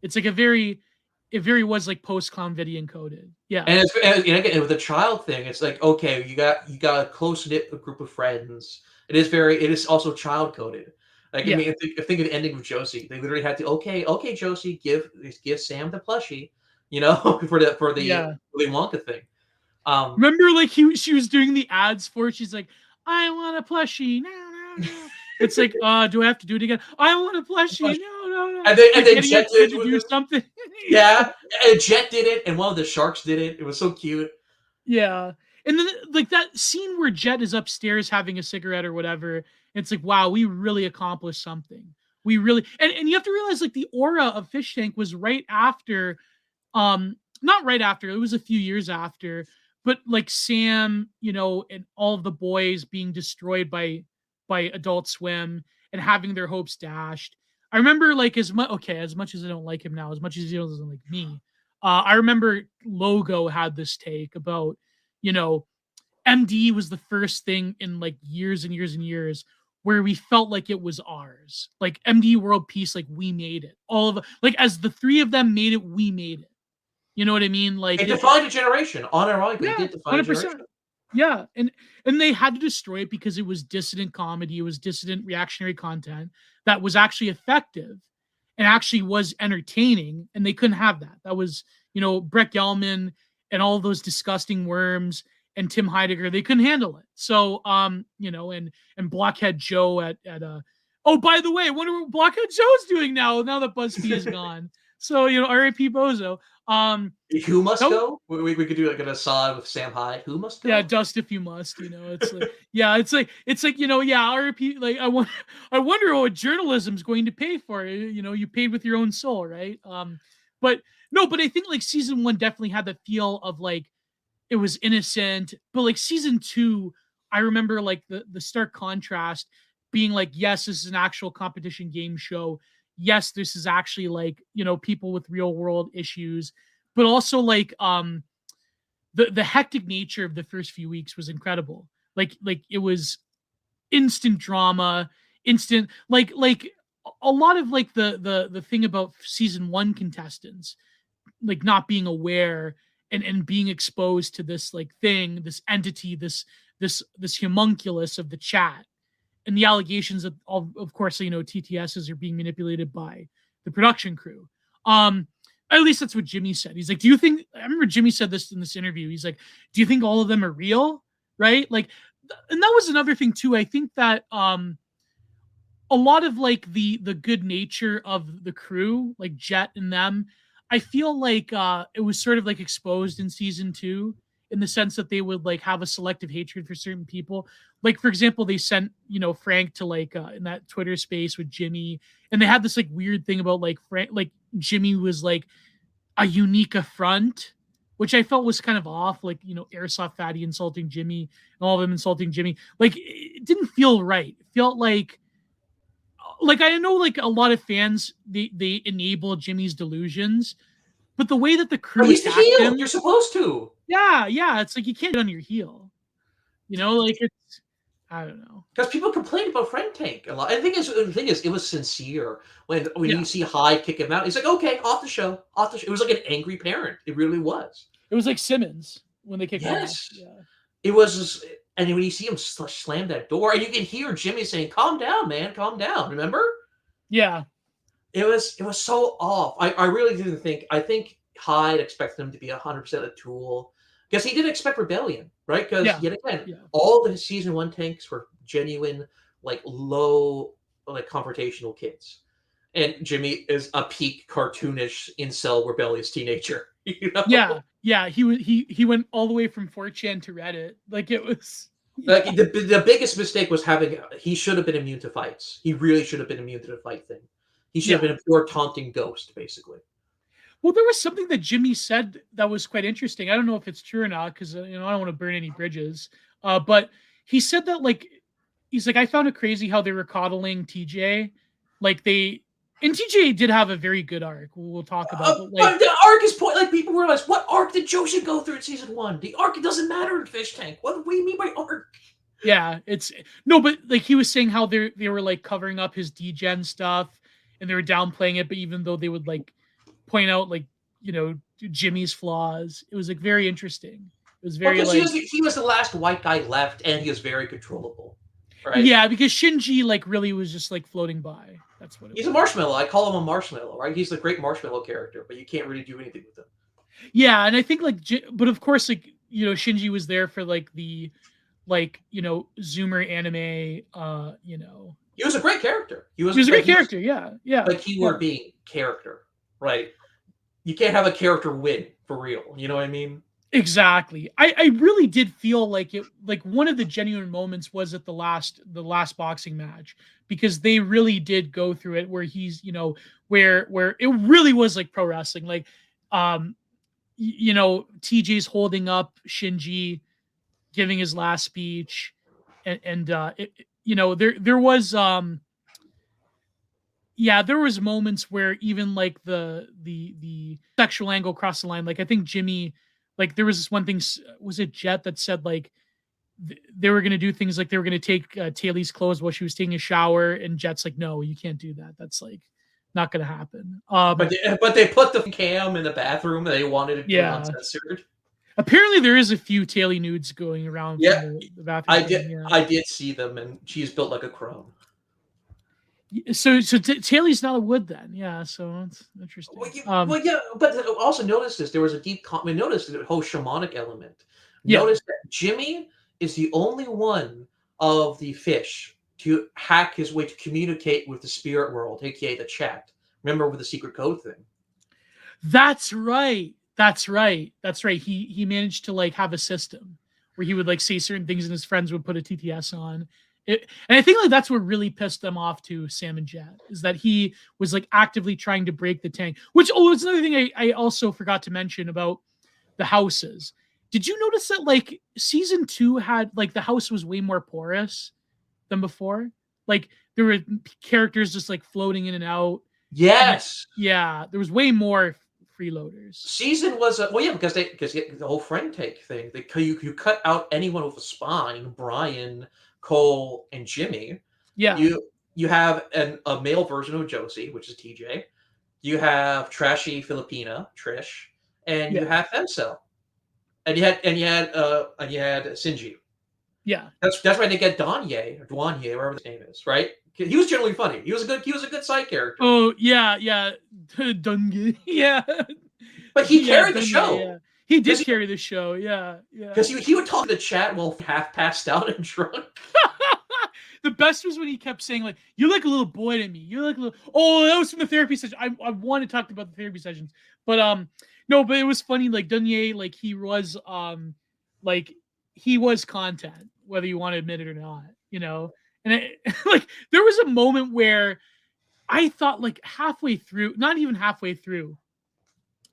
[SPEAKER 1] It's like it very was like post clown video encoded. Yeah.
[SPEAKER 2] And again with the child thing, it's like okay, you got a close knit group of friends. It is also child coded. Like I
[SPEAKER 1] Yeah.
[SPEAKER 2] mean, think of the ending of Josie. They literally had to okay Josie, give Sam the plushie, for the
[SPEAKER 1] Yeah.
[SPEAKER 2] Willy Wonka thing. Um,
[SPEAKER 1] Remember, like she was doing the ads for it. She's like, I want a plushie. No. It's like, do I have to do it again? I want a plushie. No.
[SPEAKER 2] and then
[SPEAKER 1] Getting
[SPEAKER 2] Jet
[SPEAKER 1] it
[SPEAKER 2] did
[SPEAKER 1] to
[SPEAKER 2] it with
[SPEAKER 1] do
[SPEAKER 2] it.
[SPEAKER 1] something.
[SPEAKER 2] Yeah, and Jet did it, and one of the sharks did it. It was so cute.
[SPEAKER 1] Yeah. And then like that scene where Jet is upstairs having a cigarette or whatever, it's like, wow, we really accomplished something. We really and you have to realize like the aura of Fish Tank was right after, not right after, it was a few years after, but like Sam, and all of the boys being destroyed by Adult Swim and having their hopes dashed. I remember like as much as I don't like him now, as much as he doesn't like me, I remember Logo had this take about, you know, MD was the first thing in like years and years and years where we felt like it was ours. Like MD World Peace, like we made it. All of like as the three of them made it, we made it. You know what I mean? Like
[SPEAKER 2] It defined a generation. Unironically, it
[SPEAKER 1] yeah,
[SPEAKER 2] did define a
[SPEAKER 1] 100%.
[SPEAKER 2] generation.
[SPEAKER 1] Yeah, and they had to destroy it because it was dissident comedy, it was dissident reactionary content that was actually effective and actually was entertaining, and they couldn't have that. That was, Brett Gelman and all those disgusting worms and Tim Heidegger, they couldn't handle it. So, and Blockhead Joe at oh, by the way, I wonder what Blockhead Joe's doing now that BuzzFeed is gone. So, R.I.P. Bozo.
[SPEAKER 2] Who must
[SPEAKER 1] That
[SPEAKER 2] go? We could do like an aside with Sam Hyde. Who must
[SPEAKER 1] Yeah,
[SPEAKER 2] go?
[SPEAKER 1] dust if you must. It's like yeah, it's like yeah, RP. Like I wonder what journalism's going to pay for it. You paid with your own soul, right? But no, but I think like season 1 definitely had the feel of like it was innocent, but like season 2, I remember like the stark contrast being like, yes, this is an actual competition game show. Yes, this is actually like people with real world issues, but also like the hectic nature of the first few weeks was incredible. Like it was instant drama, instant like a lot of like the thing about season 1 contestants like not being aware and being exposed to this like thing, this entity, this homunculus of the chat, and the allegations of course TTSs are being manipulated by the production crew. At least that's what Jimmy said. He's like, do you think, I remember Jimmy said this in this interview. He's like, do you think all of them are real? Right? Like, and that was another thing too. I think that a lot of like the good nature of the crew, like Jet and them, I feel like it was sort of like exposed in season 2 in the sense that they would like have a selective hatred for certain people. Like for example, they sent, Frank to like in that Twitter space with Jimmy, and they had this like weird thing about like Frank, like Jimmy was like a unique affront, which I felt was kind of off. Like, Airsoft Fatty insulting Jimmy and all of them insulting Jimmy. Like it didn't feel right. It felt like I know like a lot of fans they enable Jimmy's delusions, but the way that the
[SPEAKER 2] But
[SPEAKER 1] crew
[SPEAKER 2] he's the
[SPEAKER 1] attacked
[SPEAKER 2] heel.
[SPEAKER 1] him,
[SPEAKER 2] You're supposed to.
[SPEAKER 1] yeah, it's like you can't get on your heel. Like it's, I don't know.
[SPEAKER 2] Because people complain about Friend Tank a lot. And the thing is, it was sincere. When
[SPEAKER 1] Yeah,
[SPEAKER 2] you see High kick him out, he's like, okay, off the show, off the show. It was like an angry parent. It really was.
[SPEAKER 1] it was like Simmons when they kicked him off.
[SPEAKER 2] Yes.
[SPEAKER 1] Yeah,
[SPEAKER 2] It was just, and when you see him slam that door, and you can hear Jimmy saying, calm down, man, calm down. Remember?
[SPEAKER 1] yeah,
[SPEAKER 2] It was so off. I really didn't think, I think Hyde expected him to be 100% a tool. Because he did expect rebellion, right? Because
[SPEAKER 1] yeah,
[SPEAKER 2] yet again,
[SPEAKER 1] yeah,
[SPEAKER 2] all the season 1 tanks were genuine, like low, like confrontational kids. And Jimmy is a peak cartoonish incel rebellious teenager.
[SPEAKER 1] yeah. He went all the way from 4chan to Reddit. Like it was,
[SPEAKER 2] Like the biggest mistake was he should have been immune to fights. He really should have been immune to the fight thing. He should have
[SPEAKER 1] yeah.
[SPEAKER 2] been a pure taunting ghost, basically.
[SPEAKER 1] Well, there was something that Jimmy said that was quite interesting. I don't know if it's true or not because I don't want to burn any bridges. But he said that like he's like, I found it crazy how they were coddling TJ. Like and TJ did have a very good arc. We'll talk about, but like
[SPEAKER 2] But the arc is like people realize, what arc did Joshi go through in season 1? The arc, it doesn't matter in Fishtank. What do you mean by arc?
[SPEAKER 1] yeah, it's no, but like he was saying how they were like covering up his degen stuff and they were downplaying it, but even though they would like point out like Jimmy's flaws, it was like very interesting. It was very
[SPEAKER 2] Because
[SPEAKER 1] like
[SPEAKER 2] he was the last white guy left, and he was very controllable. Right?
[SPEAKER 1] yeah, because Shinji like really was just like floating by. That's what it
[SPEAKER 2] He's
[SPEAKER 1] was.
[SPEAKER 2] a marshmallow. I call him a marshmallow, right? He's the great marshmallow character, but you can't really do anything with him.
[SPEAKER 1] Yeah, and I think like, but of course, like Shinji was there for like the Zoomer anime.
[SPEAKER 2] He was a great character.
[SPEAKER 1] He was a great character. Yeah, yeah.
[SPEAKER 2] But keyword being character, right? You can't have a character win for real. You know what I mean?
[SPEAKER 1] Exactly. I really did feel like it, like one of the genuine moments was at the last boxing match, because they really did go through it where he's, where it really was like pro wrestling. Like TJ's holding up Shinji, giving his last speech, and there was there was moments where even like the sexual angle crossed the line. Like I think Jimmy, like there was this one thing, was it Jet that said like they were going to do things like they were going to take Taylor's clothes while she was taking a shower, and Jet's like, no, you can't do that. That's like not going to happen.
[SPEAKER 2] But they put the cam in the bathroom and they wanted it to be uncensored.
[SPEAKER 1] Apparently there is a few Taylor nudes going around.
[SPEAKER 2] Yeah,
[SPEAKER 1] from the bathroom.
[SPEAKER 2] I did see them, and she's built like a crone.
[SPEAKER 1] So Taylor's not a wood then, yeah. So it's interesting.
[SPEAKER 2] Well, yeah, but also notice this. There was a deep comment. Notice the whole shamanic element.
[SPEAKER 1] Yeah.
[SPEAKER 2] Notice that Jimmy is the only one of the fish to hack his way to communicate with the spirit world, aka the chat. Remember with the secret code thing?
[SPEAKER 1] That's right. He managed to like have a system where he would like say certain things and his friends would put a TTS on. And I think like that's what really pissed them off to Sam and Jet, is that he was like actively trying to break the tank. Which it's another thing I also forgot to mention about the houses. Did you notice that like season 2 had like the house was way more porous than before? Like there were characters just like floating in and out.
[SPEAKER 2] Yes.
[SPEAKER 1] Yeah, there was way more freeloaders.
[SPEAKER 2] Season was because the whole friend take thing. You cut out anyone with a spine, Brian, Cole, and Jimmy.
[SPEAKER 1] Yeah.
[SPEAKER 2] You have a male version of Josie, which is TJ. You have trashy Filipina, Trish, and you have Femcel. And you had Shinji.
[SPEAKER 1] Yeah.
[SPEAKER 2] That's why they get Donye or Douanier, whatever his name is, right? He was generally funny. He was a good side character.
[SPEAKER 1] Oh yeah, yeah. Dungy. Yeah.
[SPEAKER 2] But he
[SPEAKER 1] Yeah,
[SPEAKER 2] carried the
[SPEAKER 1] Dunye,
[SPEAKER 2] show
[SPEAKER 1] yeah. He
[SPEAKER 2] because
[SPEAKER 1] did carry the show. Yeah, yeah.
[SPEAKER 2] he would talk in the chat while half passed out and drunk.
[SPEAKER 1] The best was when he kept saying like, "You're like a little boy to me. You're like a little." Oh, that was from the therapy session. I want to talk about the therapy sessions, but no, but it was funny. Like Dunye, like like he was content, whether you want to admit it or not, you know. And like there was a moment where I thought like halfway through, not even halfway through,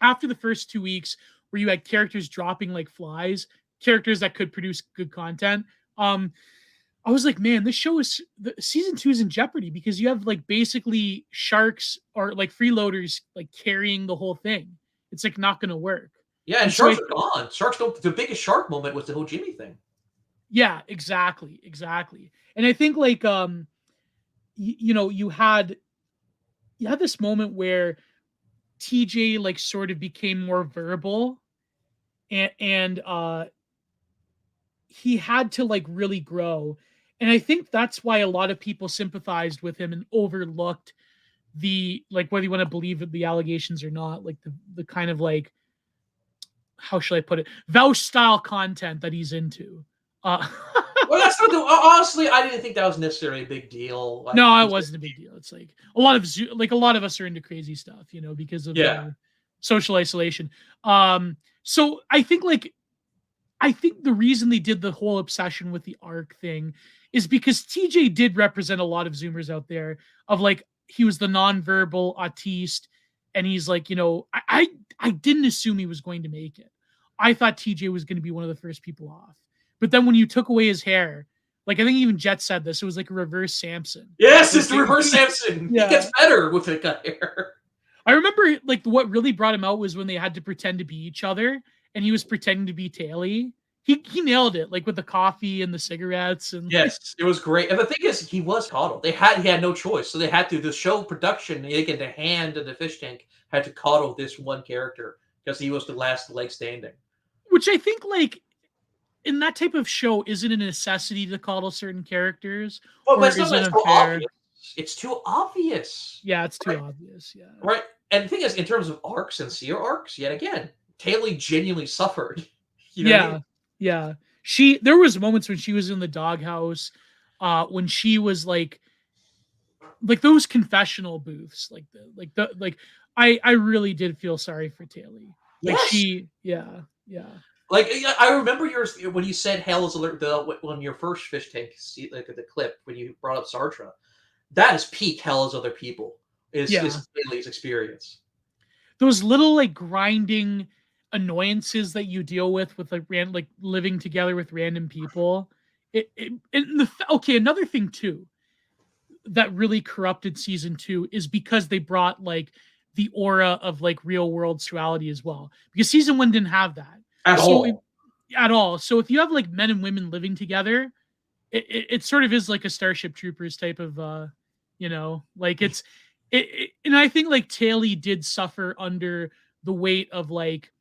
[SPEAKER 1] after the first 2 weeks where you had characters dropping like flies, characters that could produce good content. I was like, man, this show is season 2 is in jeopardy because you have like basically sharks or like freeloaders like carrying the whole thing. It's like not going to work.
[SPEAKER 2] Yeah, and
[SPEAKER 1] And so
[SPEAKER 2] sharks are gone. Sharks don't. The biggest shark moment was the whole Jimmy thing.
[SPEAKER 1] yeah, exactly, exactly. And I think like you know, you had this moment where TJ like sort of became more verbal and he had to like really grow. And I think that's why a lot of people sympathized with him and overlooked the like whether you want to believe the allegations or not, like the kind of like how should I put it, Vouch style content that he's into. Uh
[SPEAKER 2] Well, that's not the. Honestly, I didn't think that was necessarily a big deal. Like,
[SPEAKER 1] no, it wasn't a big deal. It's like a lot of us are into crazy stuff, you know, because of
[SPEAKER 2] yeah,
[SPEAKER 1] social isolation. So I think the reason they did the whole obsession with the arc thing is because TJ did represent a lot of Zoomers out there of like he was the nonverbal autiste, and he's like, you know, I didn't assume he was going to make it. I thought TJ was going to be one of the first people off. But then when you took away his hair, like I think even Jet said this, it was like a reverse Samson.
[SPEAKER 2] yes,
[SPEAKER 1] Like,
[SPEAKER 2] it's the reverse Samson. He
[SPEAKER 1] yeah.
[SPEAKER 2] gets better with the cut hair.
[SPEAKER 1] I remember like what really brought him out was when they had to pretend to be each other and he was pretending to be Taylor. He nailed it, like with the coffee and the cigarettes and
[SPEAKER 2] Yes, it was great. And the thing is, he was coddled. He had no choice, so they had to. The show production, again, the hand and the fish tank had to coddle this one character because he was the last leg standing.
[SPEAKER 1] which I think like in that type of show isn't a necessity to coddle certain characters,
[SPEAKER 2] Well, but
[SPEAKER 1] or
[SPEAKER 2] it's not
[SPEAKER 1] is
[SPEAKER 2] that
[SPEAKER 1] it
[SPEAKER 2] it's so
[SPEAKER 1] unfair?
[SPEAKER 2] obvious. It's too obvious,
[SPEAKER 1] Yeah, it's too
[SPEAKER 2] right?
[SPEAKER 1] obvious. Yeah.
[SPEAKER 2] Right. And the thing is, in terms of arcs and seer arcs, yet again, Taylor genuinely suffered. You know what I
[SPEAKER 1] Yeah.
[SPEAKER 2] mean?
[SPEAKER 1] Yeah. There was moments when she was in the doghouse, when she was like those confessional booths, like I really did feel sorry for Taylor. Like
[SPEAKER 2] Yes.
[SPEAKER 1] yeah, yeah.
[SPEAKER 2] Like I remember yours when you said "Hell is alert." When your first fish tank, like the clip when you brought up Sartre, that is peak Hell is other people.
[SPEAKER 1] Yeah.
[SPEAKER 2] Is Bailey's experience.
[SPEAKER 1] Those little like grinding annoyances that you deal with like living together with random people. Okay, another thing too that really corrupted season 2 is because they brought like the aura of like real world sexuality as well. Because season 1 didn't have that
[SPEAKER 2] At all.
[SPEAKER 1] at all. So if you have like men and women living together, it sort of is like a Starship Troopers type of you know, like and I think like Taylor did suffer under the weight of like,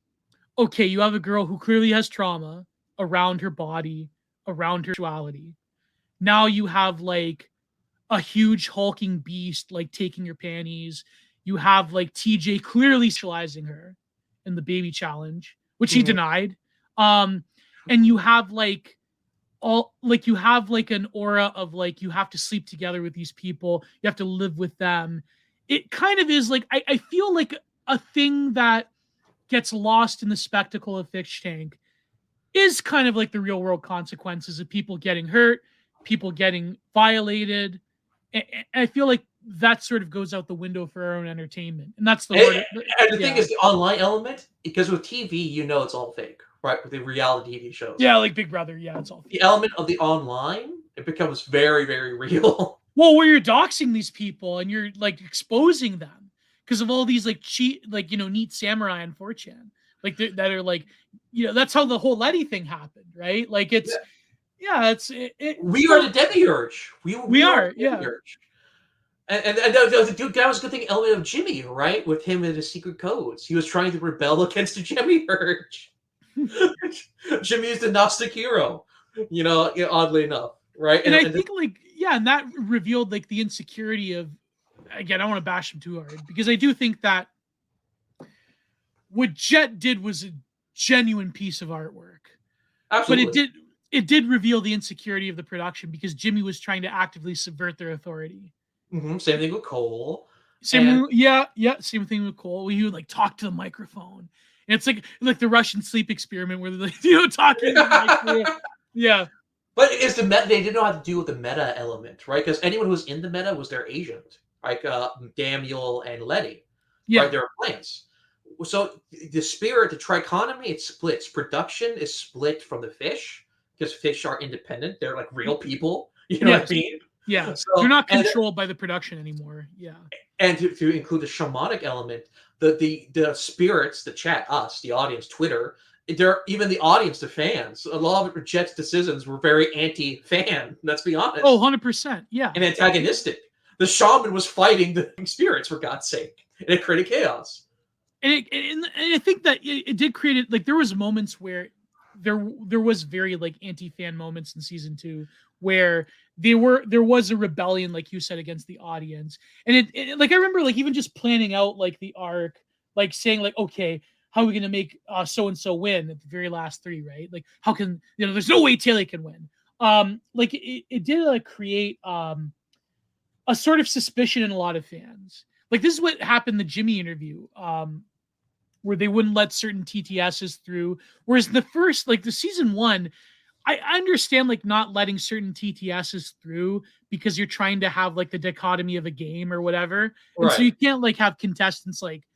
[SPEAKER 1] okay, you have a girl who clearly has trauma around her body, around her sexuality. Now you have like a huge hulking beast like taking your panties. You have like TJ clearly sexualizing her in the baby challenge, which he denied. And you have like you have like an aura of like you have to sleep together with these people, you have to live with them. It kind of is like I feel like a thing that gets lost in the spectacle of Fish Tank is kind of like the real world consequences of people getting hurt, people getting violated. And I feel like that sort of goes out the window for our own entertainment. And that's the word.
[SPEAKER 2] And the thing is, the online element, because with TV, you know it's all fake, right? With the reality TV shows.
[SPEAKER 1] Yeah, like Big Brother. Yeah, it's all fake.
[SPEAKER 2] The element of the online, it becomes very, very real.
[SPEAKER 1] Well, where you're doxing these people and you're like exposing them because of all these like cheat, like, you know, neat samurai on 4chan, like that are like, you know, that's how the whole Letty thing happened, right? Like it's, yeah, it's
[SPEAKER 2] we are the demiurge. We
[SPEAKER 1] are,
[SPEAKER 2] the demiurge. And that was a good thing, element of Jimmy, right? With him and his secret codes. He was trying to rebel against the demiurge. Jimmy is the Gnostic hero. Oddly enough, right?
[SPEAKER 1] And I think like, yeah, and that revealed like the insecurity of, again, I don't want to bash him too hard because I do think that what Jet did was a genuine piece of artwork. But
[SPEAKER 2] absolutely.
[SPEAKER 1] it did reveal the insecurity of the production because Jimmy was trying to actively subvert their authority.
[SPEAKER 2] Same thing with Cole. And
[SPEAKER 1] Same, same thing with Cole. Where he would like talk to the microphone. And it's like the Russian sleep experiment where they're like, talking. Yeah.
[SPEAKER 2] But it's the meta. They didn't know how to deal with the meta element, right? Because anyone who was in the meta was their agent, like Daniel and Letty, right?
[SPEAKER 1] Yeah.
[SPEAKER 2] They were plants. So the spirit, the trichotomy, it splits. Production is split from the fish because fish are independent. They're like real people. You know what I
[SPEAKER 1] Yes.
[SPEAKER 2] mean?
[SPEAKER 1] Yeah. They're
[SPEAKER 2] So
[SPEAKER 1] not controlled by the production anymore. Yeah.
[SPEAKER 2] and to include the shamanic element, the spirits, the chat, us, the audience, Twitter, even the audience, the fans. A lot of Jet's decisions were very anti-fan. Let's be honest.
[SPEAKER 1] Oh, 100%. Yeah.
[SPEAKER 2] And antagonistic. The shaman was fighting the spirits for God's sake, and it created chaos.
[SPEAKER 1] And I think that it did create it. Like there was moments where there was very like anti-fan moments in season 2 where there was a rebellion, like you said, against the audience. And it like I remember like even just planning out like the arc, like saying like, okay, how are we gonna make so and so win at the very last 3, right? Like how can there's no way Taylor can win. Like it did create a sort of suspicion in a lot of fans. Like this is what happened in the Jimmy interview. Where they wouldn't let certain TTSs through. Whereas the first, like the season 1, I understand like not letting certain TTSs through because you're trying to have like the dichotomy of a game or whatever. And so you can't like have contestants like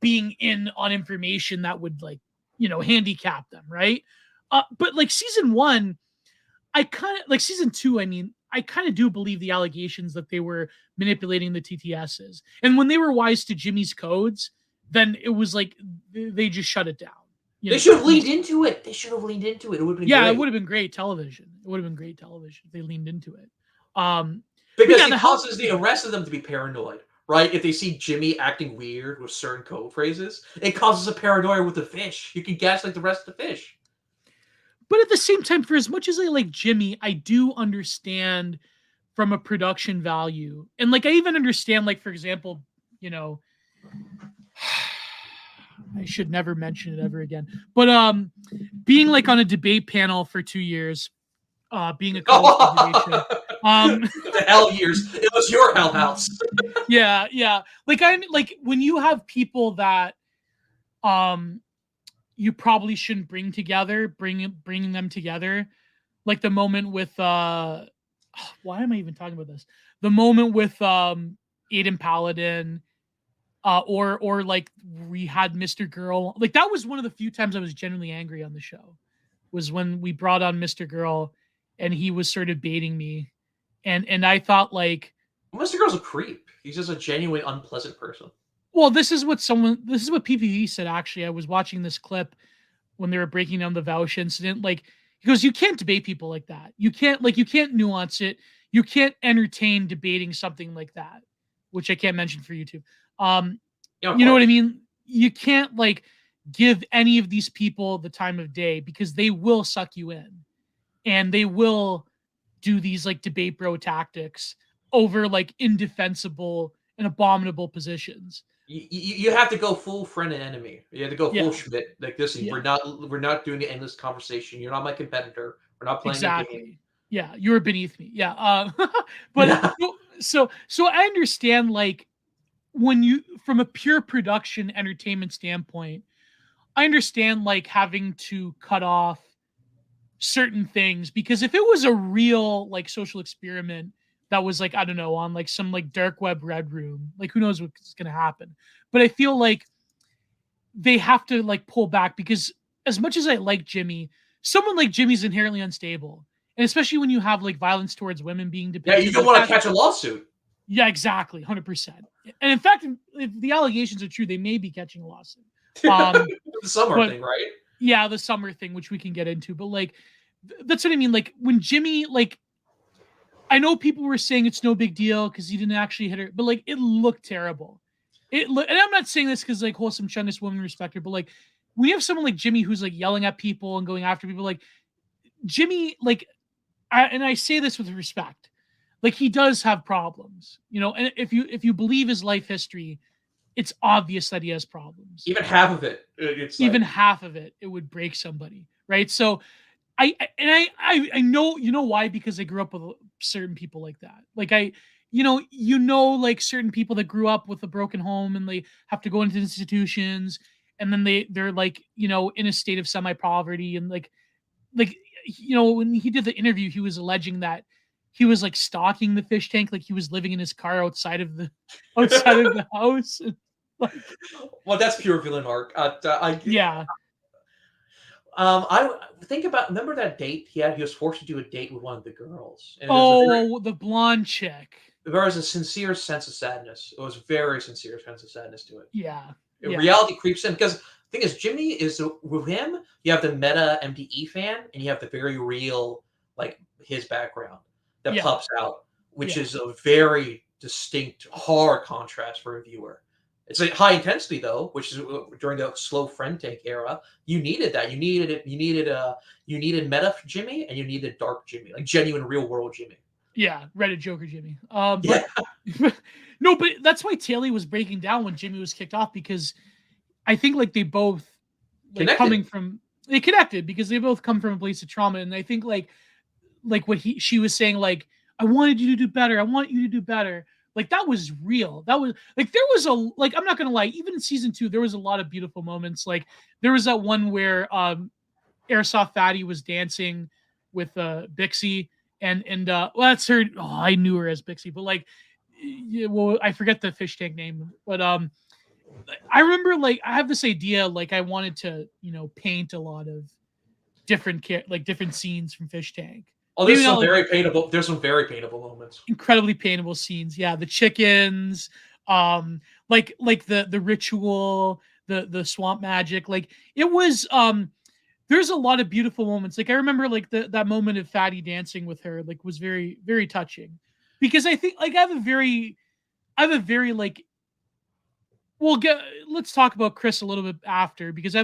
[SPEAKER 1] being in on information that would like, handicap them, right? But like season 1, I kind of like season 2, I mean, I kind of do believe the allegations that they were manipulating the TTSs. And when they were wise to Jimmy's codes, then it was like they just shut it down.
[SPEAKER 2] They should have leaned into it. They should have leaned into it. It would have been great.
[SPEAKER 1] It would have been great television. It would have been great television if they leaned into it.
[SPEAKER 2] Because it causes the rest of them to be paranoid, right? If they see Jimmy acting weird with certain code phrases, it causes a paranoia with the fish. You can gaslight the rest of the fish.
[SPEAKER 1] But at the same time, for as much as I like Jimmy, I do understand from a production value. And like I even understand, like, for example, I should never mention it ever again. But being like on a debate panel for 2 years, being a co-host of debate show.
[SPEAKER 2] The hell years. It was your hell house.
[SPEAKER 1] Yeah. Like I'm like when you have people that you probably shouldn't bring together, bringing them together. Like the moment with why am I even talking about this? The moment with Aiden Paladin. Or like we had Mr. Girl. Like that was one of the few times I was genuinely angry on the show, was when we brought on Mr. Girl and he was sort of baiting me. And I thought like
[SPEAKER 2] Mr. Girl's a creep. He's just a genuinely unpleasant person.
[SPEAKER 1] Well, this is what PPV said actually. I was watching this clip when they were breaking down the Vouch incident. Like he goes, you can't debate people like that. You can't nuance it. You can't entertain debating something like that, which I can't mention for YouTube. You know what I mean? You can't like give any of these people the time of day because they will suck you in and they will do these like debate bro tactics over like indefensible and abominable positions.
[SPEAKER 2] You have to go full friend and enemy. You have to go full Schmidt. Like this, we're not doing an endless conversation. You're not my competitor. We're not playing a game.
[SPEAKER 1] Yeah, you're beneath me. Yeah. But so I understand like when you from a pure production entertainment standpoint, I understand like having to cut off certain things because if it was a real like social experiment that was like, I don't know, on like some like dark web red room, like who knows what's going to happen. But I feel like they have to like pull back because as much as I like Jimmy, someone like Jimmy's inherently unstable. And especially when you have like violence towards women being depicted.
[SPEAKER 2] Yeah, you don't want to catch a lawsuit.
[SPEAKER 1] Yeah, exactly. 100%. And in fact, if the allegations are true, they may be catching a lawsuit.
[SPEAKER 2] The summer thing, right?
[SPEAKER 1] Yeah, the summer thing, which we can get into. But like, that's what I mean. Like when Jimmy, like, I know people were saying it's no big deal because he didn't actually hit her, but like it looked terrible. And I'm not saying this because like wholesome Chungus woman respect her, but like when you have someone like Jimmy who's like yelling at people and going after people, like Jimmy, like, and I say this with respect, like he does have problems, and if you believe his life history, it's obvious that he has problems.
[SPEAKER 2] Even half of it, it's
[SPEAKER 1] Even
[SPEAKER 2] like
[SPEAKER 1] half of it would break somebody, right? So I know, why, because I grew up with certain people like that. Like like certain people that grew up with a broken home and they have to go into institutions, and then they're like, in a state of semi poverty, and like when he did the interview, he was alleging that he was like stalking the fish tank, like he was living in his car outside of the house. Like,
[SPEAKER 2] well, that's pure villain arc.
[SPEAKER 1] yeah.
[SPEAKER 2] I think about remember that date he had. He was forced to do a date with one of the girls, and
[SPEAKER 1] Oh, the blonde chick.
[SPEAKER 2] there was a sincere sense of sadness. It was a very sincere sense of sadness to it.
[SPEAKER 1] Yeah. Yeah.
[SPEAKER 2] Reality creeps in because the thing is, Jimmy is with him. You have the meta MDE fan, and you have the very real, like his background that
[SPEAKER 1] Yeah.
[SPEAKER 2] pops out, which
[SPEAKER 1] Yeah.
[SPEAKER 2] is a very distinct, hard contrast for a viewer. It's a high intensity though, which is during the slow friend tank era. You needed that. You needed it. You needed meta Jimmy, and you needed dark Jimmy, like genuine real world Jimmy.
[SPEAKER 1] Yeah. Reddit Joker Jimmy.
[SPEAKER 2] Yeah,
[SPEAKER 1] But no, but that's why Taylor was breaking down when Jimmy was kicked off, because I think like they both like
[SPEAKER 2] connected.
[SPEAKER 1] they connected because they both come from a place of trauma. And I think like what she was saying, like, I wanted you to do better. I want you to do better. Like that was real. That was like, there was like, I'm not gonna lie, even in season 2, there was a lot of beautiful moments. Like there was that one where Airsoft Fatty was dancing with Bixie, and well, that's her. Oh, I knew her as Bixie, but like, yeah, well, I forget the fish tank name, but I remember like I have this idea, like I wanted to paint a lot of different scenes from Fish Tank.
[SPEAKER 2] Oh,
[SPEAKER 1] Maybe not like
[SPEAKER 2] there's some very painful moments.
[SPEAKER 1] incredibly paintable scenes. Yeah, the chickens, like the ritual, the swamp magic. Like it was there's a lot of beautiful moments. Like I remember like that moment of Fatty dancing with her, like was very, very touching. Because I think like I have a very like let's talk about Chris a little bit after, because I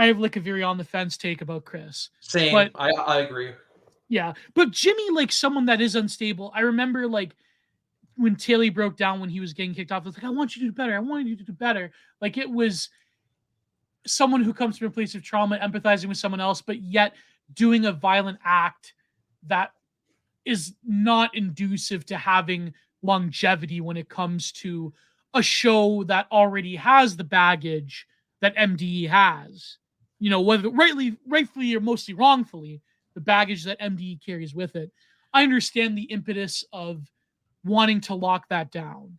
[SPEAKER 1] have like a very on the fence take about Chris.
[SPEAKER 2] Same.
[SPEAKER 1] But
[SPEAKER 2] I agree.
[SPEAKER 1] yeah, but Jimmy, like someone that is unstable. I remember like when Tilly broke down when he was getting kicked off. It was like, I want you to do better. I want you to do better. Like it was someone who comes from a place of trauma, empathizing with someone else, but yet doing a violent act that is not inducive to having longevity when it comes to a show that already has the baggage that MDE has. Whether rightfully or mostly wrongfully, the baggage that MDE carries with it. I understand the impetus of wanting to lock that down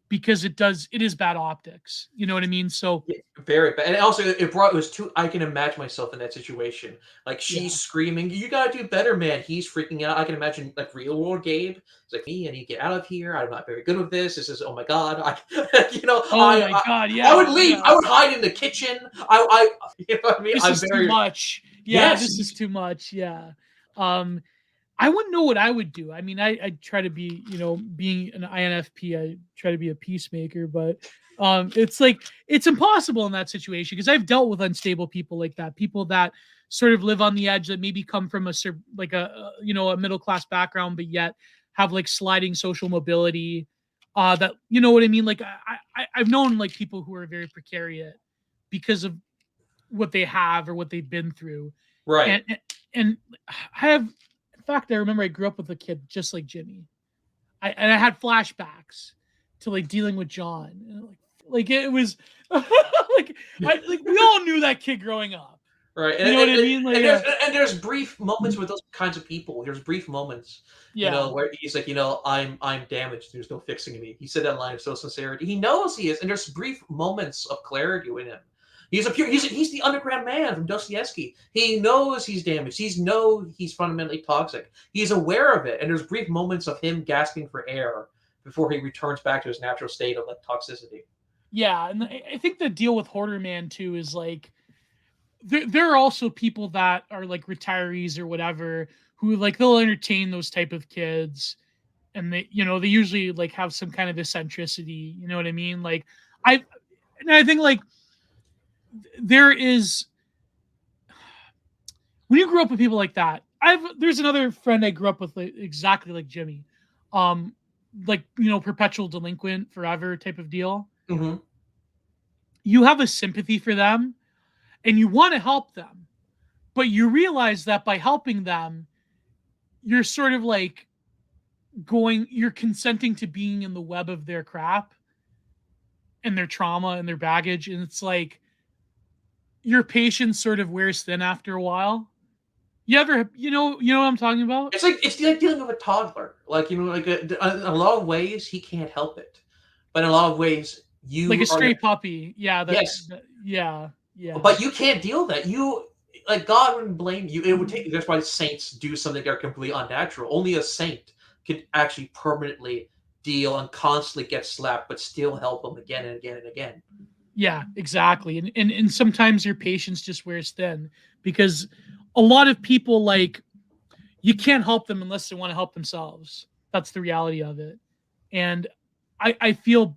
[SPEAKER 1] because it is bad optics. You know what I mean? So
[SPEAKER 2] Yeah, very bad. And also, it was too. I can imagine myself in that situation. Like
[SPEAKER 1] yeah.
[SPEAKER 2] she's screaming, "You gotta do better, man!" He's freaking out. I can imagine like real world Gabe. It's like me. I need to get out of here. I'm not very good with this. This is oh my god.
[SPEAKER 1] Oh my god,
[SPEAKER 2] I
[SPEAKER 1] yeah,
[SPEAKER 2] would leave.
[SPEAKER 1] yeah.
[SPEAKER 2] I would hide in the kitchen. You know what I mean?
[SPEAKER 1] This
[SPEAKER 2] I'm
[SPEAKER 1] is too
[SPEAKER 2] very
[SPEAKER 1] much. Yeah,
[SPEAKER 2] yes.
[SPEAKER 1] this is too much. Yeah. I wouldn't know what I would do. I mean, I try to be, being an INFP, I try to be a peacemaker, but it's like it's impossible in that situation because I've dealt with unstable people like that, people that sort of live on the edge, that maybe come from a middle class background, but yet have like sliding social mobility. That you know what I mean? Like I've known like people who are very precarious because of what they have or what they've been through,
[SPEAKER 2] Right.
[SPEAKER 1] and I have. In fact, I remember I grew up with a kid just like Jimmy. I had flashbacks to like dealing with John. And like it was like we all knew that kid growing up.
[SPEAKER 2] Right,
[SPEAKER 1] You know what I mean? Like
[SPEAKER 2] and there's brief moments with those kinds of people. There's brief moments,
[SPEAKER 1] yeah,
[SPEAKER 2] where he's like, I'm damaged. There's no fixing me. He said that line of so sincerity. He knows he is, and there's brief moments of clarity with him. He's the underground man from Dostoevsky. He knows he's damaged. He's fundamentally toxic. He's aware of it, and there's brief moments of him gasping for air before he returns back to his natural state of like toxicity.
[SPEAKER 1] yeah, and I think the deal with Hoarder Man too is like there are also people that are like retirees or whatever who like they'll entertain those type of kids, and they usually like have some kind of eccentricity. You know what I mean? Like I think like there is when you grew up with people like that, there's another friend I grew up with exactly like Jimmy, like perpetual delinquent forever type of deal.
[SPEAKER 2] Mm-hmm.
[SPEAKER 1] You have a sympathy for them, and you want to help them, but you realize that by helping them, you're sort of like you're consenting to being in the web of their crap and their trauma and their baggage, and it's like your patience sort of wears thin after a while. You ever, what I'm talking about?
[SPEAKER 2] It's like dealing with a toddler. Like like in a lot of ways he can't help it, but in a lot of ways
[SPEAKER 1] Like a
[SPEAKER 2] you are.
[SPEAKER 1] stray puppy. Yeah,
[SPEAKER 2] Yes,
[SPEAKER 1] yeah.
[SPEAKER 2] but you can't deal that. You like God wouldn't blame you. It would take. That's why saints do something that are completely unnatural. Only a saint can actually permanently deal and constantly get slapped, but still help them again and again and again.
[SPEAKER 1] Yeah, exactly. And sometimes your patience just wears thin because a lot of people like you can't help them unless they want to help themselves. That's the reality of it. And I feel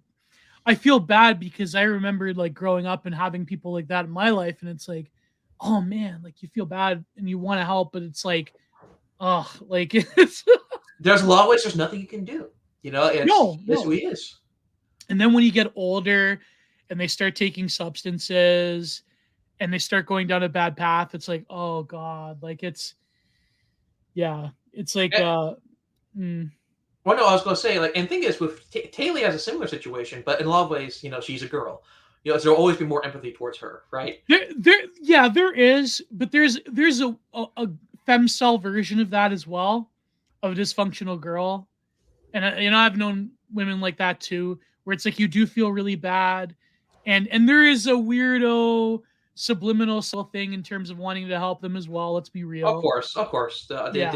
[SPEAKER 1] bad because I remember like growing up and having people like that in my life, and it's like, oh man, like you feel bad and you want to help, but it's like, oh, like it's
[SPEAKER 2] There's a lot of ways. There's nothing you can do. It's this who
[SPEAKER 1] no.
[SPEAKER 2] he is.
[SPEAKER 1] And then when you get older and they start taking substances and they start going down a bad path, it's like, oh God, like it's like,
[SPEAKER 2] Eh, Well, no, I was going to say, like, and the thing is, with Taylor has a similar situation, but in a lot of ways, she's a girl. So there'll always be more empathy towards her, right?
[SPEAKER 1] there is, but there's a femcel version of that as well, of a dysfunctional girl. And I've known women like that too, where it's like you do feel really bad, and there is a weirdo subliminal thing in terms of wanting to help them as well. Let's be real.
[SPEAKER 2] Of course.
[SPEAKER 1] Yeah.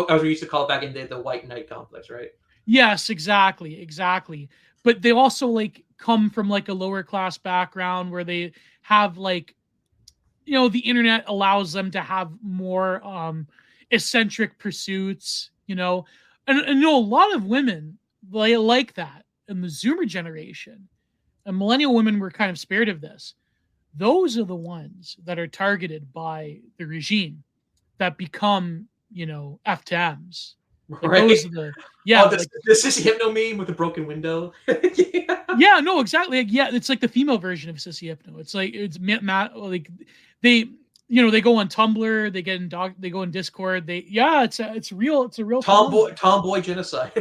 [SPEAKER 2] As we used to call it back in the white knight complex, right?
[SPEAKER 1] Yes, exactly. But they also like come from like a lower class background where they have like the internet allows them to have more eccentric pursuits, and a lot of women like that in the Zoomer generation. And millennial women were kind of spared of this. Those are the ones that are targeted by the regime that become, FTMs. Like
[SPEAKER 2] Right?
[SPEAKER 1] those are the
[SPEAKER 2] Oh,
[SPEAKER 1] like
[SPEAKER 2] this is hypno meme with the broken window. Yeah.
[SPEAKER 1] yeah, no, exactly. Like, yeah, it's like the female version of Sissy Hypno. It's like like they they go on Tumblr, they go in Discord. It's real. It's a real phenomenon.
[SPEAKER 2] Tomboy genocide.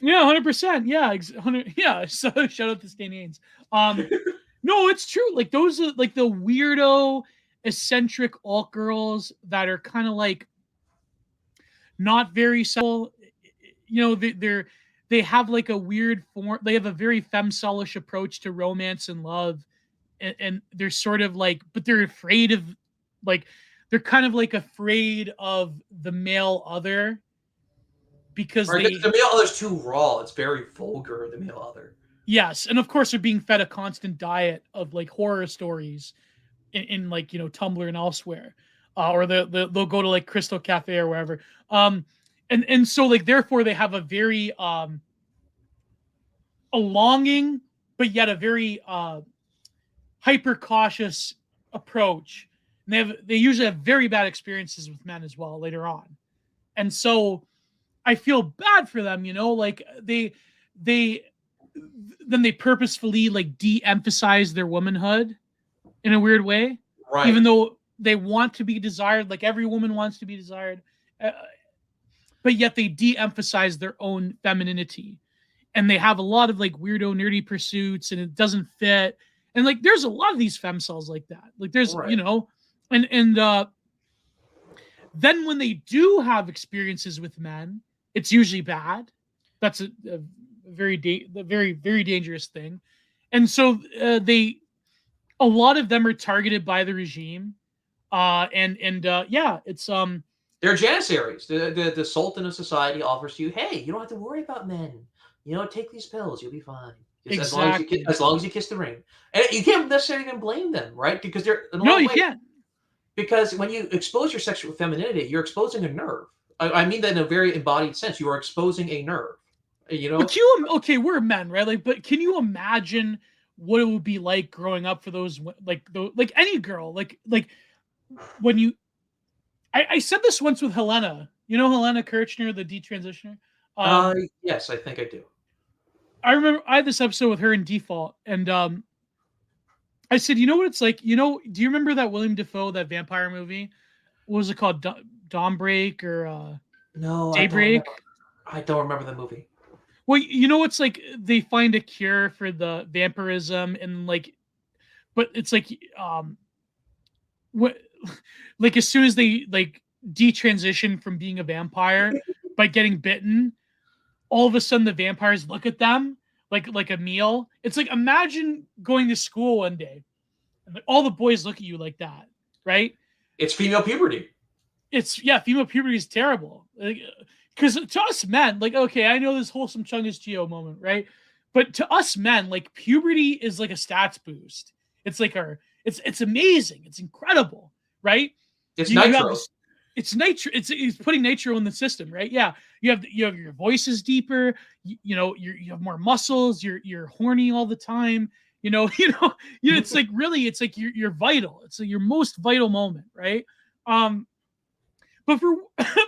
[SPEAKER 1] Yeah, 100%. Yeah, 100. Yeah. So shout out to Stan Haynes. No, it's true. Like those are like the weirdo, eccentric alt girls that are kind of like not very subtle. They have like a weird form. They have a very femcellish approach to romance and love, and they're sort of like, but they're afraid of, like, they're kind of like afraid of the male other because
[SPEAKER 2] Right? The male other's too raw. It's very vulgar. The male other.
[SPEAKER 1] yes, and of course they're being fed a constant diet of like horror stories in like Tumblr and elsewhere, or they'll go to like Crystal Cafe or wherever. And so like therefore they have a very a longing, but yet a very hyper cautious approach. And they usually have very bad experiences with men as well later on, and so I feel bad for them. Like they then they purposefully like de-emphasize their womanhood in a weird way,
[SPEAKER 2] Right.
[SPEAKER 1] even though they want to be desired, like every woman wants to be desired, but yet they de-emphasize their own femininity, and they have a lot of like weirdo nerdy pursuits, and it doesn't fit. And like there's a lot of these femcells like that. Like there's
[SPEAKER 2] Right.
[SPEAKER 1] and then when they do have experiences with men, it's usually bad. That's a very very dangerous thing. And so a lot of them are targeted by the regime, yeah, it's
[SPEAKER 2] They're janissaries. The sultan of society offers you, hey, you don't have to worry about men. Take these pills, you'll be fine. Just
[SPEAKER 1] exactly.
[SPEAKER 2] as long as you kiss the ring, and you can't necessarily even blame them, right? Because they're in a
[SPEAKER 1] No,
[SPEAKER 2] lot of
[SPEAKER 1] you
[SPEAKER 2] ways.
[SPEAKER 1] can't.
[SPEAKER 2] Because when you expose your sexual femininity, you're exposing a nerve. I mean that in a very embodied sense. You are exposing a nerve.
[SPEAKER 1] But we're men, right? Like, but can you imagine what it would be like growing up for those like any girl, like when you I said this once with Helena. You know Helena Kirchner, the detransitioner.
[SPEAKER 2] Uh,
[SPEAKER 1] Um,
[SPEAKER 2] yes, I think I do.
[SPEAKER 1] I remember I had this episode with her in Default, and I said, you know what it's like? Do you remember that William Dafoe, that vampire movie? What was it called? Dawnbreak or
[SPEAKER 2] No, I don't remember.
[SPEAKER 1] Daybreak?
[SPEAKER 2] I don't remember the movie.
[SPEAKER 1] Well, it's like they find a cure for the vampirism, and like, but it's like, what, like as soon as they like detransition from being a vampire by getting bitten, all of a sudden the vampires look at them like a meal. It's like, imagine going to school one day and like all the boys look at you like that, right?
[SPEAKER 2] It's female puberty.
[SPEAKER 1] It's yeah, female puberty is terrible. Because to us men, like, okay, I know this wholesome Chungus Geo moment, right? But to us men, like puberty is like a stats boost. It's like it's amazing. It's incredible, right?
[SPEAKER 2] It's
[SPEAKER 1] You have
[SPEAKER 2] nitro.
[SPEAKER 1] this. It's nature. It's putting nitro in the system, right? Yeah, you have your voice is deeper. You have more muscles. You're horny all the time. It's like really, it's like you're vital. It's like your most vital moment, right? Um, but for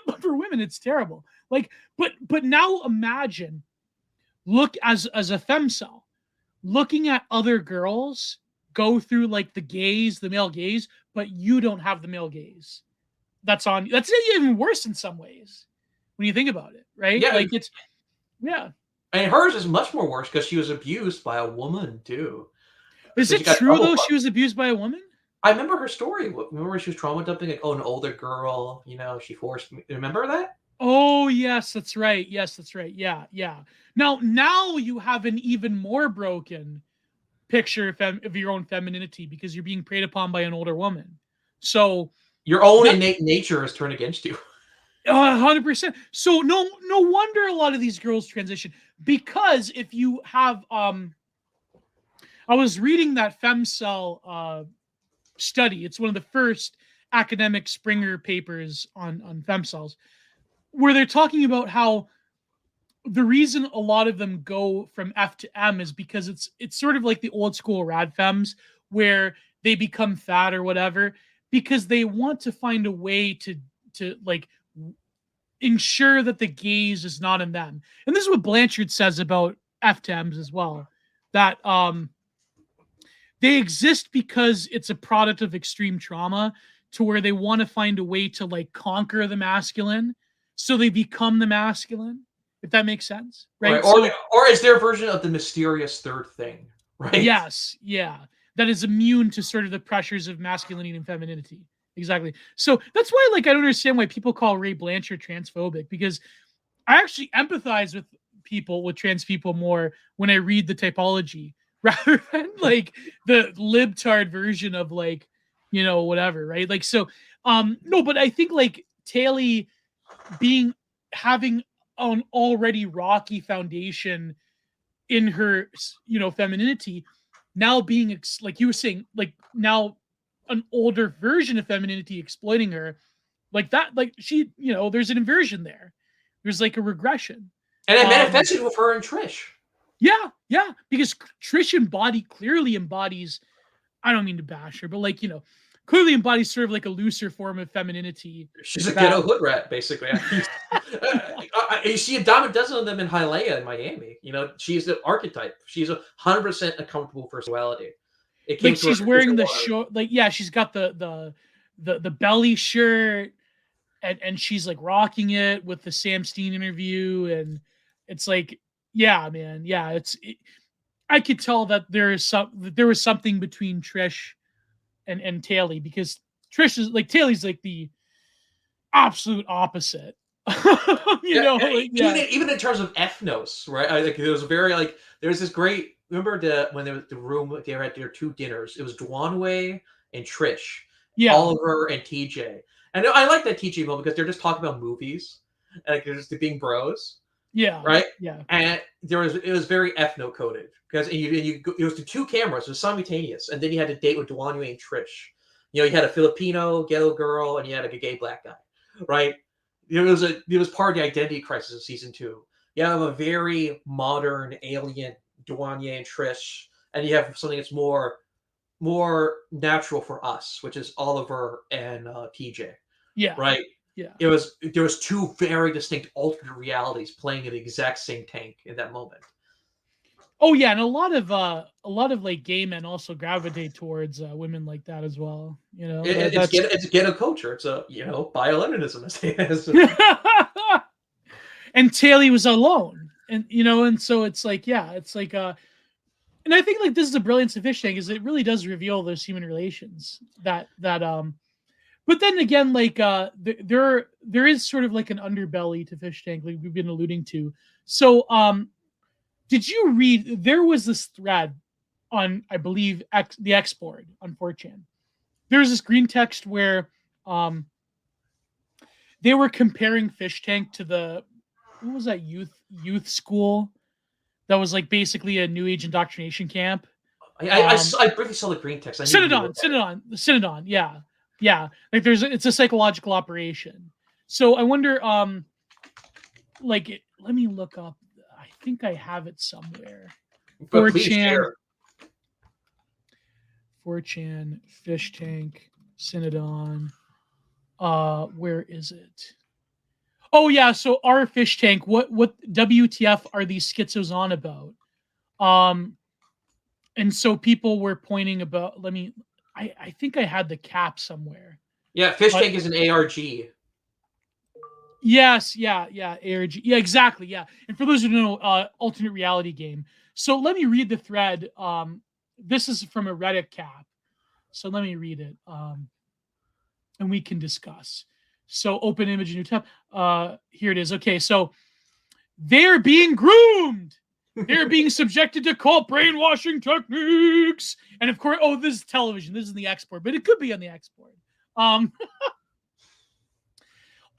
[SPEAKER 1] but for women, it's terrible. Like, but now imagine, look as a femcel, looking at other girls go through like the male gaze, but you don't have the male gaze. That's even worse in some ways when you think about it, right?
[SPEAKER 2] Yeah,
[SPEAKER 1] Like it's yeah.
[SPEAKER 2] and hers is much more worse because she was abused by a woman too.
[SPEAKER 1] Is
[SPEAKER 2] So
[SPEAKER 1] it
[SPEAKER 2] she got
[SPEAKER 1] true
[SPEAKER 2] double
[SPEAKER 1] though?
[SPEAKER 2] fucked.
[SPEAKER 1] She was abused by a woman?
[SPEAKER 2] I remember her story. Remember she was trauma dumping, like, oh, an older girl. She forced me. Remember that?
[SPEAKER 1] Oh yes, that's right. Yes, that's right. Yeah, yeah. Now you have an even more broken picture of your own femininity because you're being preyed upon by an older woman. So
[SPEAKER 2] Your own
[SPEAKER 1] that
[SPEAKER 2] innate nature is turned against you.
[SPEAKER 1] 100%. So no wonder a lot of these girls transition, because if you have I was reading that femcell study. It's one of the first academic Springer papers on femcells, where they're talking about how the reason a lot of them go from F to M is because it's sort of like the old school rad fems where they become fat or whatever, because they want to find a way to like ensure that the gaze is not in them. And this is what Blanchard says about F to M's as well, that they exist because it's a product of extreme trauma, to where they want to find a way to like conquer the masculine, so they become the masculine, if that makes sense,
[SPEAKER 2] Right.
[SPEAKER 1] right? So
[SPEAKER 2] Or is their version of the mysterious third thing, right?
[SPEAKER 1] yes, yeah, that is immune to sort of the pressures of masculinity and femininity. Exactly. So that's why, like, I don't understand why people call Ray Blanchard transphobic, because I actually empathize with trans people more when I read the typology rather than like the libtard version of like, whatever, right? Like, so no, but I think like Taylor being having an already rocky foundation in her, femininity, now being like you were saying, like now an older version of femininity exploiting her, like that, like she, there's an inversion there. There's like a regression.
[SPEAKER 2] And it
[SPEAKER 1] Um,
[SPEAKER 2] manifested with her and Trish.
[SPEAKER 1] yeah, yeah, because Trish clearly embodies. I don't mean to bash her, but like, clearly embodies sort of like a looser form of femininity.
[SPEAKER 2] She's a
[SPEAKER 1] That
[SPEAKER 2] ghetto hood rat, basically. You see a dime a dozen of them in Hialeah in Miami. She's the archetype. She's 100% a comfortable personality. It came
[SPEAKER 1] like
[SPEAKER 2] through
[SPEAKER 1] she's
[SPEAKER 2] her Trish
[SPEAKER 1] wearing the
[SPEAKER 2] water.
[SPEAKER 1] show, like yeah, she's got the belly shirt, and she's like rocking it with the Sam Steen interview, and it's like, yeah, man, yeah, I could tell that there was something between Trish and Taylor, because Taylor's like the absolute opposite.
[SPEAKER 2] Yeah,
[SPEAKER 1] Like, yeah,
[SPEAKER 2] even in terms of ethnos, right? Like it was very like there's this great. Remember when there was the room they had their two dinners. It was Dwanway and Trish,
[SPEAKER 1] yeah,
[SPEAKER 2] Oliver and TJ. And I like that TJ moment because they're just talking about movies, like they're just being bros,
[SPEAKER 1] yeah,
[SPEAKER 2] right?
[SPEAKER 1] yeah,
[SPEAKER 2] And it was very ethno coded because it was the two cameras, it was simultaneous, and then you had a date with Dwanway and Trish. You had a Filipino ghetto girl and you had a gay black guy, right? It was part of the identity crisis of season two. You have a very modern alien Duanye and Trish, and you have something that's more natural for us, which is Oliver and TJ.
[SPEAKER 1] Yeah.
[SPEAKER 2] right?
[SPEAKER 1] Yeah.
[SPEAKER 2] There was two very distinct alternate realities playing in the exact same tank in that moment.
[SPEAKER 1] Oh yeah, and a lot of like gay men also gravitate towards women like that as well. You know, that's
[SPEAKER 2] It's ghetto culture. It's a bio-Leninism, as they as
[SPEAKER 1] and Taylor was alone, and and so it's like, yeah, it's like and I think like this is the brilliance of Fishtank, is it really does reveal those human relations that. But then again, like there is sort of like an underbelly to Fishtank, like we've been alluding to. So did you read? There was this thread on, I believe, the X board on 4chan. There's this green text where they were comparing Fishtank to the, what was that, youth school that was like basically a new age indoctrination camp.
[SPEAKER 2] I briefly saw the green text. I need to
[SPEAKER 1] Synodon, yeah, yeah. Like it's a psychological operation. So I wonder, let me look up. I think I have it somewhere.
[SPEAKER 2] But please
[SPEAKER 1] 4chan,
[SPEAKER 2] share.
[SPEAKER 1] 4chan, Fishtank, Synodon. Where is it? Oh yeah, so our Fishtank. What WTF are these schizos on about? And so people were pointing about. Let me. I think I had the cap somewhere.
[SPEAKER 2] Yeah, Fishtank is an ARG.
[SPEAKER 1] Yes, yeah, ARG. Yeah, exactly. Yeah. And for those who don't know, alternate reality game. So let me read the thread. This is from a Reddit cap. So let me read it. And we can discuss. So open image, new tab. Here it is. Okay, so they're being groomed. They're being subjected to cult brainwashing techniques. And of course, this is television. This is the export, but it could be on the export.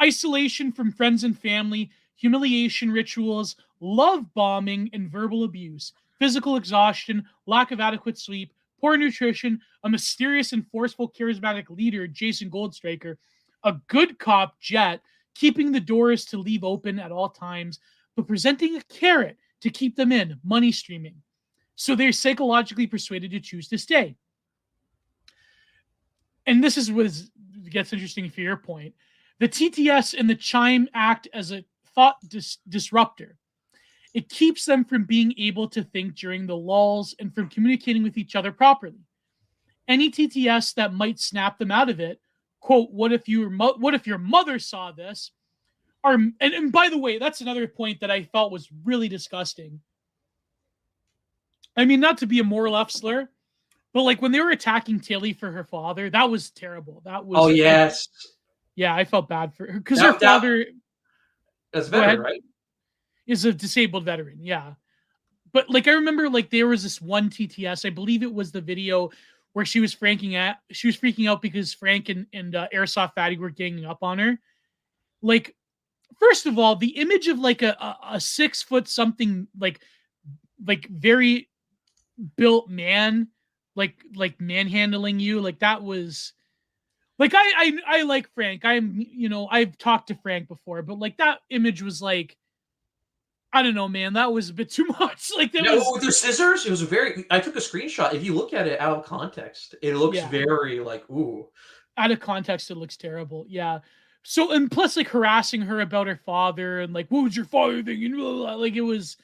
[SPEAKER 1] Isolation from friends and family, humiliation rituals, love bombing, and verbal abuse, physical exhaustion, lack of adequate sleep, poor nutrition, a mysterious and forceful charismatic leader, Jason Goldstraker, a good cop, Jet, keeping the doors to leave open at all times, but presenting a carrot to keep them in, money streaming. So they're psychologically persuaded to choose to stay. And this is what gets interesting for your point. The TTS and the chime act as a thought disruptor. It keeps them from being able to think during the lulls and from communicating with each other properly. Any TTS that might snap them out of it, quote, what if your mother saw this? And by the way, that's another point that I felt was really disgusting. I mean, not to be a more left slur, but like when they were attacking Tilly for her father, that was terrible. That was.
[SPEAKER 2] Oh yes.
[SPEAKER 1] Yeah, I felt bad for her because her father.
[SPEAKER 2] That's veteran, right?
[SPEAKER 1] Is a disabled veteran, yeah. But like I remember, like there was this one TTS. I believe it was the video where she was freaking out because Frank and Airsoft Fatty were ganging up on her. Like, first of all, the image of like a 6 foot something like very built man, like manhandling you, like that was. Like I like Frank. I've talked to Frank before, but like that image was like, I don't know, man. That was a bit too much. Like that was
[SPEAKER 2] with the scissors. It was I took a screenshot. If you look at it out of context, it looks very like ooh.
[SPEAKER 1] Out of context, it looks terrible. Yeah. So and plus like harassing her about her father and like, what was your father thinking? Like it was.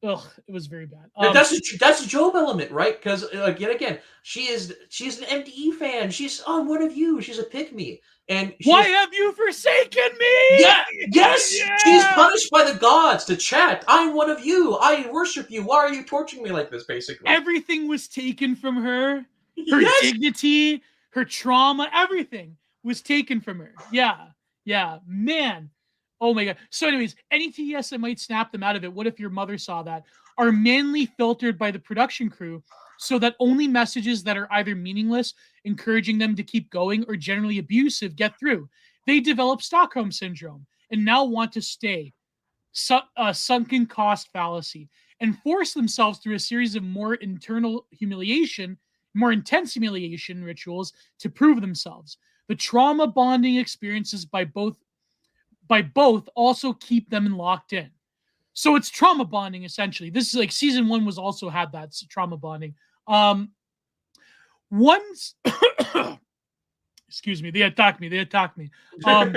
[SPEAKER 1] Ugh, it was very bad.
[SPEAKER 2] That's a Job element, right? Because yet again, she's an MDE fan. She's one of you. She's a pick me. And
[SPEAKER 1] why have you forsaken me?
[SPEAKER 2] Yeah, yes, yeah. She's punished by the gods to chat. I'm one of you. I worship you. Why are you torturing me like this? Basically,
[SPEAKER 1] everything was taken from her. Her dignity, her trauma, everything was taken from her. Yeah, man. Oh my god. So anyways, any TS that might snap them out of it, what if your mother saw that, are mainly filtered by the production crew so that only messages that are either meaningless, encouraging them to keep going, or generally abusive get through. They develop Stockholm Syndrome and now want to stay. Sunken cost fallacy, and force themselves through a series of more intense humiliation rituals to prove themselves. The trauma bonding experiences by both also keep them locked in. So it's trauma bonding essentially. This is like season 1 was also had that trauma bonding. Once excuse me, they attack me. Um,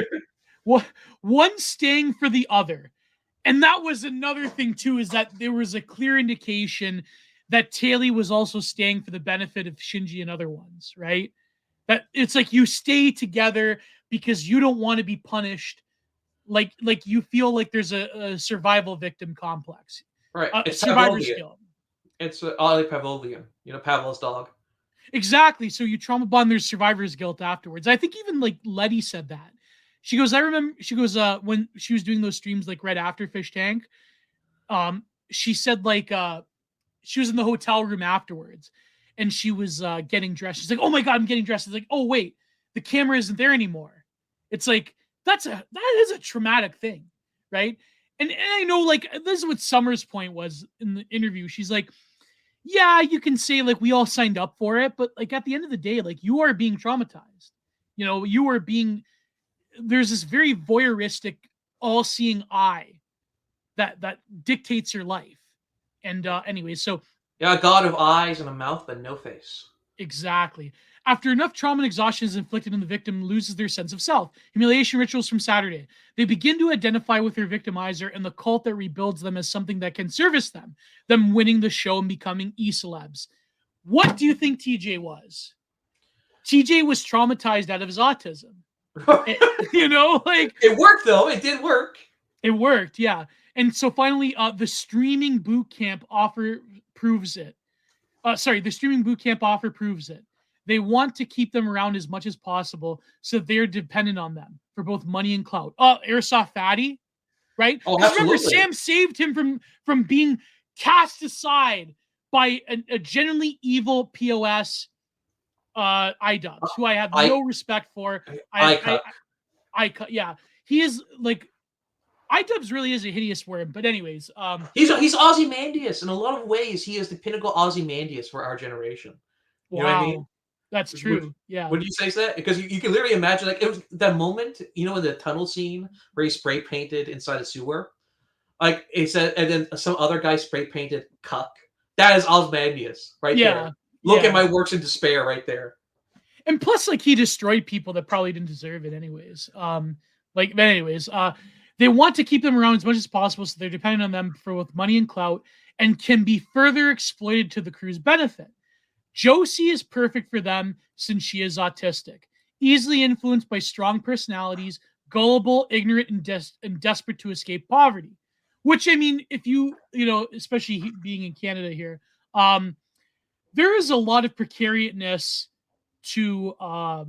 [SPEAKER 1] one staying for the other. And that was another thing too, is that there was a clear indication that Taylor was also staying for the benefit of Shinji and other ones, right? That it's like you stay together because you don't want to be punished. Like you feel like there's a survival victim complex,
[SPEAKER 2] Right. It's
[SPEAKER 1] survivor's
[SPEAKER 2] Pavlovian.
[SPEAKER 1] guilt.
[SPEAKER 2] It's Ollie Pavlovian. You know, Pavlov's dog.
[SPEAKER 1] Exactly. So you trauma bond, there's survivor's guilt afterwards. I think even like Letty said that. She goes, I remember she goes, when she was doing those streams like right after Fishtank, she said like she was in the hotel room afterwards and she was getting dressed. She's like, oh my God, I'm getting dressed. It's like, oh wait, the camera isn't there anymore. It's like that is a traumatic thing, right? And I know like this is what Summer's point was in the interview. She's like, yeah, you can say like we all signed up for it, but like at the end of the day, like you are being traumatized. You know, you are being there's this very voyeuristic, all-seeing eye that dictates your life. And anyway, so
[SPEAKER 2] Yeah, a god of eyes and a mouth but no face.
[SPEAKER 1] exactly. After enough trauma and exhaustion is inflicted on the victim loses their sense of self. Humiliation rituals from Saturday. They begin to identify with their victimizer and the cult that rebuilds them as something that can service them winning the show and becoming e-celebs. What do you think TJ was? TJ was traumatized out of his autism. You know, like
[SPEAKER 2] it worked though. It did work.
[SPEAKER 1] It worked, yeah. And so finally, the streaming boot camp offer proves it. The streaming boot camp offer proves it. They want to keep them around as much as possible, so they're dependent on them for both money and clout. Airsoft Fatty, right?
[SPEAKER 2] Oh,
[SPEAKER 1] Because
[SPEAKER 2] absolutely.
[SPEAKER 1] remember, Sam saved him from being cast aside by a genuinely evil POS iDubbbz, who I have no respect for. I cut. Yeah, he is like iDubbbz really is a hideous word. But anyways,
[SPEAKER 2] he's Ozymandias in a lot of ways. He is the pinnacle Ozymandias for our generation. You know what I mean?
[SPEAKER 1] That's true. Yeah.
[SPEAKER 2] Would you say that? Because you can literally imagine like it was that moment, you know, in the tunnel scene where he spray painted inside a sewer. Like he said, and then some other guy spray painted cuck. That is Ozymandias right there. Look at my works in despair right there.
[SPEAKER 1] And plus, like he destroyed people that probably didn't deserve it anyways. They want to keep them around as much as possible, so they're dependent on them for both money and clout, and can be further exploited to the crew's benefit. Josie is perfect for them since she is autistic, easily influenced by strong personalities, gullible, ignorant, and desperate to escape poverty. Which, I mean, if you know, especially being in Canada here, there is a lot of precariousness to a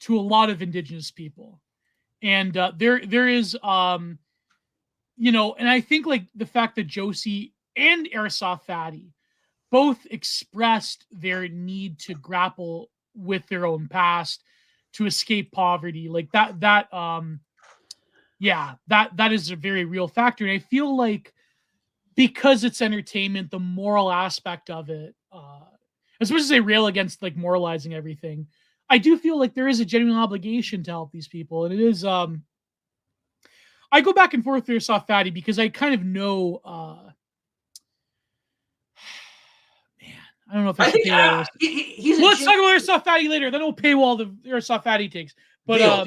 [SPEAKER 1] lot of Indigenous people, and there is you know, and I think like the fact that Josie and Airsoft Fatty both expressed their need to grapple with their own past to escape poverty, like that is a very real factor. And I feel like because it's entertainment, the moral aspect of it, as much as they rail against like moralizing everything, I do feel like there is a genuine obligation to help these people. And it is I go back and forth with Airsoft Fatty because I kind of know man, I don't know if I should paywall this. Let's talk about Airsoft Fatty later. Then we'll paywall the Airsoft Fatty takes. But
[SPEAKER 2] deal.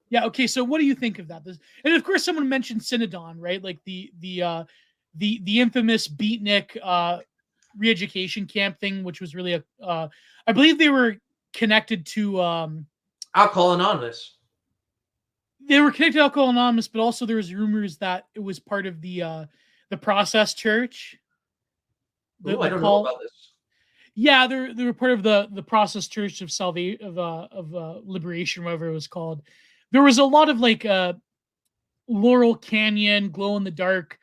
[SPEAKER 1] Yeah, okay, so what do you think of that? And of course someone mentioned Synodon, right? Like the infamous beatnik re-education camp thing, which was really I believe they were connected to
[SPEAKER 2] Alcohol Anonymous.
[SPEAKER 1] They were connected to Alcohol Anonymous, but also there was rumors that it was part of the Process Church.
[SPEAKER 2] I don't know about this.
[SPEAKER 1] Yeah, they were part of the Process Church of Salvation of Liberation, whatever it was called. There was a lot of like Laurel Canyon, glow in the dark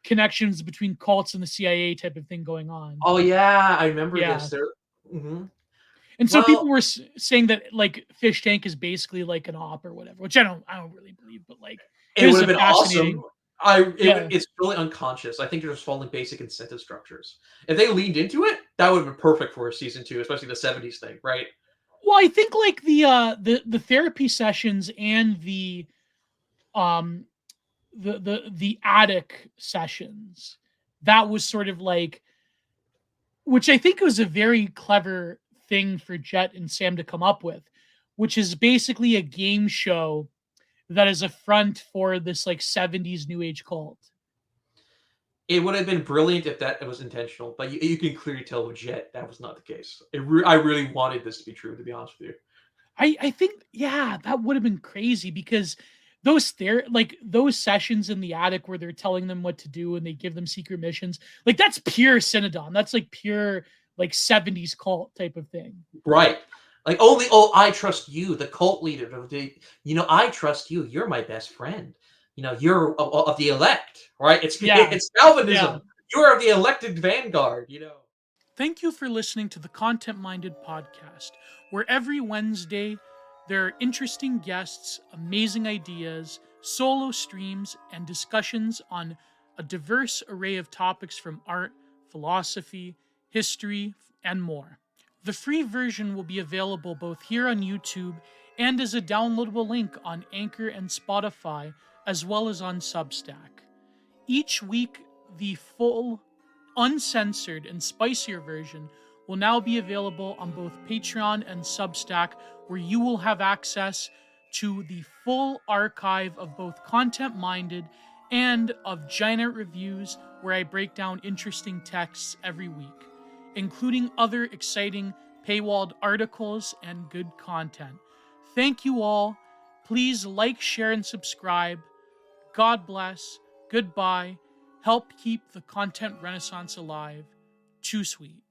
[SPEAKER 1] connections between cults and the CIA type of thing going on.
[SPEAKER 2] Oh yeah, I remember this. Mm-hmm.
[SPEAKER 1] And so people were saying that like Fishtank is basically like an op or whatever, which I don't really believe, but like
[SPEAKER 2] it would have been awesome. It's really unconscious. I think they're just following basic incentive structures. If they leaned into it, that would have been perfect for a season 2, especially the 70s thing, right?
[SPEAKER 1] Well, I think like the therapy sessions and the attic sessions, that was sort of like, which I think was a very clever thing for Jet and Sam to come up with, which is basically a game show that is a front for this like 70s new age cult.
[SPEAKER 2] It would have been brilliant if that was intentional, but you can clearly tell with Jet that was not the case. I really wanted this to be true, to be honest with you.
[SPEAKER 1] I think, yeah, that would have been crazy because those sessions in the attic where they're telling them what to do and they give them secret missions, like that's pure Synodon. That's like pure like 70s cult type of thing.
[SPEAKER 2] Right. Like only, oh, I trust you, the cult leader of the, I trust you. You're my best friend. You're of the elect, right? It's
[SPEAKER 1] Yeah.
[SPEAKER 2] it's
[SPEAKER 1] Yeah.
[SPEAKER 2] Calvinism. You are of the elected vanguard.
[SPEAKER 1] Thank you for listening to the Content Minded podcast, where every Wednesday there are interesting guests, amazing ideas, solo streams, and discussions on a diverse array of topics from art, philosophy, history, and more. The free version will be available both here on YouTube and as a downloadable link on Anchor and Spotify, as well as on Substack. Each week, the full, uncensored, and spicier version will now be available on both Patreon and Substack, where you will have access to the full archive of both Content Minded and of Giant Reviews, where I break down interesting texts every week, including other exciting paywalled articles and good content. Thank you all. Please like, share, and subscribe. God bless. Goodbye. Help keep the content renaissance alive. Too sweet.